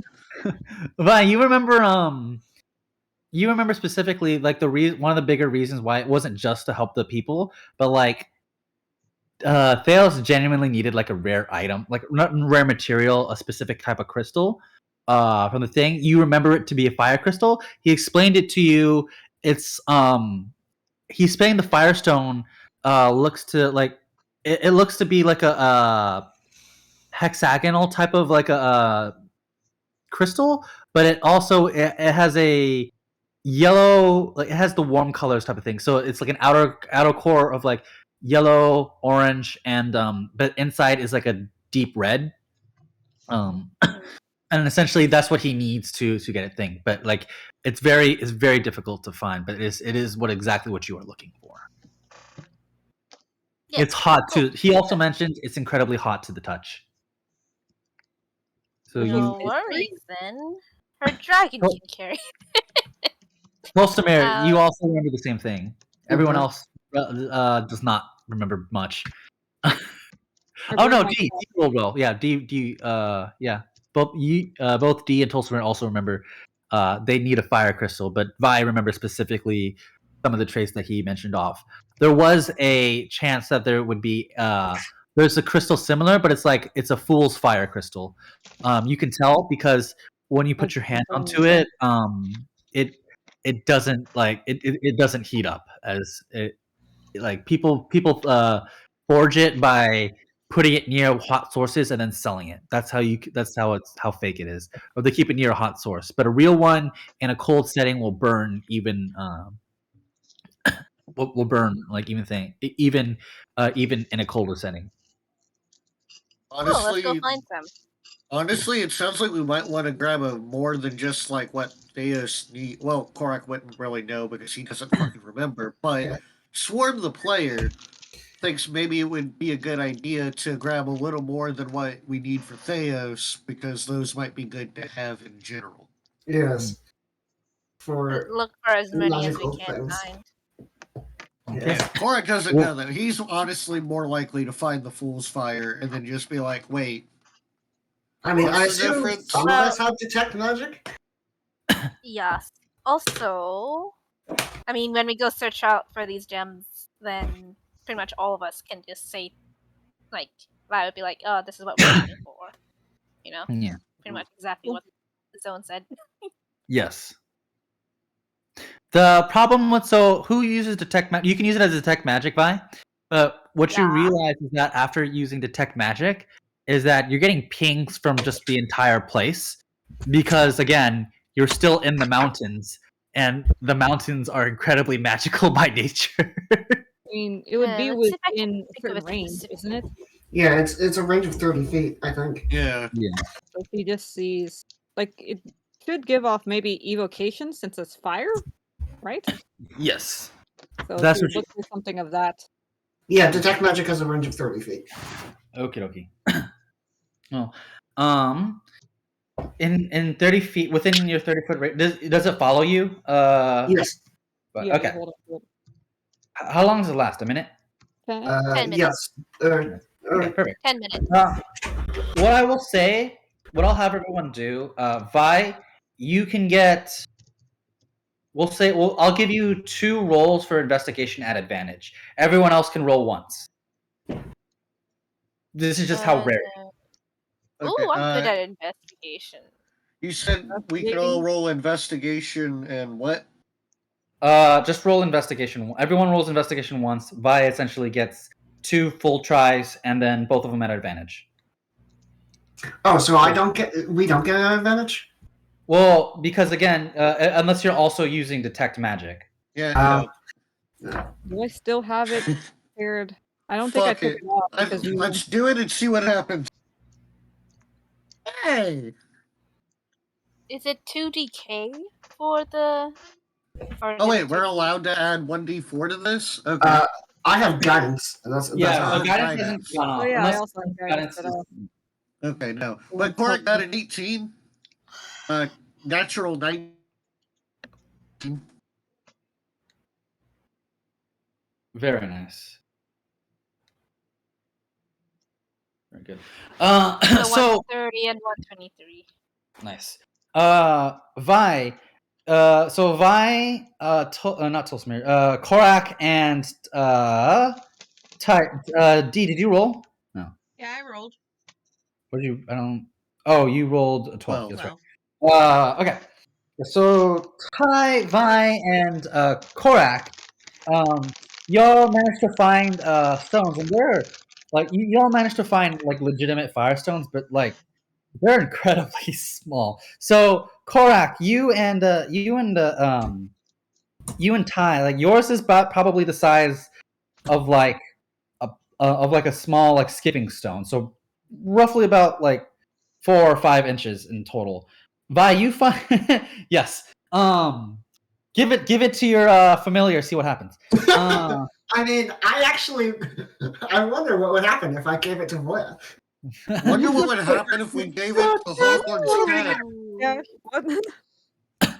Vi, you remember? You remember specifically like one of the bigger reasons why it wasn't just to help the people, but like Theos genuinely needed like a rare item, like not rare material, a specific type of crystal from the thing. You remember it to be a fire crystal. He explained it to you. It's he's saying the firestone looks to like it looks to be like a hexagonal type of like a crystal, but it also it has a yellow, like it has the warm colors type of thing. So it's like an outer core of like yellow, orange, and but inside is like a deep red. And essentially that's what he needs to get a thing. But like it's very difficult to find, but it is exactly what you are looking for. Yeah, it's hot too. He also mentioned it's incredibly hot to the touch. So no worries then. Her dragon can carry. Tolsimir, you also remember the same thing. Everyone else does not remember much. Oh no, D rolled well. Yeah, D. Yeah, both D and Tolsimir also remember. They need a fire crystal, but Vi remembers specifically some of the traits that he mentioned off. There was a chance that there would be. There's a crystal similar, but it's a fool's fire crystal. You can tell because when you put your hand onto it, it doesn't it doesn't heat up as it like people forge it by putting it near hot sources and then selling it. That's how fake it is. Or they keep it near a hot source. But a real one in a cold setting will burn even will burn like even in a colder setting. Honestly, let's go find some. Honestly, it sounds like we might want to grab a more than just like what Theos need. Well, Korak wouldn't really know because he doesn't fucking remember. But Swarm the player thinks maybe it would be a good idea to grab a little more than what we need for Theos because those might be good to have in general. Yes. for Look for as many as we magical can things. find. Yes. Korak doesn't know that. He's honestly more likely to find the Fool's Fire and then just be like, wait. I mean, I What's the assume difference? some of us have detect magic. Yes. Also, I mean, when we go search out for these gems, then pretty much all of us can just say, like, I would be like, oh, this is what we're looking for. You know? Yeah. Pretty much exactly what the zone said. Yes. The problem with who uses detect magic? You can use it as detect magic, Vi. But what you Yeah. realize is that after using detect magic, is that you're getting pings from just the entire place, because again, you're still in the mountains, and the mountains are incredibly magical by nature. I mean, it would Yeah, be let's see if I can within a think of certain a range, specific- isn't it? Yeah, it's a range of 30 feet, I think. Yeah. So if he just sees, like, it should give off maybe evocation since it's fire, right? Yes. So That's if you what look for something of that. Yeah, detect magic has a range of 30 feet. Okie dokie. Well, in 30 feet, within your 30-foot range, does it follow you? Yes. But, Yeah, okay. hold on to it. How long does it last? A minute? 10 Yes. minutes. Okay, perfect. 10 minutes. What I will say, what I'll have everyone do, Vi, you can get. I'll give you 2 rolls for investigation at advantage. Everyone else can roll once. This is just how rare. Ooh, I'm good at investigation. You said we could all roll investigation and what? Just roll investigation. Everyone rolls investigation once. Vi essentially gets 2 full tries, and then both of them at advantage. Oh, so we don't get an advantage? Well, because again, unless you're also using detect magic. Yeah. Do I still have it prepared? I don't think I Fuck took it. it off because you. Let's do it and see what happens. Hey. Is it 2DK for the? Oh wait, we're allowed to add 1d4 to this? Okay. I have guidance. That's Guidance guidance. hasn't gone off. Oh yeah, I Unless also have guidance set off. Okay, no. But Korak got an 18. Natural 19. Very nice. Very good. So 130 and 123. nice. Vi. So Vi, not Tolsmir, Korak and D. Did you roll? No. Yeah, I rolled. What did you? I don't. Oh, you rolled a 12. That's 12. right. Okay. So Ty, Vi, and Korak, y'all managed to find stones, and they're like y'all managed to find like legitimate firestones, but like they're incredibly small. So Korak, you and Ty, like yours is about probably the size of like a small like skipping stone. So roughly about like 4 or 5 inches in total. Vi, you find yes. Give it to your familiar. See what happens. I mean, I wonder what would happen if I gave it to Voya. Wonder what would happen if we gave it to Hawthorne's cat. Yeah. What?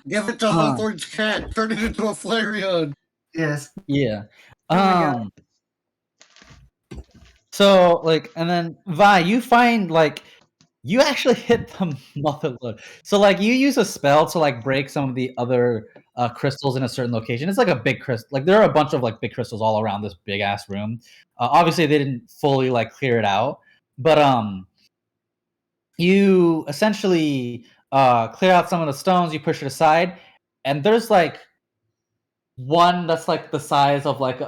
Give it to Hawthorne's cat. Turn it into a Flareon. Yes. Yeah. Oh my God. So like, and then Vi, you find like you actually hit the mother load. So like you use a spell to like break some of the other crystals in a certain location. It's like a big crystal. Like there are a bunch of like big crystals all around this big ass room. Obviously they didn't fully like clear it out, but you essentially clear out some of the stones. You push it aside, and there's like one that's like the size of like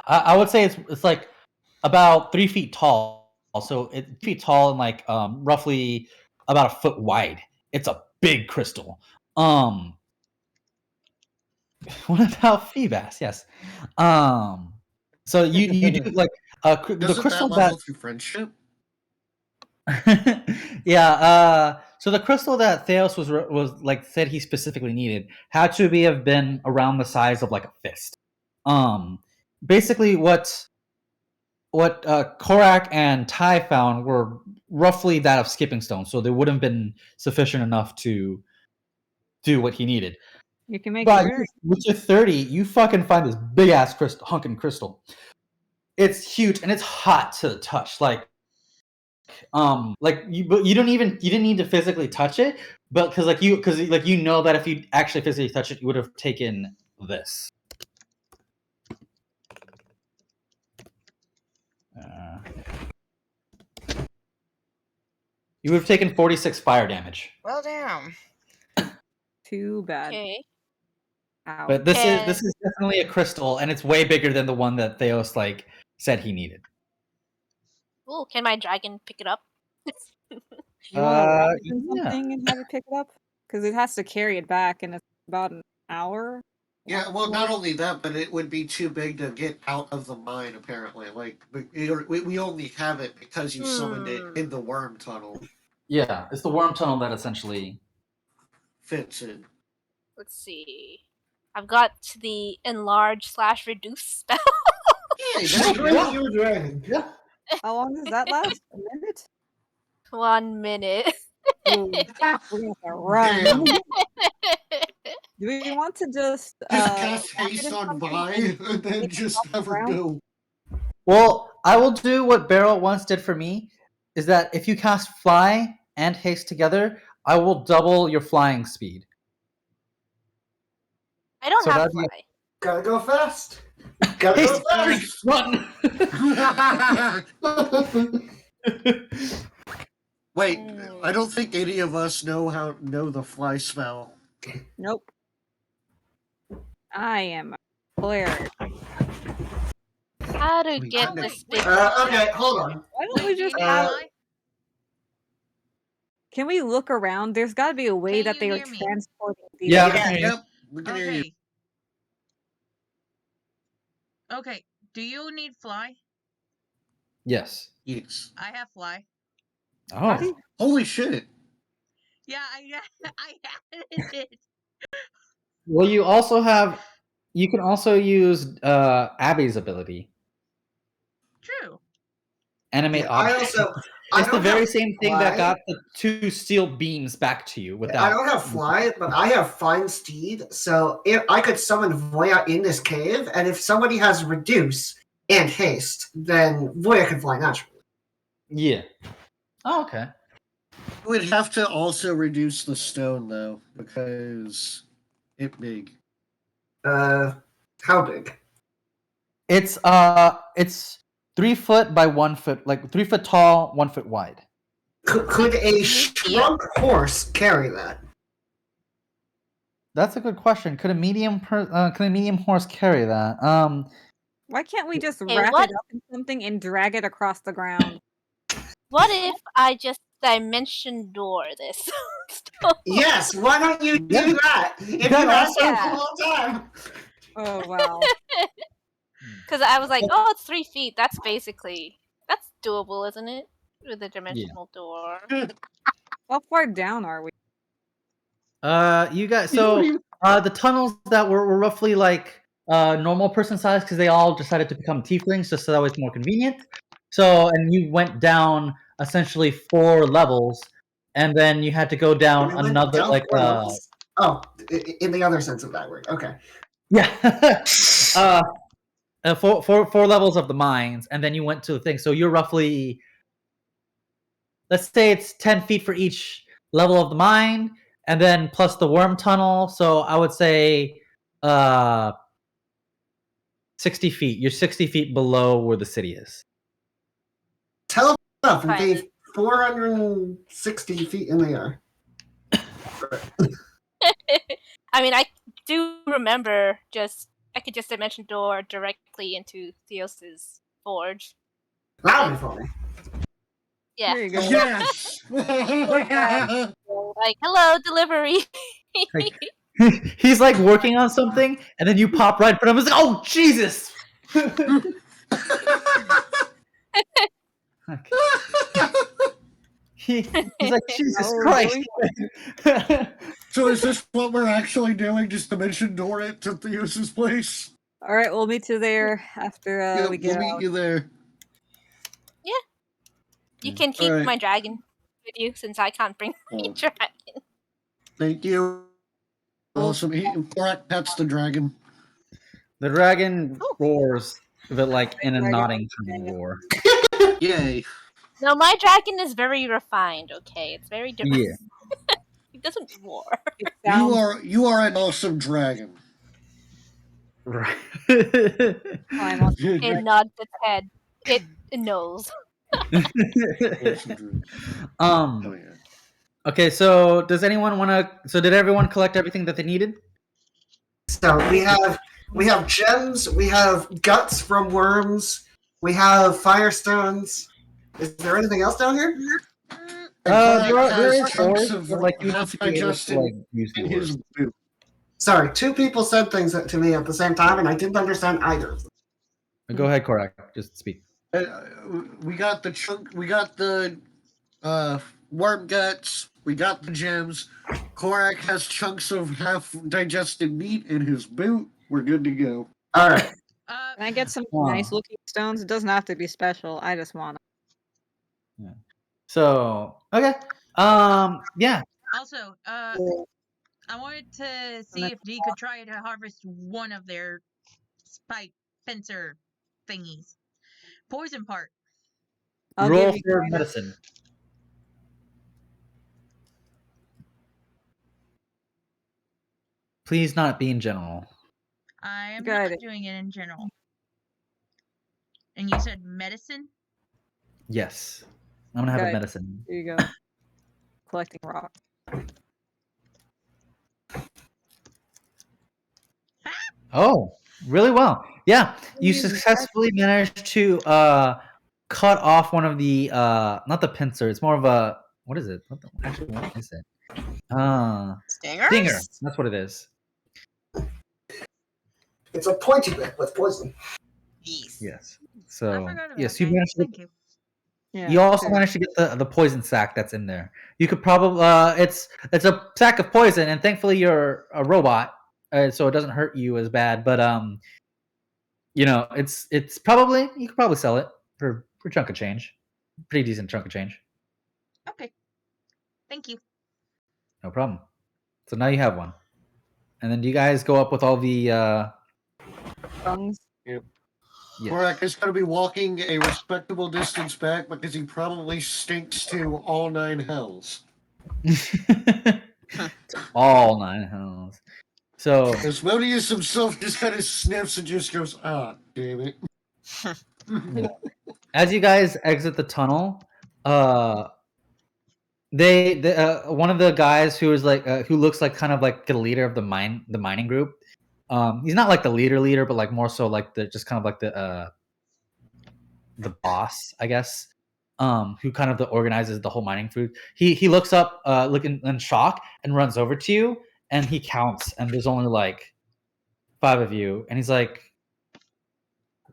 I would say it's like about 3 feet tall. So it's 3 feet tall and like roughly about a foot wide. It's a big crystal. What about Feebas? Yes. So you do like the Doesn't crystal that that level through friendship? yeah. So the crystal that Theos was like said he specifically needed had to have been around the size of like a fist. Basically what Korak and Ty found were roughly that of skipping stones, so they would have been sufficient enough to do what he needed. You can make But it very with your 30, you fucking find this big ass crystal, hunkin' crystal. It's huge and it's hot to the touch. But you didn't need to physically touch it, but because you know that if you actually physically touch it, you would have taken this. You would have taken 46 fire damage. Well, damn. too bad. Okay. Ow. But this is definitely a crystal, and it's way bigger than the one that Theos said he needed. Ooh, can my dragon pick it up? You want to wrap it in yeah. something and have it pick it up? Because it has to carry it back, and it's about an hour. Yeah, well, not only that, but it would be too big to get out of the mine, apparently. Like, we only have it because you summoned it in the worm tunnel. Yeah, it's the worm tunnel that essentially fits in. Let's see. I've got the enlarge/reduce spell. You dragon. Yeah. How long does that last? A minute? 1 minute. Ooh, we're gonna have to run. Damn. Do we want to just Just cast wrap it haste in on something Vi and and then make it just off the have her ground? go. Well, I will do what Beryl once did for me, is that if you cast Fly and Haste together, I will double your flying speed. I don't So have that'd fly. be- Gotta go fast. Gotta go Haste, fast. run! Wait, I don't think any of us know the fly spell. Nope. I am a cleric. How to Wait, get no. this big? Okay, hold on. Why don't we Wait, do you just need have? fly? Can we look around? There's got to be a way Can that you they are hear me? transporting these. Yeah, guys. okay. Yep, we can hear you. Okay. Okay. Do you need fly? Yes. Yes. I have fly. Oh. Holy shit. Yeah, I added it. Well, you can also use Abby's ability. True. Animate Yeah, I object. also I It's the don't very have same thing that fly. got the 2 steel beams back to you without. I don't have fly, but I have fine steed. So if I could summon Voya in this cave, and if somebody has reduce and haste, then Voya can fly naturally. Yeah. Oh, okay. You would have to also reduce the stone, though, because it's big. How big? It's 3 foot by 1 foot, like 3 foot tall, 1 foot wide. Could a shrunk horse carry that? That's a good question. Could a medium horse carry that? Why can't we just Hey, wrap what- it up in something and drag it across the ground? What if I just dimension door this? Yes. Why don't you do Yeah. that? If you Yeah, asked yeah. the whole time. Oh wow. Because I was like, oh, it's 3 feet. That's doable, isn't it? With a dimensional door. How far down are we? You guys. So the tunnels that were roughly like normal person size because they all decided to become tieflings just so that was more convenient. So and you went down essentially 4 levels, and then you had to go down We went another down like 4 levels? Oh, in the other sense of that word. Okay. yeah. 4 levels of the mines, and then you went to the thing. So you're roughly, let's say it's 10 feet for each level of the mine, and then plus the worm tunnel. So I would say 60 feet. You're 60 feet below where the city is. Tell us up and Fine. gave 460 feet in the air. I mean, I do remember I could just dimension door directly into Theos's forge. That would be funny. Yeah. There you go. Yes! Like, hello, delivery. He's like working on something, and then you pop right in front of him. It's like, oh Jesus! He's like, Jesus Oh, Christ! So is this what we're actually doing? Just dimension door it to Theos's place? All right, we'll meet you there after Yeah, we get we'll out. meet you there. You can keep Alright. my dragon with you since I can't bring my Oh. dragon. Thank you. Awesome. Korak pets the dragon. The dragon roars, but like in a Dragon. nodding kind of roar. Yay. No, my dragon is very refined. Okay, it's very different. Yeah. It doesn't roar. It sounds You are an awesome dragon. Right. fine on It nods its head. It knows. Oh, um. yeah. Okay, so does anyone want to? So did everyone collect everything that they needed? So we have gems, we have guts from worms, we have firestones. Is there anything else down here? There is chunks ores, of but like you have half to be able to digested like use the in ores. his boot. Sorry, two people said things to me at the same time, and I didn't understand either of them. Go ahead, Korak. Just speak. We got the chunk. We got the worm guts. We got the gems. Korak has chunks of half digested meat in his boot. We're good to go. All right. Can I get some Wow. nice looking stones? It doesn't have to be special. I just want them. So okay. Yeah. Also, I wanted to see if Dee could try to harvest one of their spike fencer thingies. Poison part. I'll Roll give you for guys- medicine. Please not be in general. I am Got not it. doing it in general. And you said medicine? Yes. I'm gonna have a Good. medicine. Here you go. Collecting rock. Oh, really well. Yeah, you Jeez, successfully managed to cut off one of the not the pincer. It's more of a what is it? Actually, what is it? Stingers? Stinger. That's what it is. It's a pointy bit with poison. Yes. Yes. I So forgot about yes, you that. managed to. Thank you. Yeah. You also sure. managed to get the poison sack that's in there. You could probably it's a sack of poison, and thankfully you're a robot, so it doesn't hurt you as bad. But you know, it's probably you could probably sell it for a chunk of change, pretty decent chunk of change. Okay. Thank you. No problem. So now you have one, and then do you guys go up with all the Tongues. Yes. Korak is going to be walking a respectable distance back because he probably stinks to all nine hells. all 9 hells. So Asmodeus himself just kind of sniffs and just goes, "Ah, damn it." as you guys exit the tunnel, they one of the guys who is like who looks like kind of like the leader of the mining group. He's not like the leader, but like more so like the just kind of like the boss, I guess. Who kind of organizes the whole mining food. He looks up, looking in shock, and runs over to you, and he counts, and there's only like 5 of you, and he's like,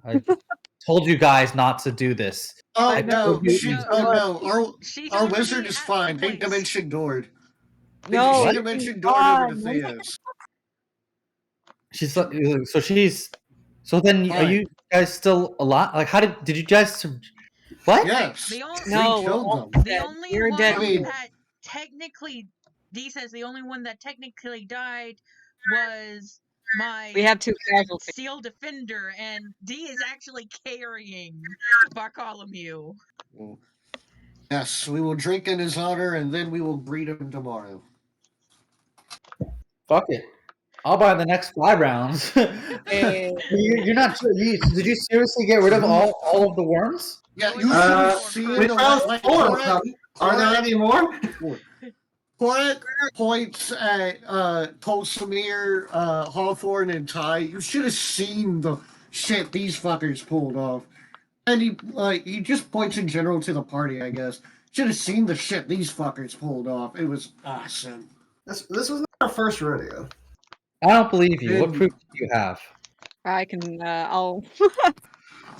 "I told you guys not to do this." Oh I no, know. She's our already wizard is at fine. the Eight place. dimension doored. No, Eight dimension doored over to Theos. She's like, so she's. So then, are Fine. you guys still alive? Like, how did you guys? What? Yes. The only, No, we we're killed all them. the dead. only You're one dead. I mean- that technically, Dee says the only one that technically died was my We have 2 casualties. seal defender, and Dee is actually carrying Bartholomew. Yes, we will drink in his honor, and then we will greet him tomorrow. Fuck it. I'll buy the next 5 rounds. Hey. You're not. Did you seriously get rid of all of the worms? Yeah, you Uh, should see We it. found Like, 4 of them. Are there any more? Korak points at Tolsamir, Hawthorne, and Ty. You should have seen the shit these fuckers pulled off. And he just points in general to the party, I guess. Should have seen the shit these fuckers pulled off. It was awesome. This was not our first rodeo. I don't believe you. What Then- proof do you have? I can. I'll.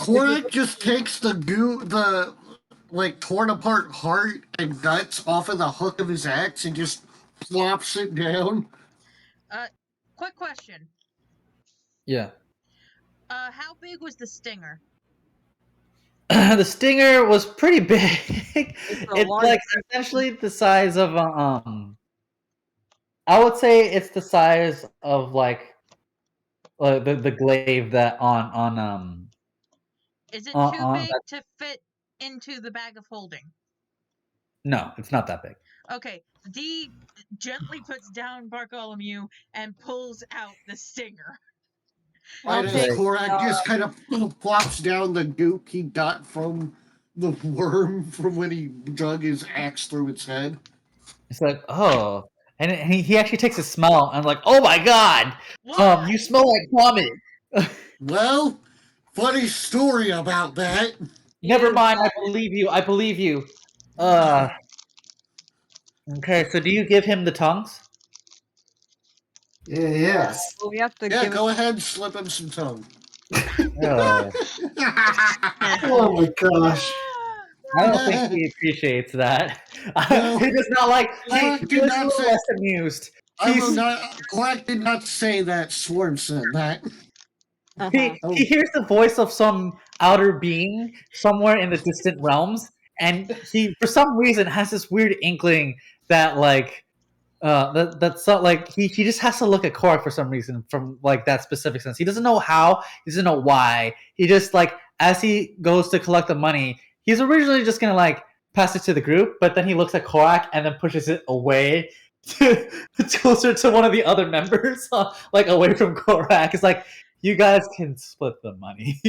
Korak just takes the like torn apart heart and guts off of the hook of his axe and just plops it down. Quick question. Yeah. How big was the stinger? The stinger was pretty big. It's a It's large like essentially the size of I would say it's the size of like the glaive that on Is it on, too on big that, to fit into the bag of holding? no, it's not that big. Okay, D gently puts down Bartholomew and pulls out the stinger. I'll And take as Korak just kind of plops down the goop he got from the worm from when he dug his axe through its head. It's like, oh, and he actually takes a smell and like, oh my god, What? you smell like vomit. Well, funny story about that. Never Is, mind, I believe you. I believe you. Okay, so do you give him the tongues? Yes. well, we have to Yeah, give go it. ahead, slip him some tongue. Oh, Oh my gosh. I don't think he appreciates that. No. He does not like. Korak He did was not a little say. less amused. I will He's- not. Korak did not say that. Swarm said that. Uh-huh. He hears the voice of some outer being somewhere in the distant realms, and he, for some reason, has this weird inkling that like that's not like he just has to look at Korak for some reason from like that specific sense. He doesn't know how, he doesn't know why. He just like as he goes to collect the money, he's originally just gonna like pass it to the group, but then he looks at Korak and then pushes it away to, closer to one of the other members, like away from Korak. It's like you guys can split the money.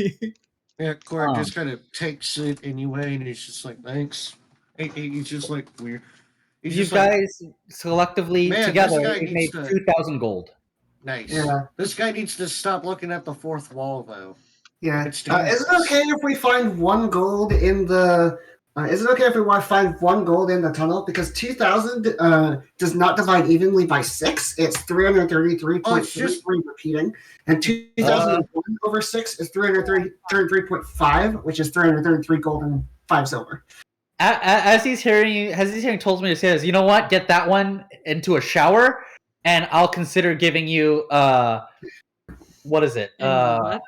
Yeah, Korak just kind of takes it anyway, and he's just like, thanks. He's just like weird. He's You just like, guys collectively Man, this together guy made needs to- 2,000 gold. nice. Yeah. This guy needs to stop looking at the fourth wall, though. Yeah. It's Is it dangerous. okay if we find 1 gold in the? Is it okay if we find 1 gold in the tunnel? Because 2,000 does not divide evenly by 6. It's 333.33 Oh, it's just- repeating, and 2,001 over 6 is 333.5, which is 333 gold and 5 silver. As he's hearing told me to say this, you know what? Get that one into a shower, and I'll consider giving you what is it? What?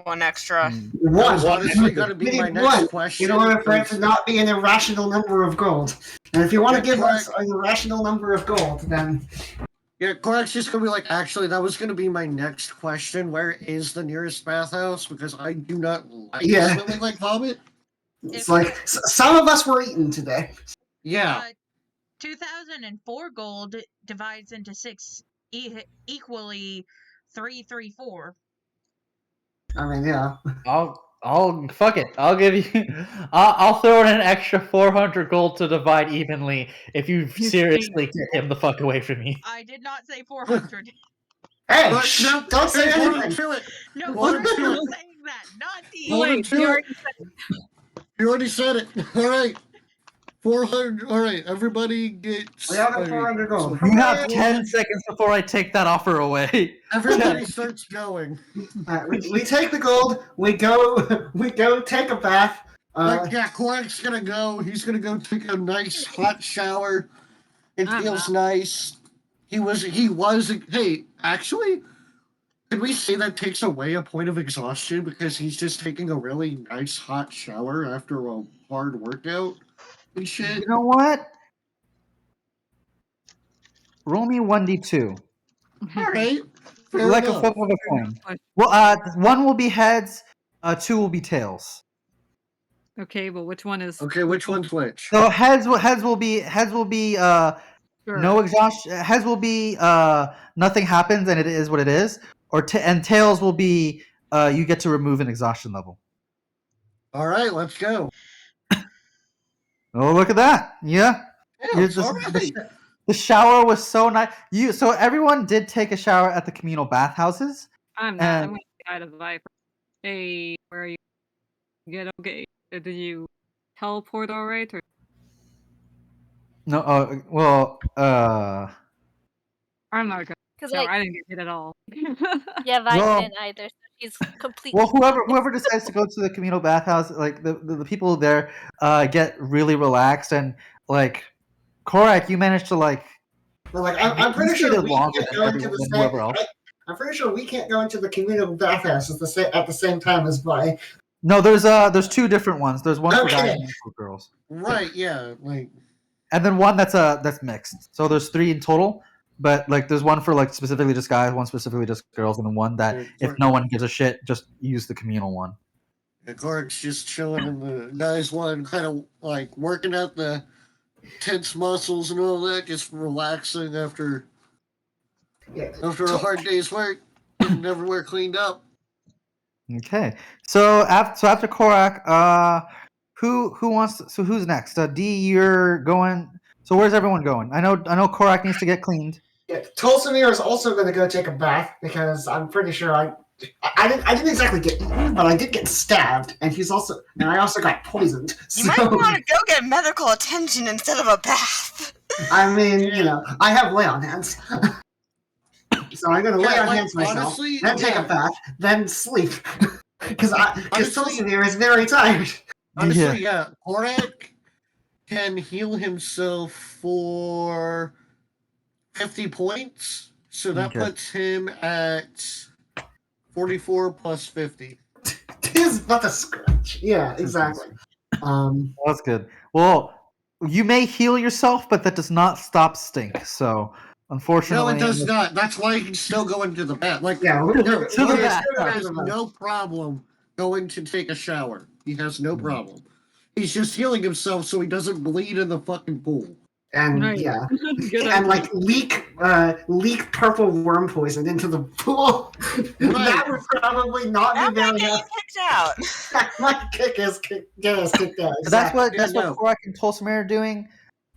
One extra. That One. was honestly going to be We my need next one question. in order for it to not be an irrational number of gold. And if you want to Yeah, give us correct. an irrational number of gold, then Yeah, Korak's just going to be like, actually, that was going to be my next question. Where is the nearest bathhouse? Because I do not like Yeah. smelling like vomit. it's like some of us were eaten today. Yeah. 2,004 gold divides into 6 equally 334. I mean, yeah. I'll fuck it. I'll give you. I'll throw in an extra 400 gold to divide evenly if you seriously get him the fuck away from me. I did not say 400. Hey, But shh, no, don't say hey, hold on anything. to it. No, Hold we're on to not it. saying that. Not D. Hold on Wait, to you it. already said You already said it. All right. 400. All right. Everybody gets. We have a 400 gold. You have 10 seconds before I take that offer away. Everybody starts going. We take the gold. We go take a bath. Like, yeah, Korak's gonna go. He's gonna go take a nice hot shower. It I'm feels out. nice. He was. Hey, actually, could we say that takes away a point of exhaustion because he's just taking a really nice hot shower after a hard workout and shit? You know what? Roll me 1d2. All right. Fair Like a enough. flip of a coin. Well, 1 will be heads, 2 will be tails. Okay, but which one is Okay, which one's which? So heads will be sure. no exhaustion. Heads will be nothing happens and it is what it is. And tails will be you get to remove an exhaustion level. All right, let's go. Oh, look at that! Yeah, Yeah, You're it's just- all right. the shower was so nice. So everyone did take a shower at the communal bathhouses. I'm not. I'm and- going to say hi to the Viper. Hey, where are you? Get okay. Did you teleport all right? Or No, I'm not going Because to. like, I didn't get hit at all. yeah, Vine Well- didn't either. So she's completely. well, whoever decides to go to the communal bathhouse, like the people there, get really relaxed and like Korak, you managed to like. But like, I'm pretty You sure stayed we longer can't than go into the everyone- same. whoever else. I'm pretty sure we can't go into the communal bathhouse at the same time as Vi. No, there's 2 different ones. There's one for Okay. guys and one for girls, Right, yeah, like and then one that's mixed. So there's 3 in total. but like there's one for like specifically just guys, one specifically just girls, and then one that if no one gives a shit, just use the communal one. The Gork's just chilling in the guys one, kind of like working out the tense muscles and all that, just relaxing after a hard day's work, getting everywhere cleaned up. Okay, so after Korak, who wants? So who's next? D, you're going. So where's everyone going? I know Korak needs to get cleaned. Yeah, Tolsimir is also going to go take a bath because I'm pretty sure I didn't exactly get eaten, but I did get stabbed, and I also got poisoned. You might want to go get medical attention instead of a bath. I mean, I have lay on hands. So I'm going to lay on hands myself, honestly, then take a bath, then sleep. Because Tolsimir is very tired. Honestly, Korak can heal himself for 50 points. So that puts him at 44 plus 50. Tis but a scratch. Yeah, exactly. That's good. Well, you may heal yourself, but that does not stop stink. So, unfortunately, no, it does not. That's why he's still going to the bath. Like, has no problem going to take a shower. He has no problem. He's just healing himself so he doesn't bleed in the fucking pool. And and like leak purple worm poison into the pool. That would probably not be very helpful. Kicked out. That might get us kicked out. Exactly. That's what Korak and Tolsimir are doing.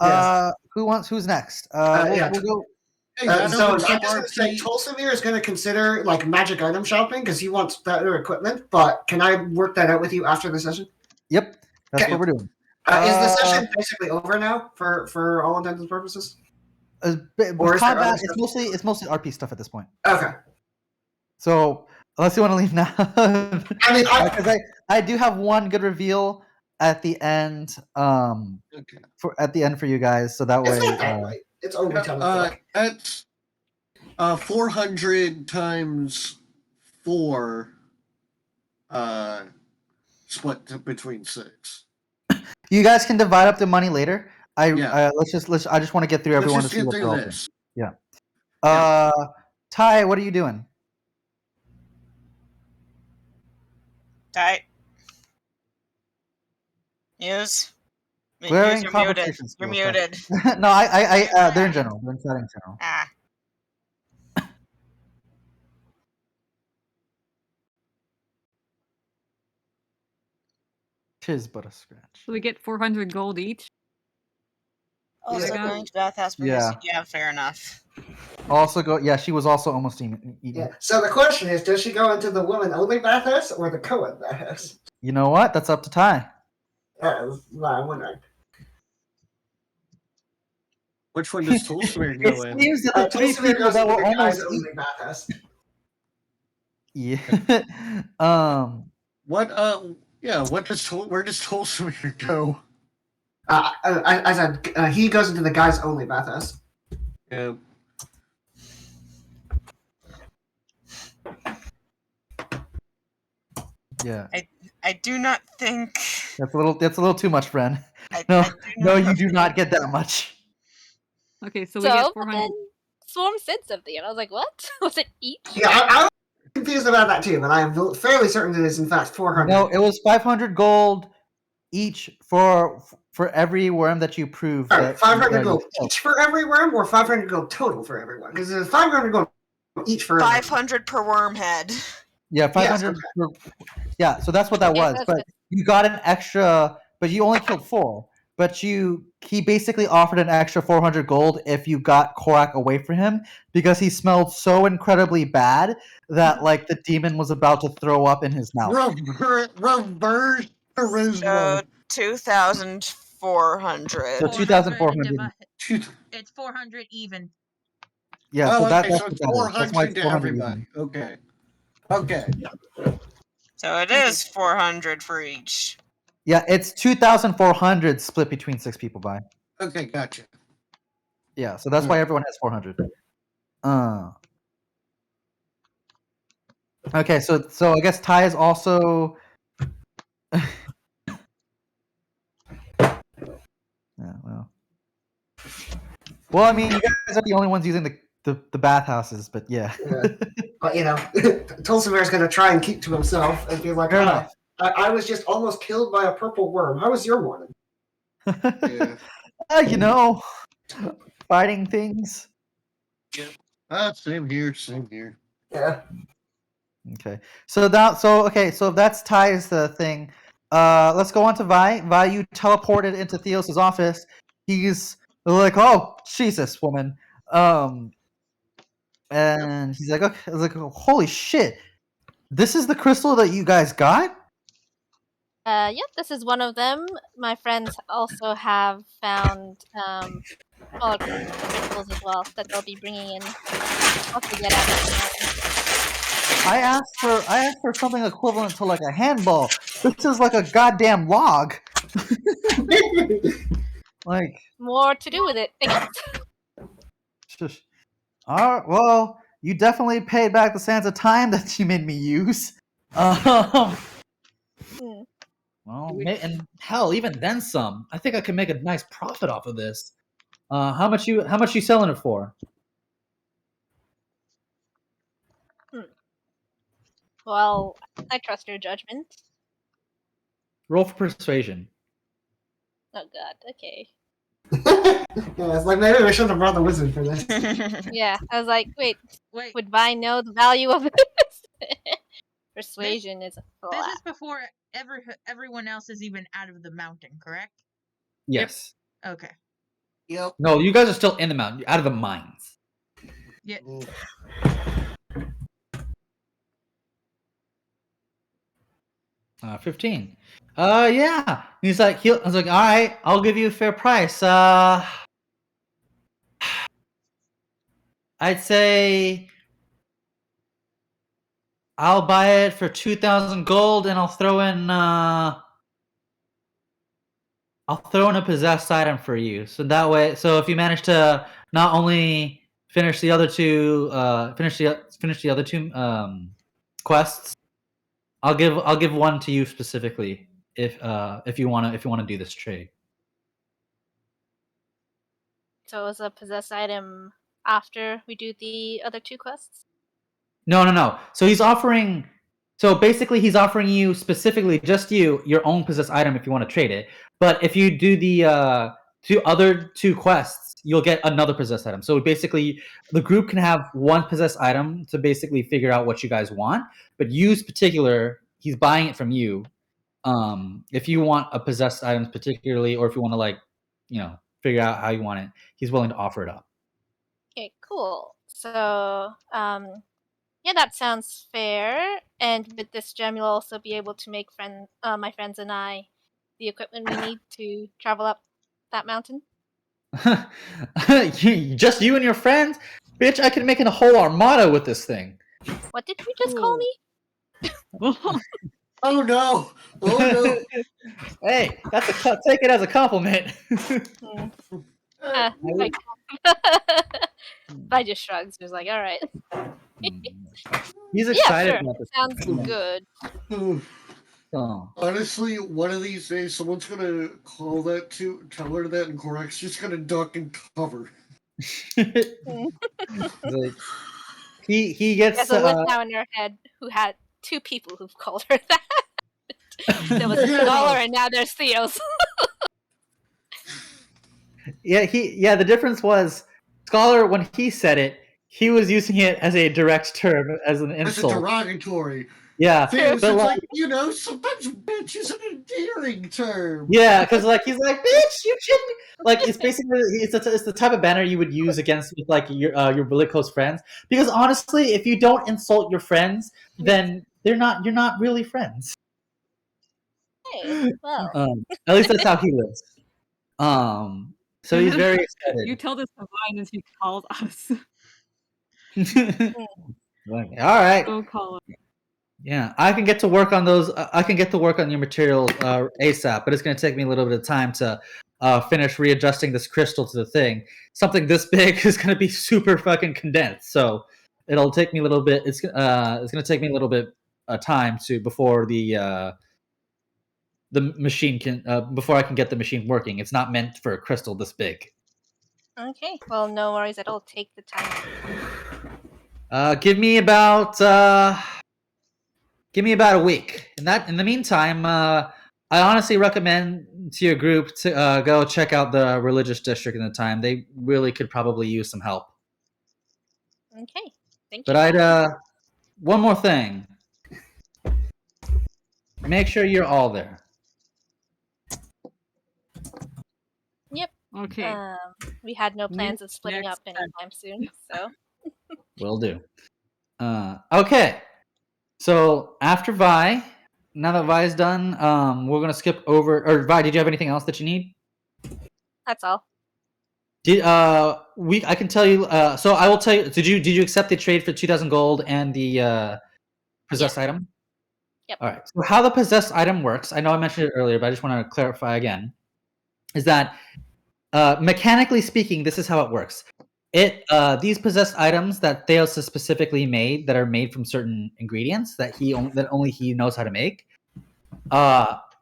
Yes. Who's next? We'll go. So I'm just going to say Tolsimir is going to consider like magic item shopping because he wants better equipment. But can I work that out with you after the session? Yep, that's what we're doing. Is the session basically over now for all intents and purposes? Or combat, it's mostly RP stuff at this point. Okay. So unless you want to leave now, I mean, because I do have one good reveal at the end. For you guys, so that way. It's over. That's 400 times 4. Split between 6. You guys can divide up the money later. I just want to get through everyone to see what they're all doing. Yeah. Ty, what are you doing? Ty. News. We're in you're muted. conversation You're still, muted. No, they're in general. They're in chatting general. Ah. Tis but a scratch. So we get 400 gold each. Also going to bathhouse. Yeah, fair enough. Also go. Yeah, she was also almost eaten. Yeah. So the question is, does she go into the women only bathhouse or the co-ed bathhouse? You know what? That's up to Ty. I'm wondering. Which one does Tolsimir go in? It seems that the three people that were almost only bathhouse. Yeah. What? Where does Tolsimir go? I said he goes into the guys only bathhouse. Yeah. Yeah. I do not think that's a little too much, friend. No, you do not get that much. Okay, so we get 400. Then Swarm said something, and I was like, "What? Was it each?" Yeah, I was confused about that too, but I'm fairly certain it is in fact 400. No, it was 500 gold each for every worm that you prove. Right, 500 gold each for every worm, or 500 gold total for everyone? Because there's 500 gold each for 500 per worm head. Yeah, 500. Yeah, so that's what that was. But you got an extra, but you only killed 4. But he basically offered an extra 400 gold if you got Korak away from him because he smelled so incredibly bad that like the demon was about to throw up in his mouth. Reverse charisma. So 2,400. So 2,400. It's 400 even. Yeah, so that's it's 400 to everybody. Okay. So it is 400 for each. Yeah, it's 2,400 split between 6 people by. Okay, gotcha. Yeah, so that's why everyone has 400. Okay, so I guess Ty is also. Yeah, well. Well, I mean, you guys are the only ones using the bathhouses, but yeah. But Tulsamir's gonna try and keep to himself and be like, Fair enough. I was just almost killed by a purple worm. How was your morning? Yeah. Fighting things. Same here. Yeah. Okay. So if that's Ty's the thing, let's go on to Vi. Vi, you teleported into Theos' office. He's like, "Oh, Jesus, woman." And he's like, "Okay." I was like, "Holy shit. This is the crystal that you guys got?" Yep, this is one of them. My friends also have found smaller crystals as well that they'll be bringing in once they get out of the mountain. I asked for something equivalent to like a handball. This is like a goddamn log. Like, More to do with it. shush. Well, you definitely paid back the sands of time that you made me use. Well, and hell, even then some. I think I can make a nice profit off of this. How much you selling it for? Well, I trust your judgment. Roll for persuasion. Oh god, okay. Yeah, it's like maybe we shouldn't have brought the wizard for this. Yeah, I was like, wait, Wait, would Vi know the value of this? Persuasion is a this flat. is before everyone else is even out of the mountain, correct? Yes. Okay. Yep. No, you guys are still in the mountain. You're out of the mines. Yeah. 15. Yeah. He's like, I was like, all right, I'll give you a fair price. I'd say I'll buy it for 2,000 gold, and I'll throw in a possessed item for you. So that way, so if you manage to not only finish the other two, quests, I'll give one to you specifically if you wanna do this trade. So is a possessed item after we do the other two quests? No. So basically he's offering you specifically just your own possessed item if you want to trade it. But if you do the other two quests, you'll get another possessed item. So basically the group can have one possessed item to basically figure out what you guys want. But you's particular, he's buying it from you. If you want a possessed item particularly, or if you want to figure out how you want it, he's willing to offer it up. Okay, cool. So, yeah, that sounds fair. And with this gem, you'll also be able to make my friends and I the equipment we need to travel up that mountain. Just you and your friends? Bitch, I could make a whole armada with this thing. What did you just call me? Oh no! Oh no! Hey, take it as a compliment. I just shrugged. He was like, "All right." He's excited yeah, sure. about this. Sounds good. Oh. Honestly, one of these days, someone's gonna tell her that, and Korak's just gonna duck and cover. Like, he gets. There's a list now in her head who had two people who've called her that. There was Scholar, and now there's Theos. Yeah. The difference was Scholar, when he said it, he was using it as a direct term, as an insult. As a derogatory. Yeah, Theos but is like, sometimes bitch is an endearing term. Yeah, because he's like, bitch, you shouldn't. Like, it's basically it's the type of banner you would use against your really close friends. Because honestly, if you don't insult your friends, then you're not really friends. Hey, well. At least that's how he lives. So he's very excited. You tell this to Vine and she calls us. All right. Go call her. Yeah, I can get to work on those. I can get to work on your materials ASAP, but it's going to take me a little bit of time to finish readjusting this crystal to the thing. Something this big is going to be super fucking condensed, so it'll take me a little bit. It's going to take me a little bit time before the machine can before I can get the machine working. It's not meant for a crystal this big. Okay, well, no worries at all. Take the time. Give me about a week. In the meantime, I honestly recommend to your group to go check out the religious district in the time. They really could probably use some help. Okay, thank But you. I'd one more thing. Make sure you're all there. Yep. Okay. We had no plans of splitting Next up anytime soon, so. Will do. Okay. So after Vi, now that Vi is done, we're gonna skip over. Or Vi, did you have anything else that you need? That's all. I can tell you. So I will tell you. Did you accept the trade for 2,000 gold and the possessed item? Yep. All right. So how the possessed item works? I know I mentioned it earlier, but I just want to clarify again. Is that mechanically speaking, this is how it works. These possessed items that Theos has specifically made, that are made from certain ingredients that only he knows how to make,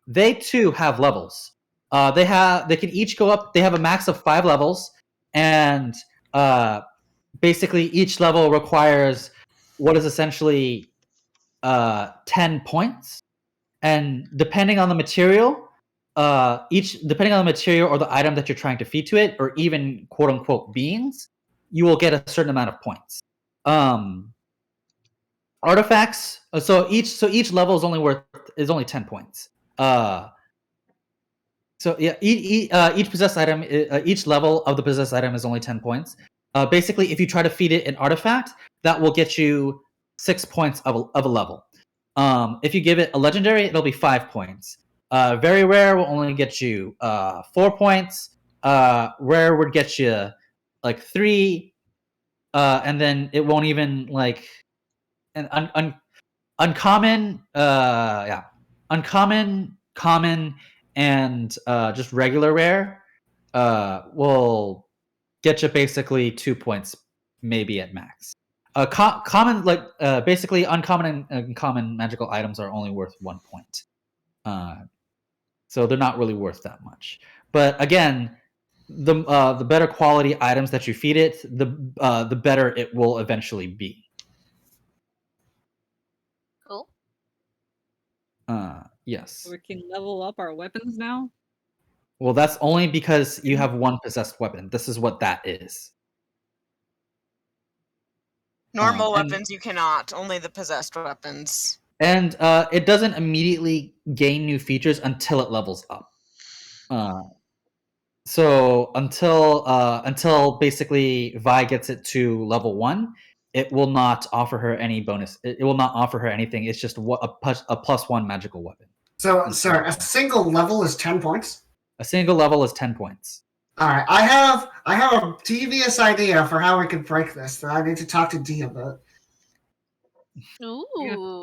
they too have levels. They can each go up. They have a max of 5 levels, and basically each level requires what is essentially 10 points, and depending on the material. Depending on the material or the item that you're trying to feed to it, or even quote unquote beings, you will get a certain amount of points. Artifacts. So each level is only 10 points. So yeah, each possessed item, each level of the possessed item is only 10 points. Basically, if you try to feed it an artifact, that will get you 6 points of a level. If you give it a legendary, it'll be 5 points. Very rare will only get you 4 points. Rare would get you like 3, and then it won't even like an uncommon, uncommon, common, and just regular rare will get you basically 2 points, maybe at max. Common, basically uncommon and common magical items are only worth 1 point. So they're not really worth that much. But again, the better quality items that you feed it, the better it will eventually be. Cool. Yes. So we can level up our weapons now? Well, that's only because you have one possessed weapon. This is what that is. Normal and- weapons you cannot. Only the possessed weapons. And it doesn't immediately gain new features until it levels up. So until basically Vi gets it to level 1, it will not offer her any bonus. It will not offer her anything. It's just a +1 magical weapon. So, sorry, a single level is 10 points? A single level is 10 points. All right, I have a devious idea for how we can break this that I need to talk to D about. Ooh.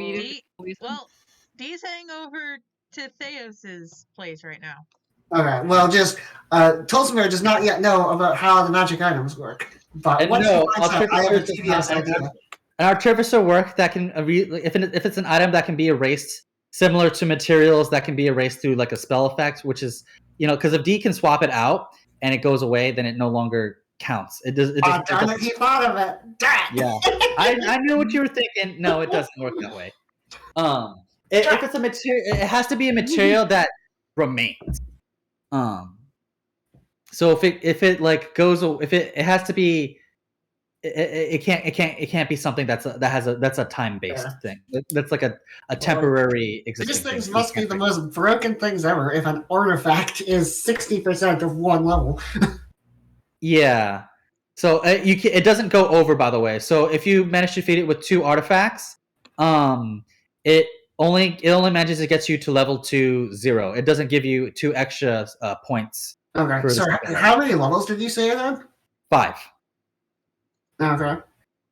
Well, Dee's heading over to Theos's place right now. Okay, well, just Tulsimir does not yet know about how the magic items work. But And once no, he finds out, I have a devious idea. An artificer work that can if it's an item that can be erased, similar to materials that can be erased through like a spell effect, which is because if D can swap it out and it goes away, then it no longer counts. It does. Darn it, he thought of it. Damn. Yeah, I knew what you were thinking. No, it doesn't work that way. If it's a material, it has to be a material that remains. So if it like goes, if it has to be, it can't be something that's a time based thing. That's like a temporary existing. These things thing. must be the most broken things ever. If an artifact is 60% of one level. Yeah. So it doesn't go over, by the way. So if you manage to feed it with 2 artifacts, it only manages to get you to level 0. It doesn't give you 2 extra points. Okay. So how many levels did you say it had? 5. Okay.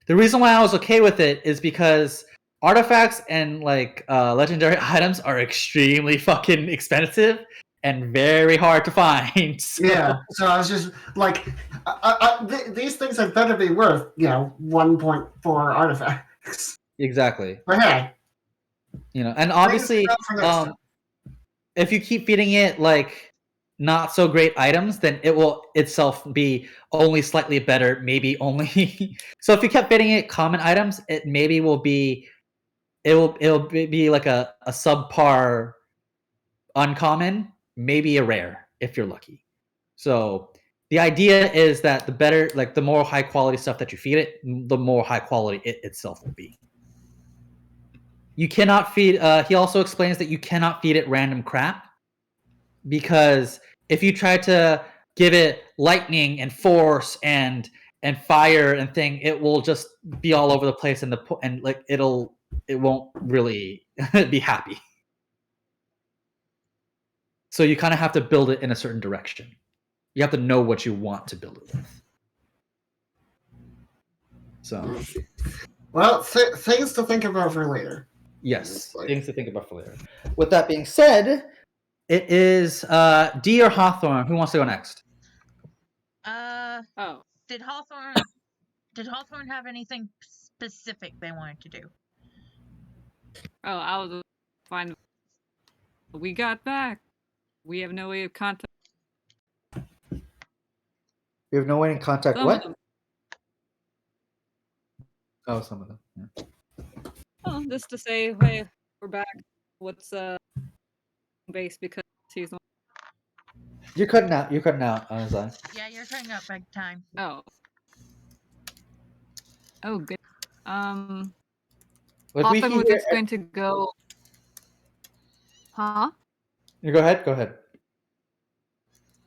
The reason why I was okay with it is because artifacts and legendary items are extremely fucking expensive and very hard to find. So. Yeah. So I was just like, these things had better be worth 1.4 artifacts. Exactly. But hey. And obviously, if you keep feeding it not so great items, then it will itself be only slightly better, maybe only. So if you kept fitting it common items, it maybe will be it'll be like a subpar uncommon, maybe a rare if you're lucky. So the idea is that the better, like the more high quality stuff that you feed it, the more high quality it itself will be. You cannot feed. He also explains that you cannot feed it random crap, because if you try to give it lightning and force and fire and thing, it will just be all over the place, and like it won't really be happy. So you kind of have to build it in a certain direction. You have to know what you want to build it with. So, Well, things to think about for later. yes, things to think about for later. With that being said, it is D or Hawthorne. Who wants to go next? Oh, Did Hawthorne have anything specific they wanted to do? I was fine. We got back. We have no way of contact. We have no way to contact Some what? of them. Oh, some of them. Yeah. Oh, just to say, hey, we're back. What's base because season. You're cutting out. You're cutting out, Zai. Yeah, you're cutting up big time. Oh. Oh, good. What we Often can we're hear- just going to go. Huh? You go ahead. Go ahead.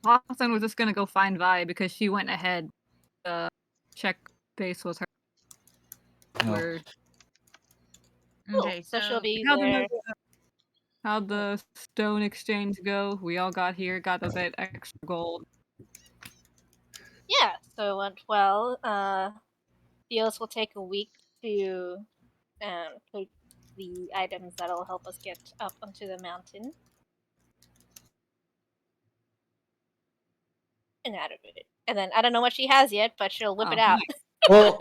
Often was just gonna go find Vi because she went ahead. Check base was her. No. Where Cool. Okay, So she'll be how'd there. how'd the stone exchange go? We all got here, got a bit extra gold. Yeah, so it went well. Deals will take a week to take the items that'll help us get up onto the mountain. And out of it. And then I don't know what she has yet, but she'll whip it Oh, out. nice. Well,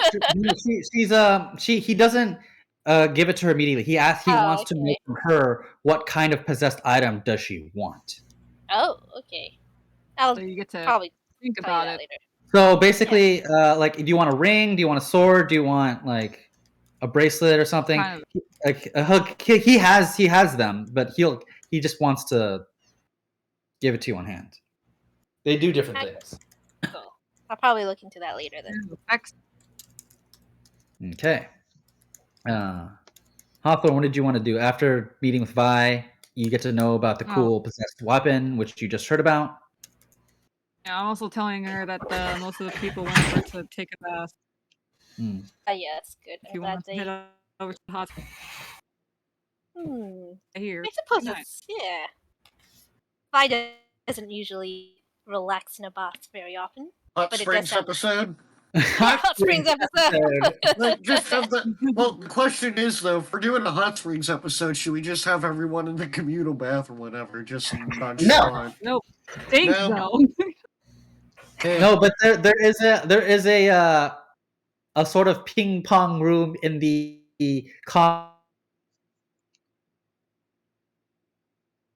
he doesn't give it to her immediately. He wants to okay. know from her what kind of possessed item does she want. Oh, okay. I'll So you get to probably think tell you about that it. later. So basically, like, do you want a ring? Do you want a sword? Do you want like a bracelet or something? Kind of. Like a hook. He has them, but he just wants to give it to you on hand. They do different Okay. things. Cool. I'll probably look into that later then. Okay. Hawthorne, what did you want to do after meeting with Vi? You get to know about the cool possessed weapon, which you just heard about. Yeah, I'm also telling her that most of the people went over to take a bath. Yes, good. If I'm you glad want to they. head over to the hot here. I suppose Nice. it's yeah. Vi doesn't usually relax in a bath very often. Hot But it Springs does sound- episode. Hot Springs episode. Like, just have well, the question is though, if we're doing a Hot Springs episode, should we just have everyone in the communal bath or whatever? Just nonchalant. Nope. Think No. so. No, but there is a sort of ping pong room in the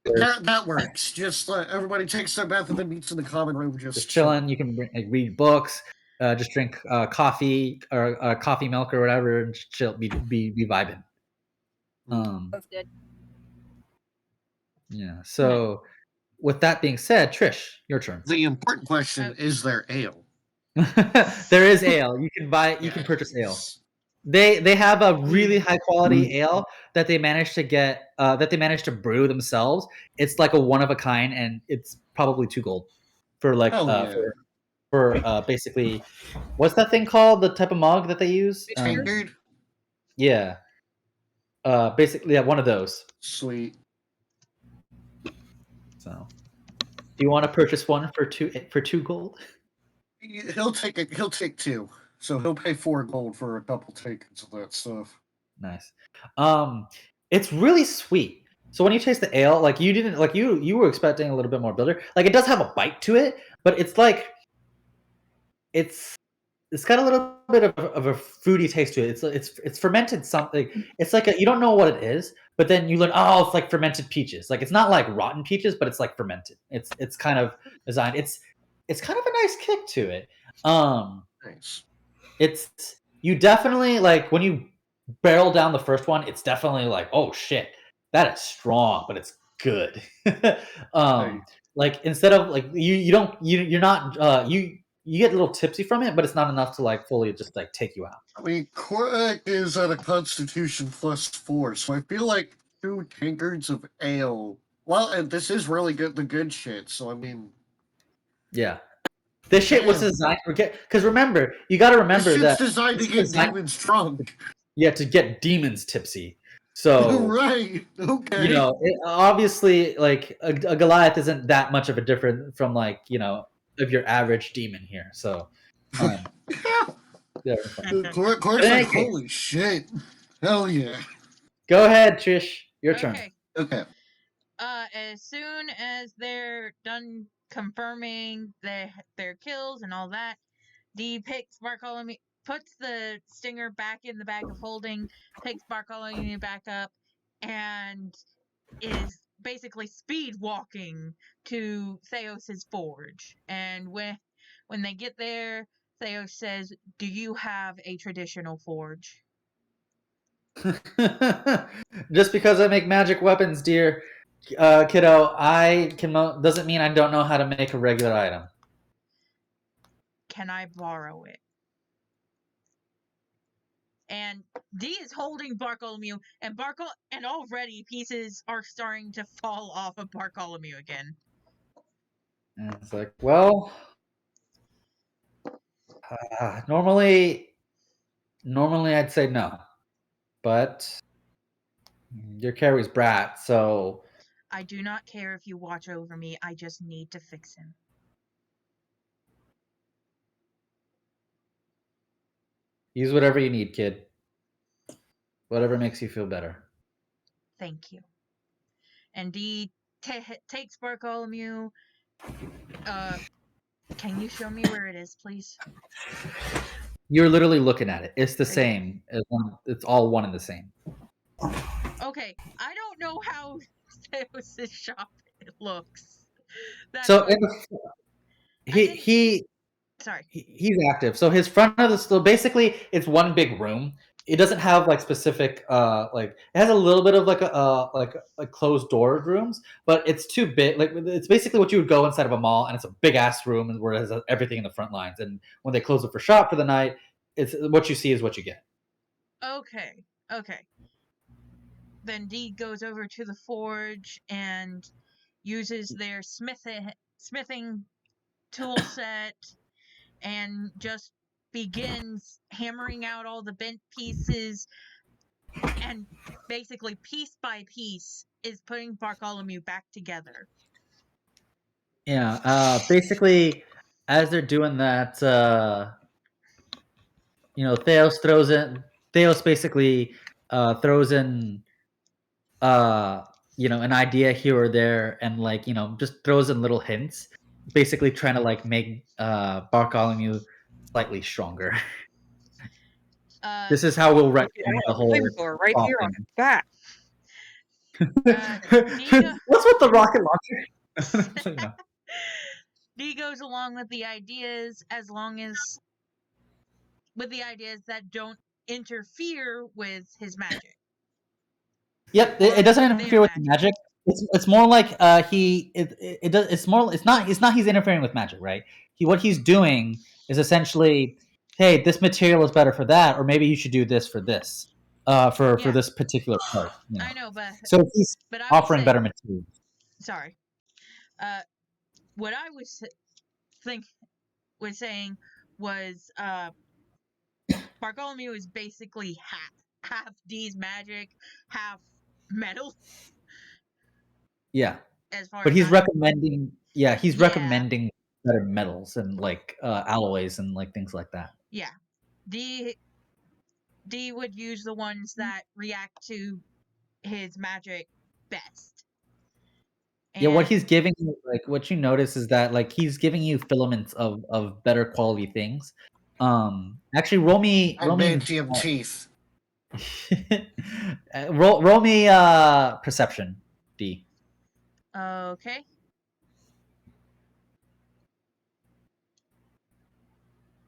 That works. Just everybody takes their bath and then meets in the common room. just chilling. You can read books, just drink coffee or coffee milk or whatever, and just chill, be vibing. That's good. Yeah. So, with that being said, Trish, your turn. The important question is there ale? There is ale. You can buy. You can purchase ale. They have a really high quality ale that they managed to get. That they managed to brew themselves. It's like a one of a kind, and it's probably 2 gold for like for basically, what's that thing called? The type of mug that they use? Standard. Yeah. Basically, yeah, one of those. Sweet. So, do you want to purchase one for 2 gold? He'll take it. He'll take 2. So he'll pay 4 gold for a couple takings of that stuff. Nice. It's really sweet. So when you taste the ale, like you didn't like you were expecting a little bit more bitter. Like it does have a bite to it, but it's like it's it's got a little bit of a fruity taste to it. It's fermented something. It's like you don't know what it is, but then you learn. Oh, it's like fermented peaches. Like it's not like rotten peaches, but it's like fermented. It's kind of designed. It's kind of a nice kick to it. Nice. It's you definitely like when you barrel down the first one. It's definitely like, oh shit, that is strong, but it's good. Right. Like instead of like you're not you get a little tipsy from it, but it's not enough to like fully just like take you out. I mean, Korak is at a Constitution +4, so I feel like 2 tankards of ale. Well, and this is really good, the good shit. So I mean, Yeah. This shit was Damn. designed for because remember, you got to this remember shit's that designed to it's get designed- demons drunk. yeah, to get demons tipsy. So Right. Okay. you know, obviously, like a Goliath isn't that much of a different from like of your average demon here. So yeah. Korak's In any like, case- holy shit. Hell yeah. Go ahead, Trish. Your turn. Okay. Okay. As soon as they're done confirming their kills and all that, Dee picks Bartholomew, puts the stinger back in the bag of holding, picks Bartholomew back up, and is basically speed walking to Theos's forge. And when they get there, Theos says, "Do you have a traditional forge?" Just because I make magic weapons, dear kiddo, doesn't mean I don't know how to make a regular item. Can I borrow it? And Dee is holding Bartholomew, and already pieces are starting to fall off of Bartholomew again. And it's like, well, normally I'd say no, but you're Carrie's brat, so I do not care if you watch over me. I just need to fix him. use whatever you need, kid. Whatever makes you feel better. Thank you. And Dee takes Bartholomew. Can you show me where it is, please? You're literally looking at it. It's the same. It's all one and the same. Okay, I don't know how Theos' shop looks. That's So why- Sorry. he's active. So his front of the store, basically, it's one big room. It doesn't have like specific like it has a little bit of like a closed door rooms, but it's too big. Like it's basically what you would go inside of a mall, and it's a big ass room, and where it has everything in the front lines. And when they close it for shop for the night, it's what you see is what you get. Okay. Then Dee goes over to the forge and uses their smithing tool set and just begins hammering out all the bent pieces, and basically piece by piece is putting Bartholomew back together. Yeah. Basically, as they're doing that, Theos basically throws in an idea here or there, and like just throws in little hints, basically trying to like make Bartholomew slightly stronger. This is how we'll retcon the whole right here on his back. What's with the rocket launcher? No. Dee goes along with the ideas that don't interfere with his magic. Yep, it doesn't interfere with the magic. It's more like he's interfering with magic, right? What he's doing is essentially, hey, this material is better for that, or maybe you should do this for this, for this particular part. I know, but so he's but I offering would say, better materials. Sorry, what I was saying was Bartholomew is basically half Dee's magic, half metal. Yeah, as far but as he's I'm- recommending. Yeah, he's recommending better metals and like alloys and like things like that. Yeah, D would use the ones that react to his magic best. Yeah, what he's giving you, like what you notice is that like he's giving you filaments of better quality things, Actually, roll me. Adamantium teeth. roll me perception, D. Okay.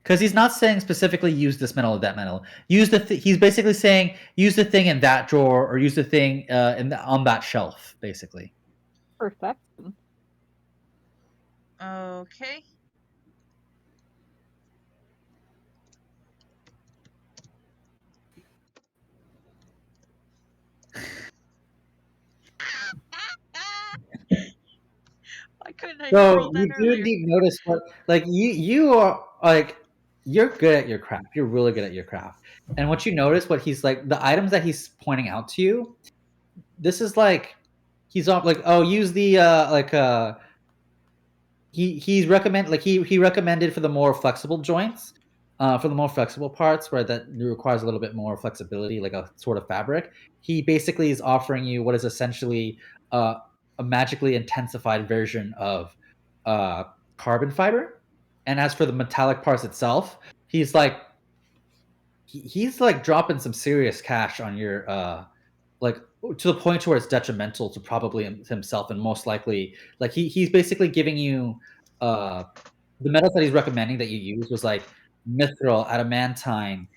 Because he's not saying specifically use this metal or that metal. Use the. He's basically saying use the thing in that drawer or use the thing on that shelf, basically. Perfection. Okay. Why couldn't I So roll that you do earlier? indeed notice what, like you are like you're good at your craft. You're really good at your craft. And what you notice, what he's like, the items that he's pointing out to you, this is like he's off like, oh, use the he's recommend like he recommended for the more flexible joints, for the more flexible parts where that requires a little bit more flexibility, like a sort of fabric. He basically is offering you what is essentially a magically intensified version of carbon fiber. And as for the metallic parts itself, he's like dropping some serious cash on your like to the point where it's detrimental to probably himself and most likely like he's basically giving you the metals that he's recommending that you use was like mithril, adamantine,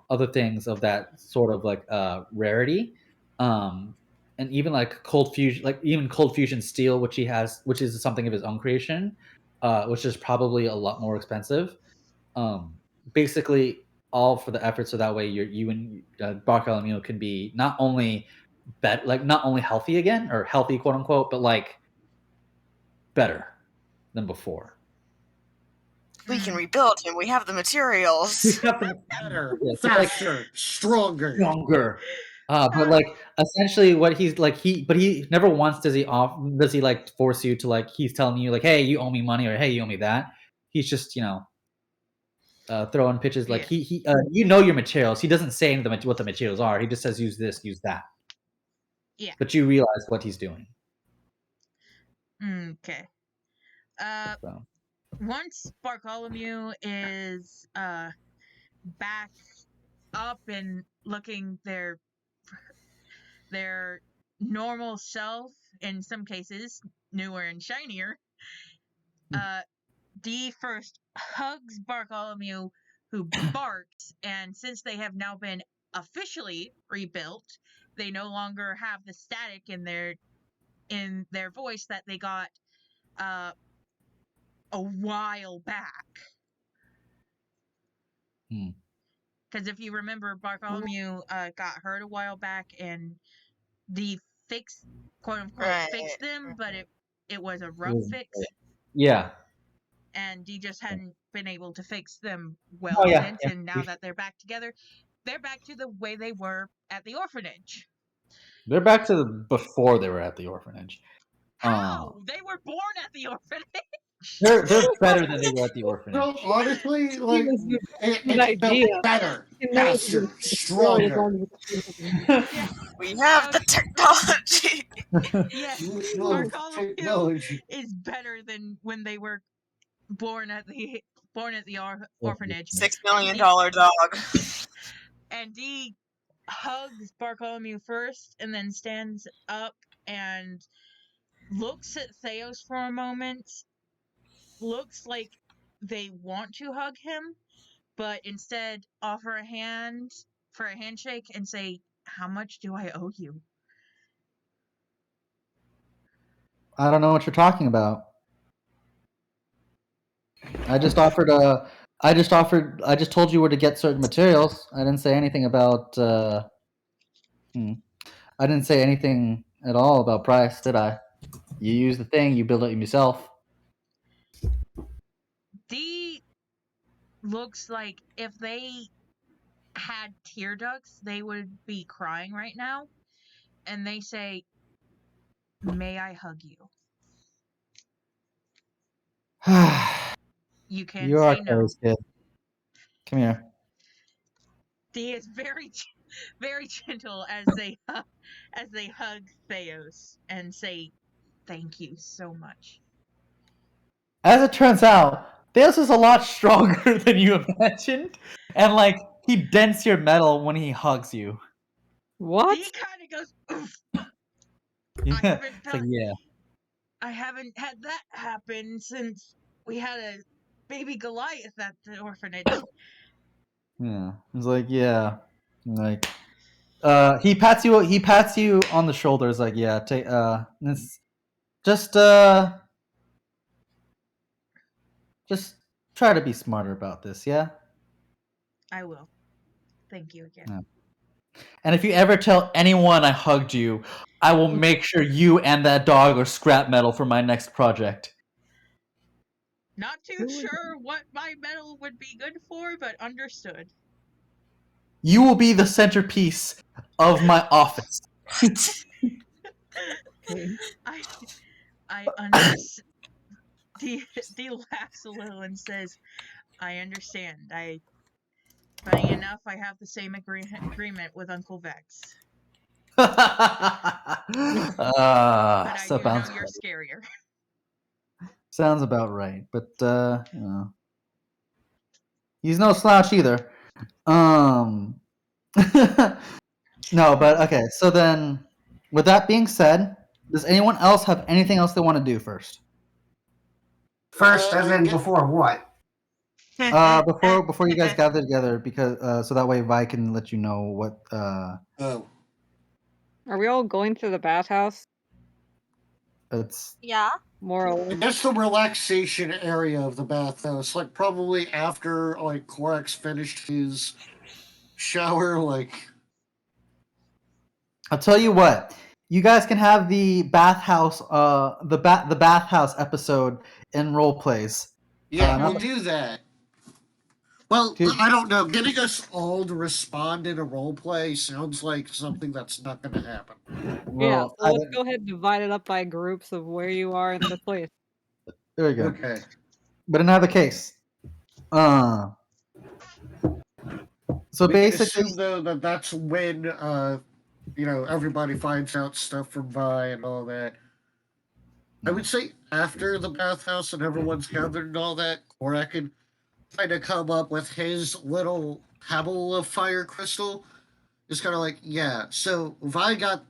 other things of that sort of like rarity, and even like cold fusion steel, which he has, which is something of his own creation, which is probably a lot more expensive. Basically all for the effort, so that way you and Bartholomew can be not only not only healthy again, or healthy quote unquote, but like better than before. We can rebuild him. We have the materials. Better, Yeah, so, like, faster, stronger. But like essentially what he's like he never once does he like force you to, like, he's telling you like, hey, you owe me money, or hey, you owe me that. He's just throwing pitches like he your materials. He doesn't say what the materials are. He just says use this, use that. Yeah. But you realize what he's doing. Okay. So. Once Bartholomew is back up and looking their normal self, in some cases newer and shinier, Dee first hugs Bartholomew, who barks, and since they have now been officially rebuilt, they no longer have the static in their voice that they got a while back. Because if you remember, Bartholomew got hurt a while back, and Dee fixed, quote unquote, fixed them, but it was a rough fix. Yeah. And Dee just hadn't been able to fix them well since, and now that they're back together, they're back to the way they were at the orphanage. They're back to before they were at the orphanage. How? They were born at the orphanage. They're better than they were at the orphanage. No, honestly, like Good idea. Better, faster, stronger. We have the technology. Yes, Technology. Bartholomew is better than when they were born at the orphanage. $6 million dog. And Dee hugs Bartholomew first, and then stands up and looks at Theos for a moment. Looks like they want to hug him, but instead offer a hand for a handshake and say, "How much do I owe you?" I don't know what you're talking about. I just told you where to get certain materials. I didn't say anything about I didn't say anything at all about price, did I? You use the thing, you build it yourself. Dee looks like if they had tear ducts, they would be crying right now. And they say, "May I hug you?" You can't You say are no. kid. Come here. Dee is very, very gentle as they hug Theos and say, "Thank you so much." As it turns out, Theos is a lot stronger than you imagined, and like he dents your metal when he hugs you. What? He kind of goes, oof. Yeah, haven't it's like felt- yeah. I haven't had that happen since we had a baby Goliath at the orphanage. Yeah, it's like yeah, like he pats you on the shoulders like yeah, take this just try to be smarter about this, yeah. I will. Thank you again. Yeah. And if you ever tell anyone I hugged you, I will make sure you and that dog are scrap metal for my next project. Not too sure what my medal would be good for, but understood. You will be the centerpiece of my office. I understand. D laughs a little and says, "I understand. Funny enough, I have the same agreement with Uncle Vex. But I do know you're scarier." Sounds about right, but you know, he's no slouch either. No, but okay. So then, with that being said, does anyone else have anything else they want to do first? First, as in before what? Before you guys gather together, because so that way Vi can let you know what. Oh, Are we all going to the bathhouse? It's Yeah. More or I less. guess the relaxation area of the bathhouse, like probably after like Korax finished his shower, like I'll tell you what. You guys can have the bathhouse, the bathhouse episode in role plays. yeah, not we'll do that. Well, Dude. I don't know. Getting us all to respond in a role play sounds like something that's not going to happen. Yeah, Well, so let's go ahead and divide it up by groups of where you are in the place. there we go. Okay. But in either case, so We can basically, assume though that that's when you know, everybody finds out stuff from Vi and all that. I would say after the bathhouse and everyone's gathered and all that, Korak can kind of come up with his little pebble of fire crystal. It's kind of like, yeah, so Vi got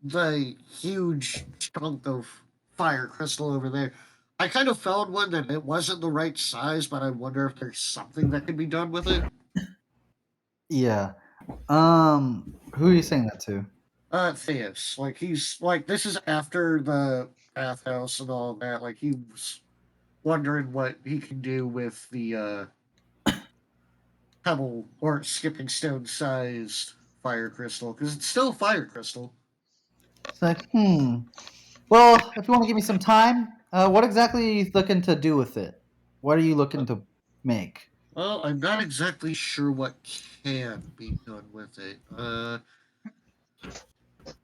the huge chunk of fire crystal over there. I kind of found one that it wasn't the right size, but I wonder if there's something that can be done with it. yeah. Who are you saying that to? Theus. Like he's like this is after the bathhouse and all that. Like he was wondering what he can do with the pebble or skipping stone sized fire crystal because it's still fire crystal. It's like, well, if you want to give me some time, what exactly are you looking to do with it? What are you looking to make? Well, I'm not exactly sure what can be done with it.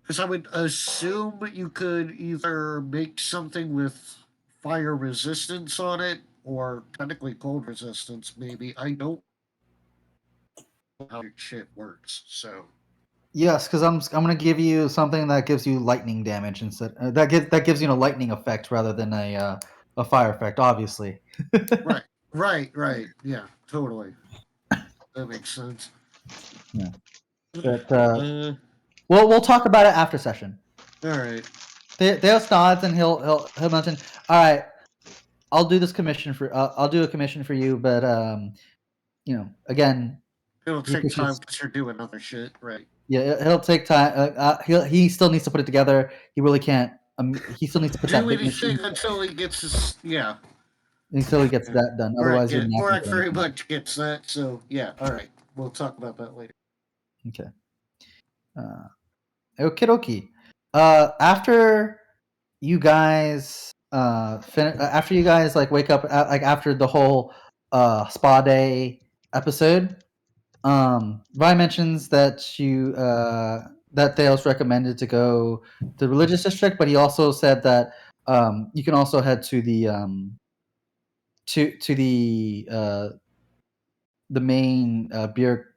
Because I would assume you could either make something with fire resistance on it or technically cold resistance, maybe. I don't know how your shit works, so. Yes, because I'm gonna give you something that gives you lightning damage instead. That gives you a lightning effect rather than a fire effect, obviously. Right. Yeah, totally. That makes sense. Yeah. But we'll talk about it after session. All right. Theos nods and he'll mention. All right, I'll do this commission for. I'll do a commission for you, but you know, again, It'll he take time appreciates- because you're doing other shit, right? Yeah, it'll take time. He still needs to put it together. He really can't. He still needs to put that Do big anything machine until he gets his. Yeah. until he gets that done. Otherwise, you're not gonna Korak do very anything. much gets that, so yeah, alright. We'll talk about that later. Okay. Okie dokie. After you guys after you guys like wake up like after the whole spa day episode, Vi mentions that you that Theos recommended to go to the religious district, but he also said that you can also head to the the main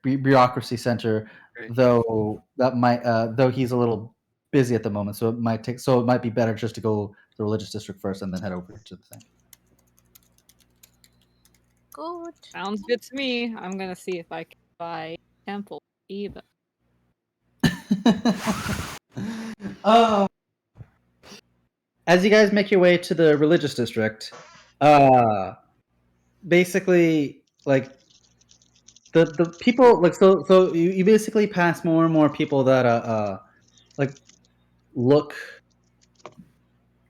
bureaucracy center, though that might though he's a little busy at the moment, so it might be better just to go to the religious district first and then head over to the thing. good. Sounds good to me. I'm gonna see if I can buy Temple Eva. As you guys make your way to the religious district, basically, like the people, like so you basically pass more and more people that like look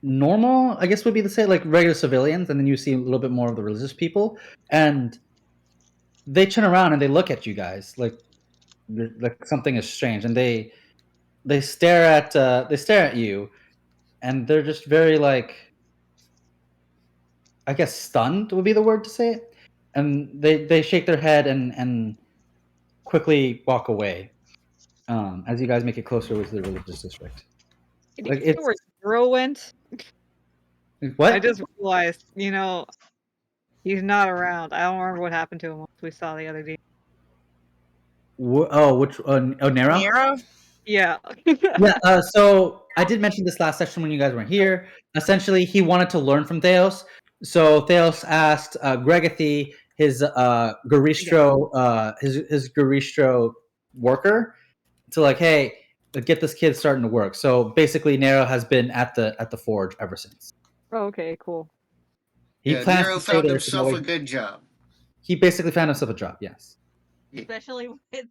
normal, I guess would be to say, like regular civilians, and then you see a little bit more of the religious people, and they turn around and they look at you guys like something is strange, and they stare at you, and they're just very like, I guess stunned would be the word to say it, and they shake their head and quickly walk away. As you guys make it closer to the religious district. Did Like, you see it's where Zero went? what? I just realized, he's not around. I don't remember what happened to him once we saw the other day. Which Nero? Nero? Yeah. Yeah. So I did mention this last session when you guys weren't here. Essentially, he wanted to learn from Theos. So Theos asked Gregathy, his Garistro, his Garistro worker, to like, hey, get this kid starting to work. So basically, Nero has been at the forge ever since. Oh, okay, cool. He Yeah, plans Nero to stay found there himself till a good job. he basically found himself a job. Yes. Especially with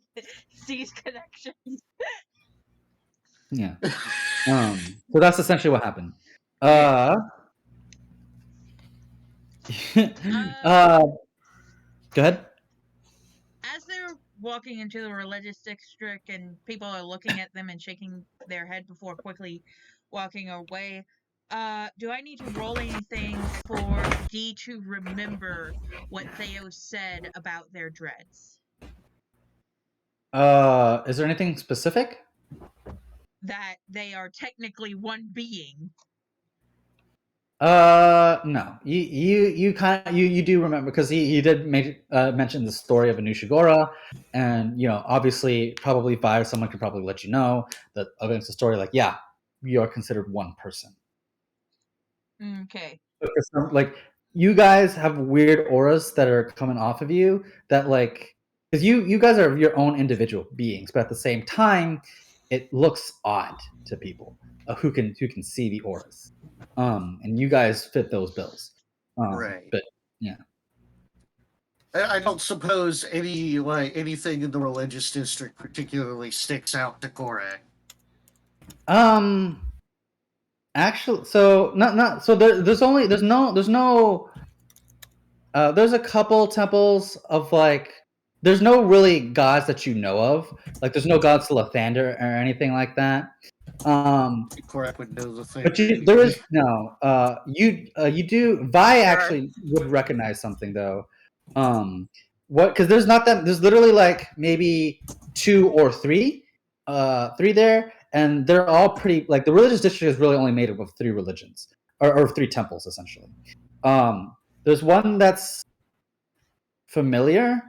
C's connections. Yeah. So that's essentially what happened. Go ahead. As they're walking into the religious district and people are looking at them and shaking their head before quickly walking away, do I need to roll anything for D to remember what Theo said about their dreads? Is there anything specific? That they are technically one being. No. You kind of you do remember, because he did mention the story of Anushigora, and obviously probably Vi or someone could probably let you know that against the story, like, yeah, you are considered one person. Okay. Like, you guys have weird auras that are coming off of you that, like, because you guys are your own individual beings, but at the same time, it looks odd to people who can see the auras. And you guys fit those bills. Right. But yeah. I don't suppose anything in the religious district particularly sticks out to Korak. Actually, so not so there's a couple temples of, like, there's no really gods that you know of. Like, there's no gods to Lathander or anything like that. Korak would know the thing. But there is no. You do. Vi actually would recognize something though. What? Because there's not that. There's literally like maybe 2 or 3, 3 there, and they're all pretty. Like, the religious district is really only made up of 3 religions or 3 temples essentially. There's one that's familiar.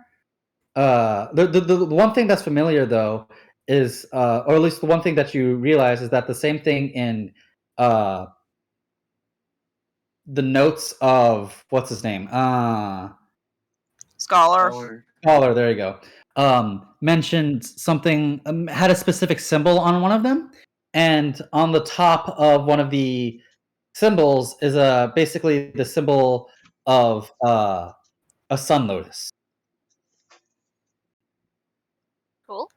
The one thing that's familiar though is, or at least the one thing that you realize, is that the same thing in the notes of what's his name, Scholar. There you go. Mentioned something, had a specific symbol on one of them, and on the top of one of the symbols is basically the symbol of a sun lotus. Cool.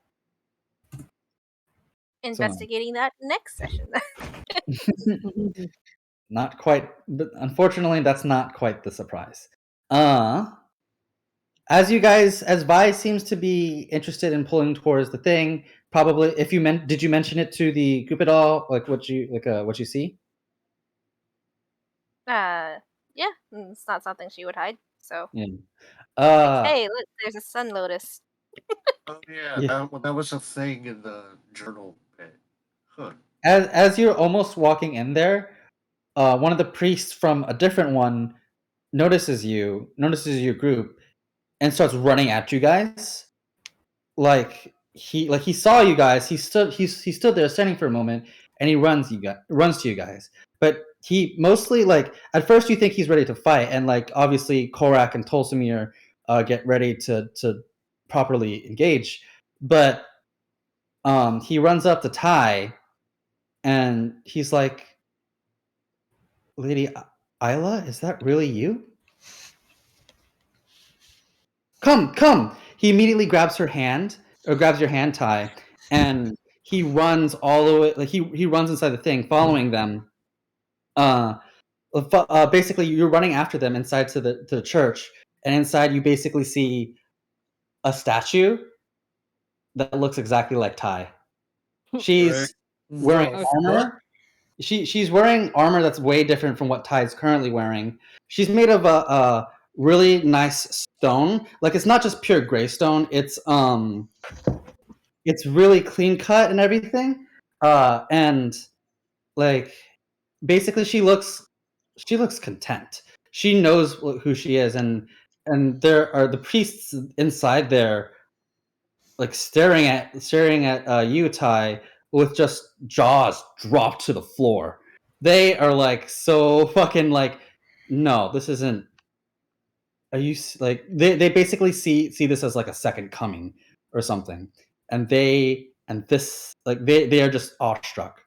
Investigating that next session. Not quite, but unfortunately, that's not quite the surprise. As Vi seems to be interested in pulling towards the thing. Probably, did you mention it to the group at all? Like, what you see? Yeah, it's not something she would hide. So, Yeah. hey, look, there's a sun lotus. Oh yeah, that was a thing in the journal bit. Huh. As you're almost walking in there, one of the priests from a different one notices your group, and starts running at you guys. Like, he saw you guys. He stood there standing for a moment, and he runs to you guys. But he mostly like at first you think he's ready to fight, and like obviously Korak and Tolsimir get ready to properly engage, but he runs up to Tai, and he's like, "Lady Isla, is that really you? Come!" He immediately grabs her hand, or grabs your hand, Tai, and he runs all the way. Like he runs inside the thing, following them. Basically, you're running after them inside to the church, and inside you basically see a statue that looks exactly like Tai. She's wearing armor. She's wearing armor that's way different from what Tai's currently wearing. She's made of a really nice stone. Like it's not just pure gray stone. It's really clean cut and everything. And like basically she looks content. She knows who she is, and there are the priests inside there, like staring at you, Tai, with just jaws dropped to the floor. They are like so fucking like, no, this isn't. Are you like they basically see this as like a second coming or something, and they are just awestruck.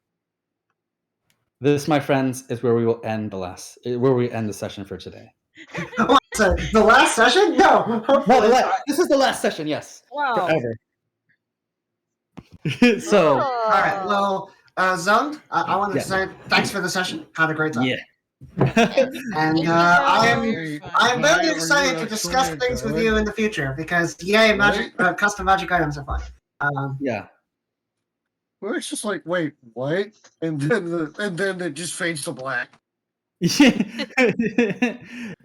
This, my friends, is where we will end the session for today. So, the last session? No. This is the last session. Yes. Wow. Forever. So. All right. Well, Zoned, I wanted to say thanks for the session. Had a great time. Yeah. And I'm very excited to discuss things with you in the future because magic, custom magic items are fun. Yeah. Where it's just like, wait, what? And then it just fades to black.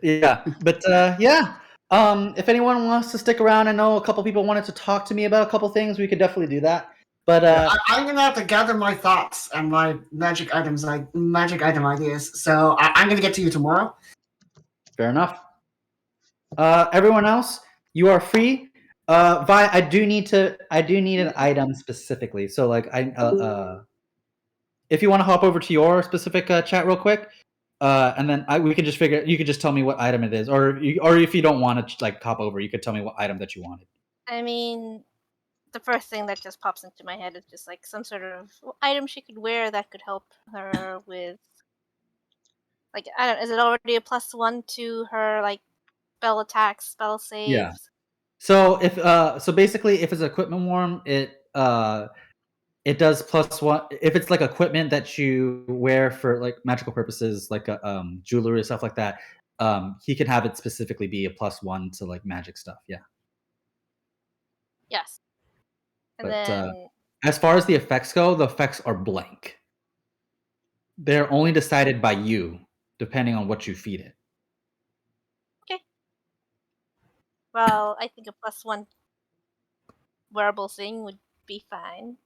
Yeah, but yeah. If anyone wants to stick around, I know a couple people wanted to talk to me about a couple things. We could definitely do that. But I'm gonna have to gather my thoughts and my magic item ideas. So I'm gonna get to you tomorrow. Fair enough. Everyone else, you are free. Vi, I do need an item specifically. So like if you want to hop over to your specific chat real quick, and then we can just figure. You could just tell me what item it is, or if you don't want to like hop over, you could tell me what item that you wanted. I mean, the first thing that just pops into my head is just like some sort of item she could wear that could help her with, like, I don't. Is it already a +1 to her like spell attacks, spell saves? Yeah. So if basically if it's equipment worm, it does +1 if it's like equipment that you wear for like magical purposes, like jewelry and stuff like that. He can have it specifically be a +1 to like magic stuff. Yeah. Yes. And But then as far as the effects go, the effects are blank. They're only decided by you, depending on what you feed it. well, I think a +1 wearable thing would be fine.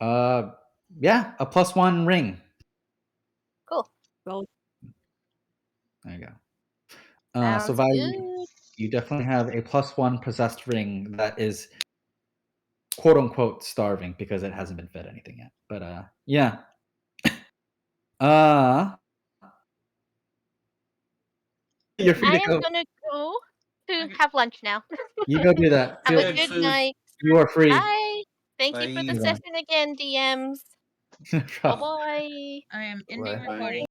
Yeah, a +1 ring. Cool. Well, There you go. Sounds So Vi, good. you definitely have a +1 possessed ring that is quote unquote starving because it hasn't been fed anything yet. But yeah. You're free I to am go. gonna go to have lunch now. You go do that. Have a Feel- good food. night. You are free. Bye. Thank you for the Bye. session again, DMs. No Bye problem. bye. I am ending Bye. recording.